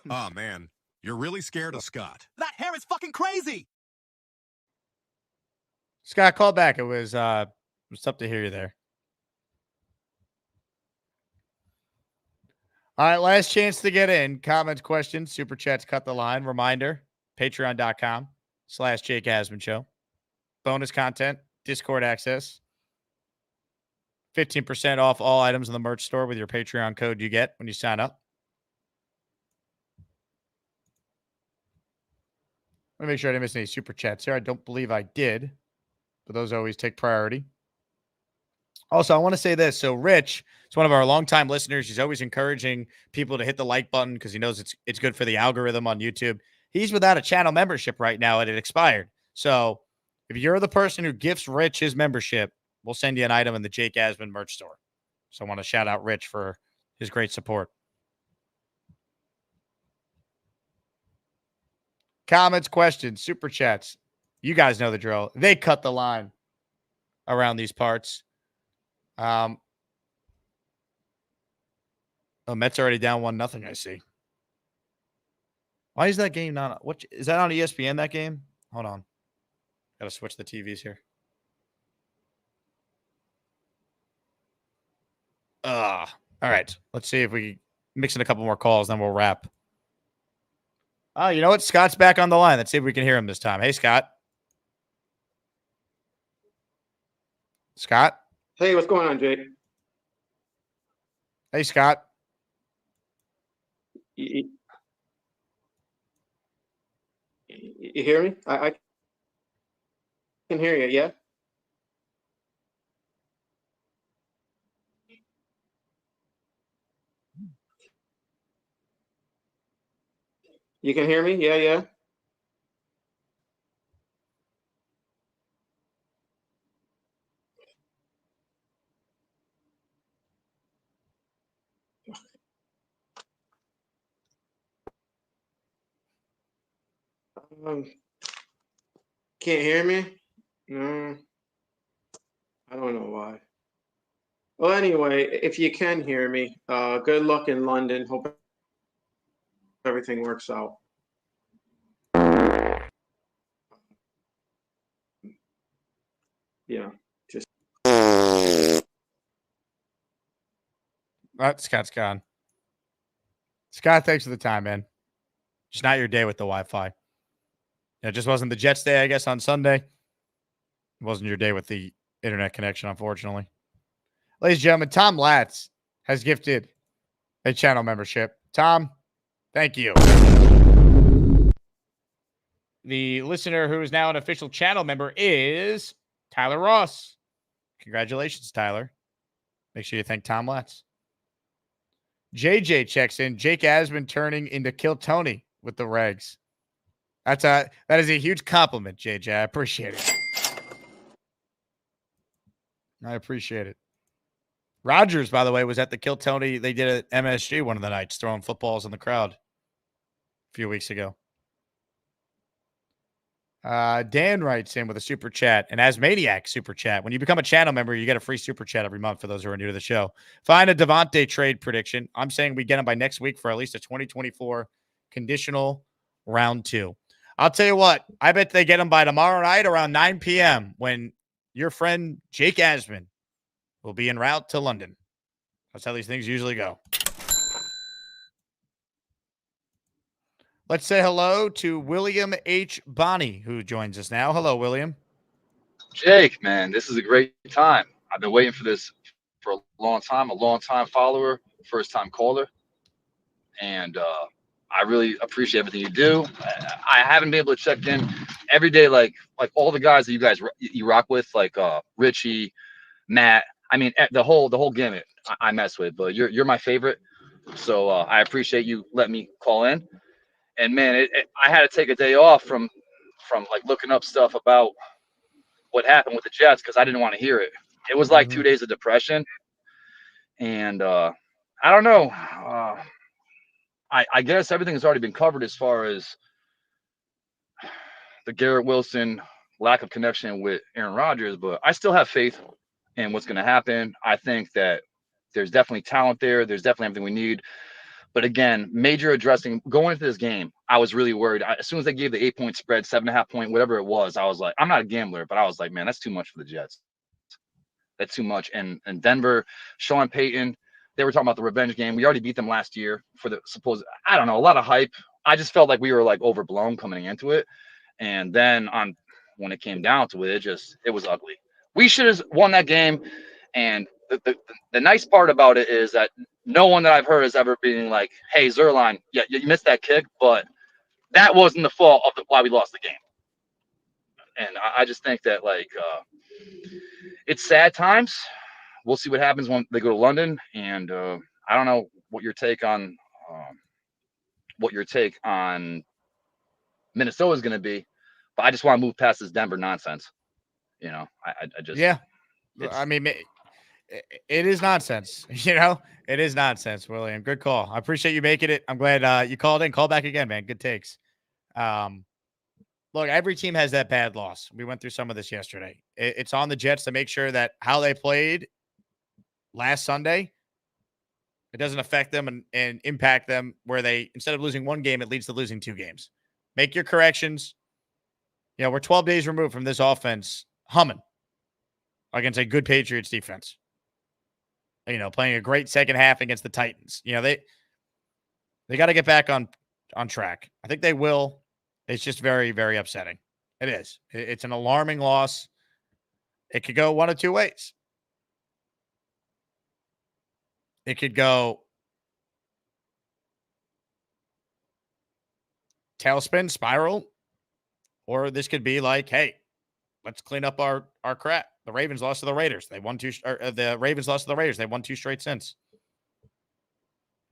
Speaker 18: Oh, man. You're really scared of Scott.
Speaker 20: That hair is fucking crazy.
Speaker 2: Scott, call back. It was tough to hear you there. All right, last chance to get in. Comments, questions, super chats, cut the line. Reminder, patreon.com/Jake Asman Show. bonus content, Discord access, 15% off all items in the merch store with your Patreon code you get when you sign up. Let me make sure I didn't miss any super chats here. I don't believe I did, but those always take priority. Also, I want to say this. So Rich is one of our longtime listeners. He's always encouraging people to hit the like button because he knows it's good for the algorithm on YouTube. He's without a channel membership right now, and it expired. So if you're the person who gifts Rich his membership, we'll send you an item in the Jake Asman merch store. So I want to shout out Rich for his great support. Comments, questions, super chats. You guys know the drill. They cut the line around these parts. Oh, Mets already down 1-0, I see. Why is that game not? What is that on ESPN? That game? Hold on, gotta switch the TVs here. All right. Let's see if we mix in a couple more calls, then we'll wrap. Oh, you know what? Scott's back on the line. Let's see if we can hear him this time. Hey, Scott. Scott.
Speaker 19: Hey, what's going on, Jake?
Speaker 2: Hey, Scott.
Speaker 19: You hear me? I can hear you, yeah? You can hear me? Yeah, yeah. Can't hear me? No. I don't know why. Well, anyway, if you can hear me, good luck in London. Hope everything works out. Yeah, just.
Speaker 2: Scott's gone. Scott, thanks for the time, man. Just not your day with the Wi-Fi. It just wasn't the Jets day, I guess, on Sunday. It wasn't your day with the internet connection, unfortunately. Ladies and gentlemen, Tom Latz has gifted a channel membership. Tom, thank you. The listener who is now an official channel member is Tyler Ross. Congratulations, Tyler. Make sure you thank Tom Latz. JJ checks in. Jake Asman turning into Kill Tony with the Regs. That is a huge compliment, JJ. I appreciate it. I appreciate it. Rogers, by the way, was at the Kill Tony. They did it at MSG one of the nights, throwing footballs in the crowd a few weeks ago. Dan writes in with a super chat, an Asmaniac super chat. When you become a channel member, you get a free super chat every month for those who are new to the show. Find a Davante trade prediction. I'm saying we get him by next week for at least a 2024 conditional round 2. I'll tell you what, I bet they get him by tomorrow night around 9 p.m. when your friend Jake Asman will be en route to London. That's how these things usually go. Let's say hello to William H. Bonney, who joins us now. Hello, William.
Speaker 20: Jake, man, this is a great time. I've been waiting for this for a long time follower, first-time caller. And I really appreciate everything you do. I haven't been able to check in every day like all the guys that you rock with, like Richie, Matt. I mean, the whole gamut I mess with, but you're my favorite. So I appreciate you letting me call in. And man, I had to take a day off from like looking up stuff about what happened with the Jets because I didn't want to hear it. It was like 2 days of depression, and I don't know. I guess everything has already been covered as far as the Garrett Wilson lack of connection with Aaron Rodgers, but I still have faith in what's going to happen. I think that there's definitely talent there. There's definitely everything we need. But again, major addressing going into this game, I was really worried. As soon as they gave the 8-point spread, 7.5 point, whatever it was, I was like, I'm not a gambler, but I was like, man, that's too much for the Jets. That's too much. And Denver, Sean Payton, they were talking about the revenge game. We already beat them last year for the supposed, I don't know, a lot of hype. I just felt like we were like overblown coming into it. And then on when it came down to it. It was ugly. We should have won that game. And the nice part about it is that no one that I've heard has ever been like, hey, Zerline, yeah, you missed that kick, but that wasn't the fault of why we lost the game. And I just think that, like, it's sad times. We'll see what happens when they go to London. And I don't know what your take on Minnesota is going to be, but I just want to move past this Denver nonsense. You know, I just
Speaker 2: I mean, it is nonsense. You know, it is nonsense, William. Good call. I appreciate you making it. I'm glad you called in. Call back again, man. Good takes. Look, every team has that bad loss. We went through some of this yesterday. It's on the Jets to make sure that how they played last Sunday, it doesn't affect them and impact them where they, instead of losing one game, it leads to losing 2 games. Make your corrections. You know, we're 12 days removed from this offense humming against a good Patriots defense. You know, playing a great second half against the Titans. You know, they got to get back on track. I think they will. It's just very, very upsetting. It is. It's an alarming loss. It could go one of 2 ways. It could go tailspin, spiral, or this could be like, hey, let's clean up our crap. The Ravens lost to the Raiders. The Ravens lost to the Raiders. They won 2 straight since.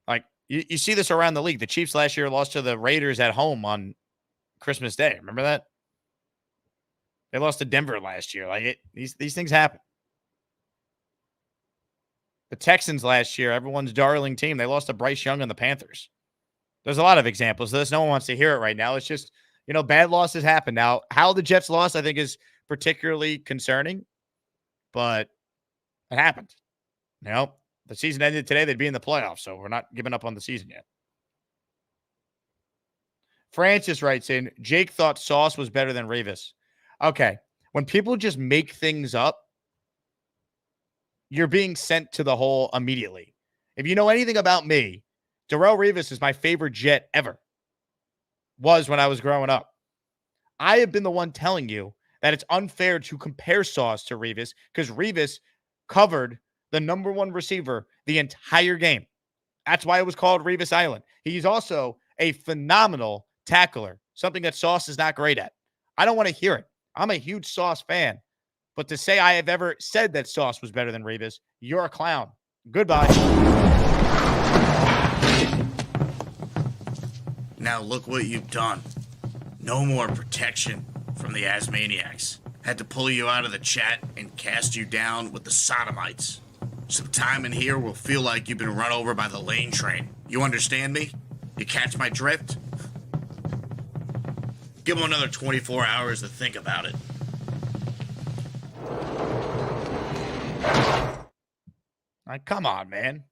Speaker 2: Like, you see this around the league. The Chiefs last year lost to the Raiders at home on Christmas Day. Remember that? They lost to Denver last year. Like, these things happen. The Texans last year, everyone's darling team, they lost to Bryce Young and the Panthers. There's a lot of examples of this. No one wants to hear it right now. It's just, you know, bad losses happen. Now, how the Jets lost, I think, is particularly concerning, but it happened. You know, the season ended today. They'd be in the playoffs, so we're not giving up on the season yet. Francis writes in, Jake thought Sauce was better than Revis. Okay. When people just make things up, you're being sent to the hole immediately. If you know anything about me, Darrelle Revis is my favorite Jet ever. Was when I was growing up. I have been the one telling you that it's unfair to compare Sauce to Revis because Revis covered the number 1 receiver the entire game. That's why it was called Revis Island. He's also a phenomenal tackler, something that Sauce is not great at. I don't want to hear it. I'm a huge Sauce fan. But to say I have ever said that Sauce was better than Revis, you're a clown. Goodbye.
Speaker 12: Now look what you've done. No more protection from the Asmaniacs. Had to pull you out of the chat and cast you down with the sodomites. Some time in here will feel like you've been run over by the lane train. You understand me? You catch my drift? Give them another 24 hours to think about it.
Speaker 2: Like, come on, man.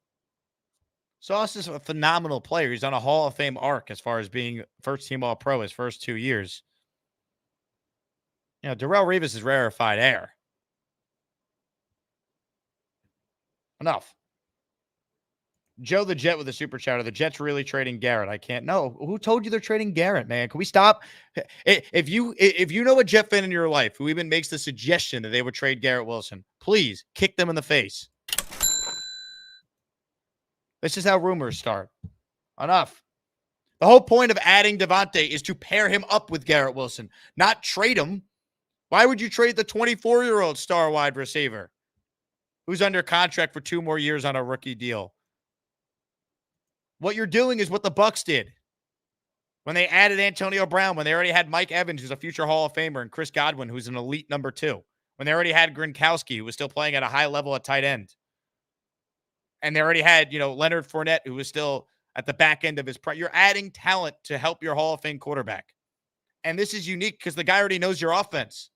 Speaker 2: Sauce is a phenomenal player. He's on a Hall of Fame arc as far as being first-team All-Pro his first 2 years. You know, Darrelle Revis is rarefied air. Enough. Joe the Jet with a super chat. Are the Jets really trading Garrett? I can't. No. Who told you they're trading Garrett, man? Can we stop? If you know a Jet fan in your life who even makes the suggestion that they would trade Garrett Wilson, please kick them in the face. This is how rumors start. Enough. The whole point of adding Davante is to pair him up with Garrett Wilson, not trade him. Why would you trade the 24-year-old star wide receiver who's under contract for 2 more years on a rookie deal? What you're doing is what the Bucs did when they added Antonio Brown, when they already had Mike Evans, who's a future Hall of Famer, and Chris Godwin, who's an elite number 2, when they already had Gronkowski, who was still playing at a high level at tight end. And they already had, you know, Leonard Fournette, who was still at the back end of his prime. You're adding talent to help your Hall of Fame quarterback. And this is unique because the guy already knows your offense.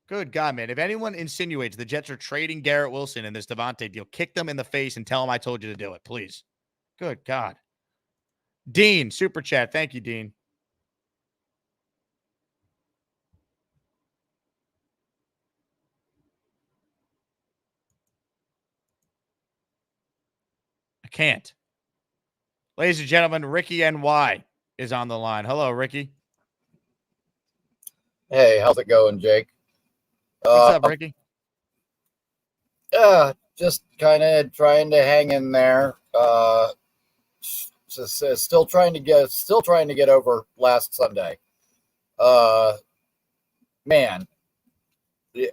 Speaker 2: Good God, man. If anyone insinuates the Jets are trading Garrett Wilson in this Davante deal, kick them in the face and tell them I told you to do it, please. Good God. Dean, super chat. Thank you, Dean. I can't. Ladies and gentlemen, Ricky NY is on the line. Hello, Ricky.
Speaker 21: Hey, how's it going, Jake?
Speaker 2: What's up, Ricky?
Speaker 21: Just kind of trying to hang in there. Still trying to get over last Sunday. Man, you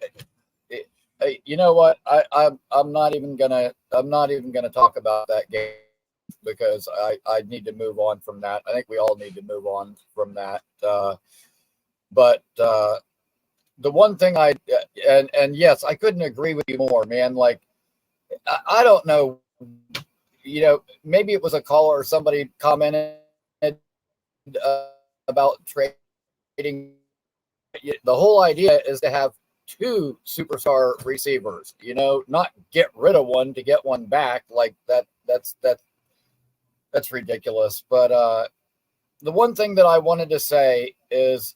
Speaker 21: know what? I'm not even gonna talk about that game because I need to move on from that. I think we all need to move on from that. But the one thing and yes, I couldn't agree with you more, man. Like, I don't know, maybe it was a caller or somebody commented about trading. The whole idea is to have two superstar receivers, not get rid of one to get one back. Like that's ridiculous. But the one thing that I wanted to say is,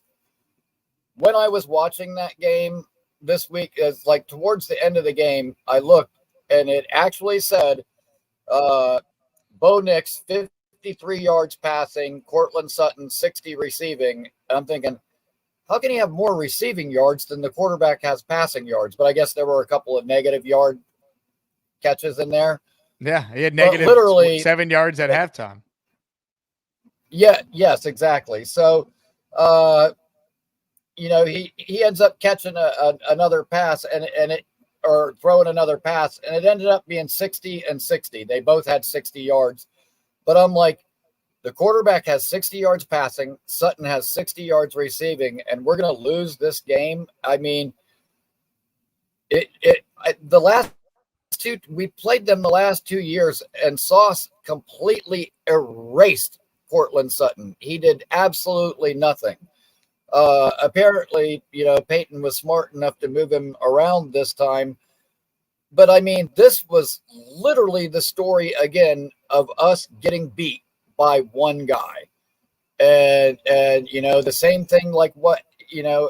Speaker 21: when I was watching that game this week, is like towards the end of the game, I looked and it actually said Bo Nix 53 yards passing, Cortland Sutton 60 receiving. And I'm thinking, how can he have more receiving yards than the quarterback has passing yards? But I guess there were a couple of negative yard catches in there.
Speaker 2: Yeah, he had negative
Speaker 21: literally
Speaker 2: 7 yards at halftime.
Speaker 21: Yeah, yes, exactly. So he ends up catching another pass or throwing another pass, and it ended up being 60 and 60. They both had 60 yards. But I'm like, the quarterback has 60 yards passing, Sutton has 60 yards receiving, and we're going to lose this game. I mean, the last two, we played them the last 2 years, and Sauce completely erased Cortland Sutton. He did absolutely nothing. Apparently, Peyton was smart enough to move him around this time. But I mean, this was literally the story again of us getting beat by one guy. And the same thing like what,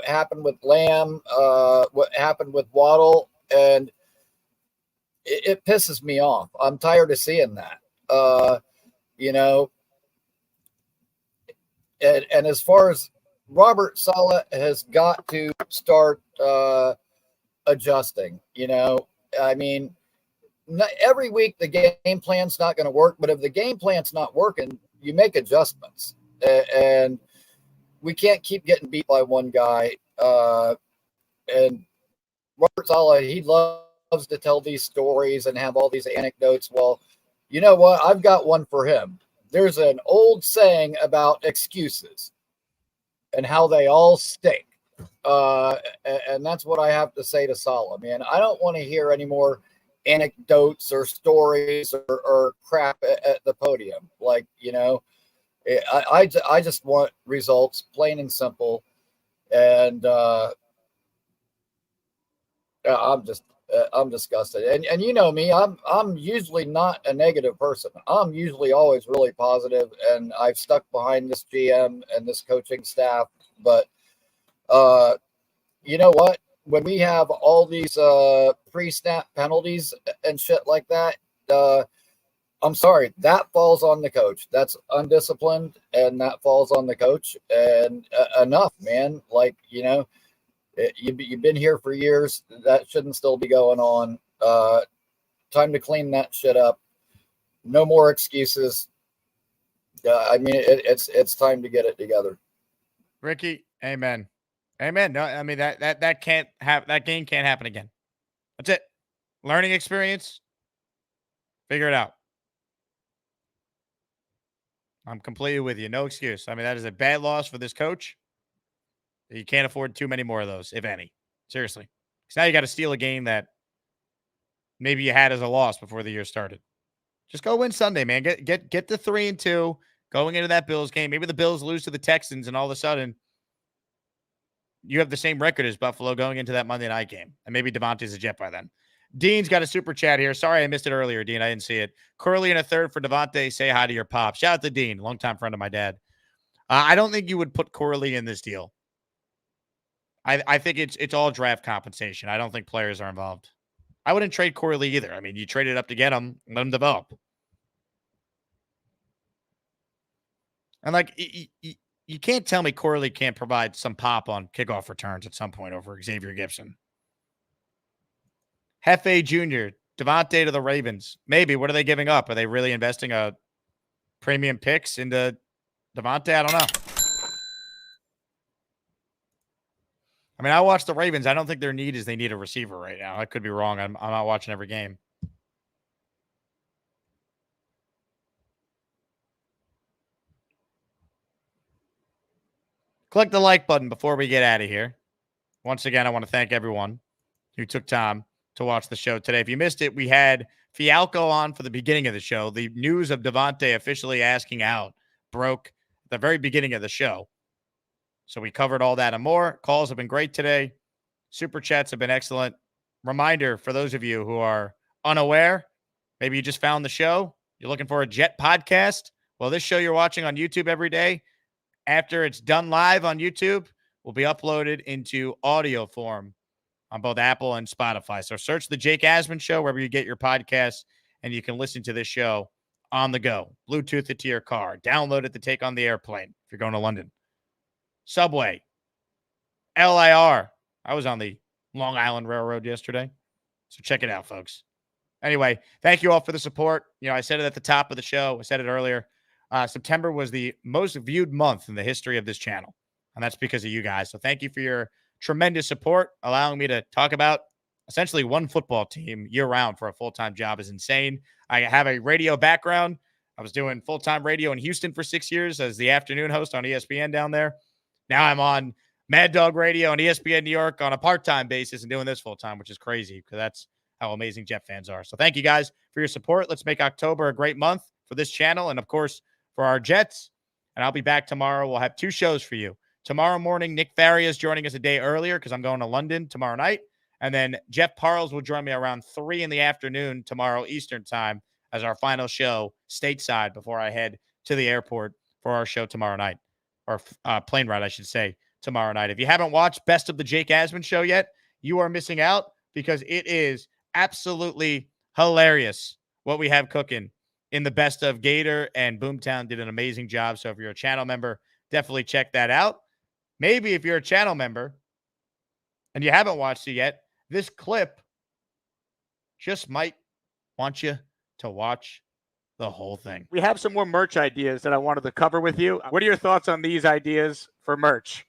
Speaker 21: happened with Lamb, what happened with Waddle. And it pisses me off. I'm tired of seeing that. And as far as Robert Saleh has got to start adjusting. I mean, every week the game plan's not going to work, but if the game plan's not working, you make adjustments. And we can't keep getting beat by one guy. And Robert Saleh, he loves to tell these stories and have all these anecdotes. Well, you know what? I've got one for him. There's an old saying about excuses and how they all stink. And that's what I have to say to Saleh, man. I don't want to hear any more anecdotes or stories or crap at the podium. Like, I just want results, plain and simple. And I'm disgusted. And you know me, I'm usually not a negative person. I'm usually always really positive, and I've stuck behind this GM and this coaching staff. But you know what? When we have all these pre-snap penalties and shit like that, I'm sorry, that falls on the coach. That's undisciplined, and that falls on the coach. And enough, man. Like, you've been here for years. That shouldn't still be going on. Time to clean that shit up. No more excuses. I mean, it's time to get it together.
Speaker 2: Ricky, amen. Amen. No, I mean that can't have that game can't happen again. That's it. Learning experience. Figure it out. I'm completely with you. No excuse. I mean, that is a bad loss for this coach. You can't afford too many more of those, if any. Seriously. Because now you got to steal a game that maybe you had as a loss before the year started. Just go win Sunday, man. Get the 3-2 going into that Bills game. Maybe the Bills lose to the Texans, and all of a sudden you have the same record as Buffalo going into that Monday night game. And maybe Davante's a Jet by then. Dean's got a super chat here. Sorry I missed it earlier, Dean. I didn't see it. Curly in a third for Davante. Say hi to your pop. Shout out to Dean, longtime friend of my dad. I don't think you would put Corley in this deal. I think it's all draft compensation. I don't think players are involved. I wouldn't trade Corley either. I mean, you traded up to get him, let him develop. And like, you can't tell me Corley can't provide some pop on kickoff returns at some point over Xavier Gibson. Hefe Jr., Davante to the Ravens. Maybe. What are they giving up? Are they really investing a premium picks into Davante? I don't know. I mean, I watch the Ravens. I don't think their need is they need a receiver right now. I could be wrong. I'm not watching every game. Click the like button before we get out of here. Once again, I want to thank everyone who took time to watch the show today. If you missed it, we had Fialkow on for the beginning of the show. The news of Davante officially asking out broke at the very beginning of the show. So we covered all that and more. Calls have been great today. Super chats have been excellent. Reminder for those of you who are unaware, maybe you just found the show, you're looking for a Jet podcast. Well, this show you're watching on YouTube every day, after it's done live on YouTube, will be uploaded into audio form on both Apple and Spotify. So search the Jake Asman Show wherever you get your podcasts, and you can listen to this show on the go. Bluetooth it to your car. Download it to take on the airplane if you're going to London. Subway. LIR. I was on the Long Island Railroad yesterday. So check it out, folks. Anyway, thank you all for the support. You know, I said it at the top of the show. I said it earlier. September was the most viewed month in the history of this channel. And that's because of you guys. So thank you for your tremendous support. Allowing me to talk about essentially one football team year-round for a full-time job is insane. I have a radio background. I was doing full-time radio in Houston for 6 years as the afternoon host on ESPN down there. Now I'm on Mad Dog Radio on ESPN New York on a part-time basis and doing this full-time, which is crazy because that's how amazing Jet fans are. So thank you guys for your support. Let's make October a great month for this channel and, of course, for our Jets. And I'll be back tomorrow. We'll have 2 shows for you. Tomorrow morning, Nick Faria is joining us a day earlier because I'm going to London tomorrow night. And then Jeff Parles will join me around 3 in the afternoon tomorrow Eastern time as our final show stateside before I head to the airport for our show tomorrow night, or plane ride, I should say, tomorrow night. If you haven't watched Best of the Jake Asman Show yet, you are missing out because it is absolutely hilarious what we have cooking in the Best of. Gator and Boomtown did an amazing job. So if you're a channel member, definitely check that out. Maybe if you're a channel member and you haven't watched it yet, this clip just might want you to watch the whole thing. We have some more merch ideas that I wanted to cover with you. What are your thoughts on these ideas for merch?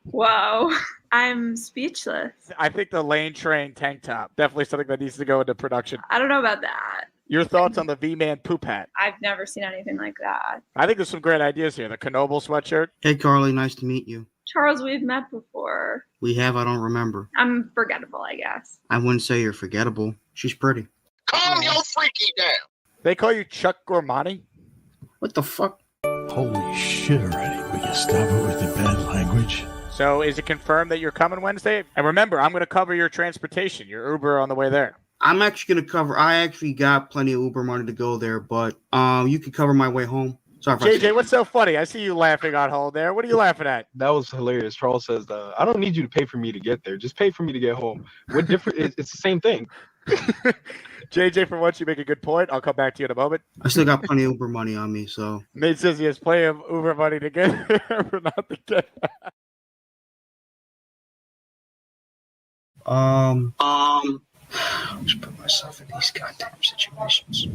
Speaker 1: Wow, I'm speechless.
Speaker 2: I think the Lane Train tank top, definitely something that needs to go into production.
Speaker 1: I don't know about that.
Speaker 2: Your thoughts on the V-Man poop hat?
Speaker 1: I've never seen anything like that.
Speaker 2: I think there's some great ideas here. The Knoble sweatshirt.
Speaker 13: Hey, Carly, nice to meet you.
Speaker 1: Charles, we've met before.
Speaker 13: We have, I don't remember.
Speaker 1: I'm forgettable, I guess.
Speaker 13: I wouldn't say you're forgettable. She's pretty.
Speaker 18: Calm your freaky down.
Speaker 2: They call you Chuck Gormani?
Speaker 13: What the fuck?
Speaker 22: Holy shit already. Will you stop it with the bad language?
Speaker 2: So is it confirmed that you're coming Wednesday? And remember, I'm going to cover your transportation, your Uber on the way there.
Speaker 13: I'm actually going to cover, I actually got plenty of Uber money to go there, but you can cover my way home. Sorry if
Speaker 2: JJ, what's so funny? I see you laughing on hold there. What are you laughing at?
Speaker 23: That was hilarious. Charles says, I don't need you to pay for me to get there. Just pay for me to get home. What different? It's the same thing.
Speaker 2: JJ, for once, you make a good point. I'll come back to you in a moment.
Speaker 13: I still got plenty of Uber money on me, so.
Speaker 2: Nate says he has plenty of Uber money to get there, but not to get
Speaker 13: Let's put myself in these goddamn situations.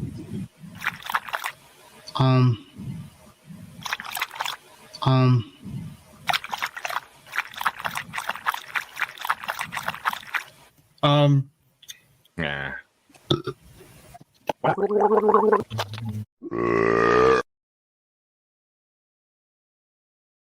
Speaker 22: Nah.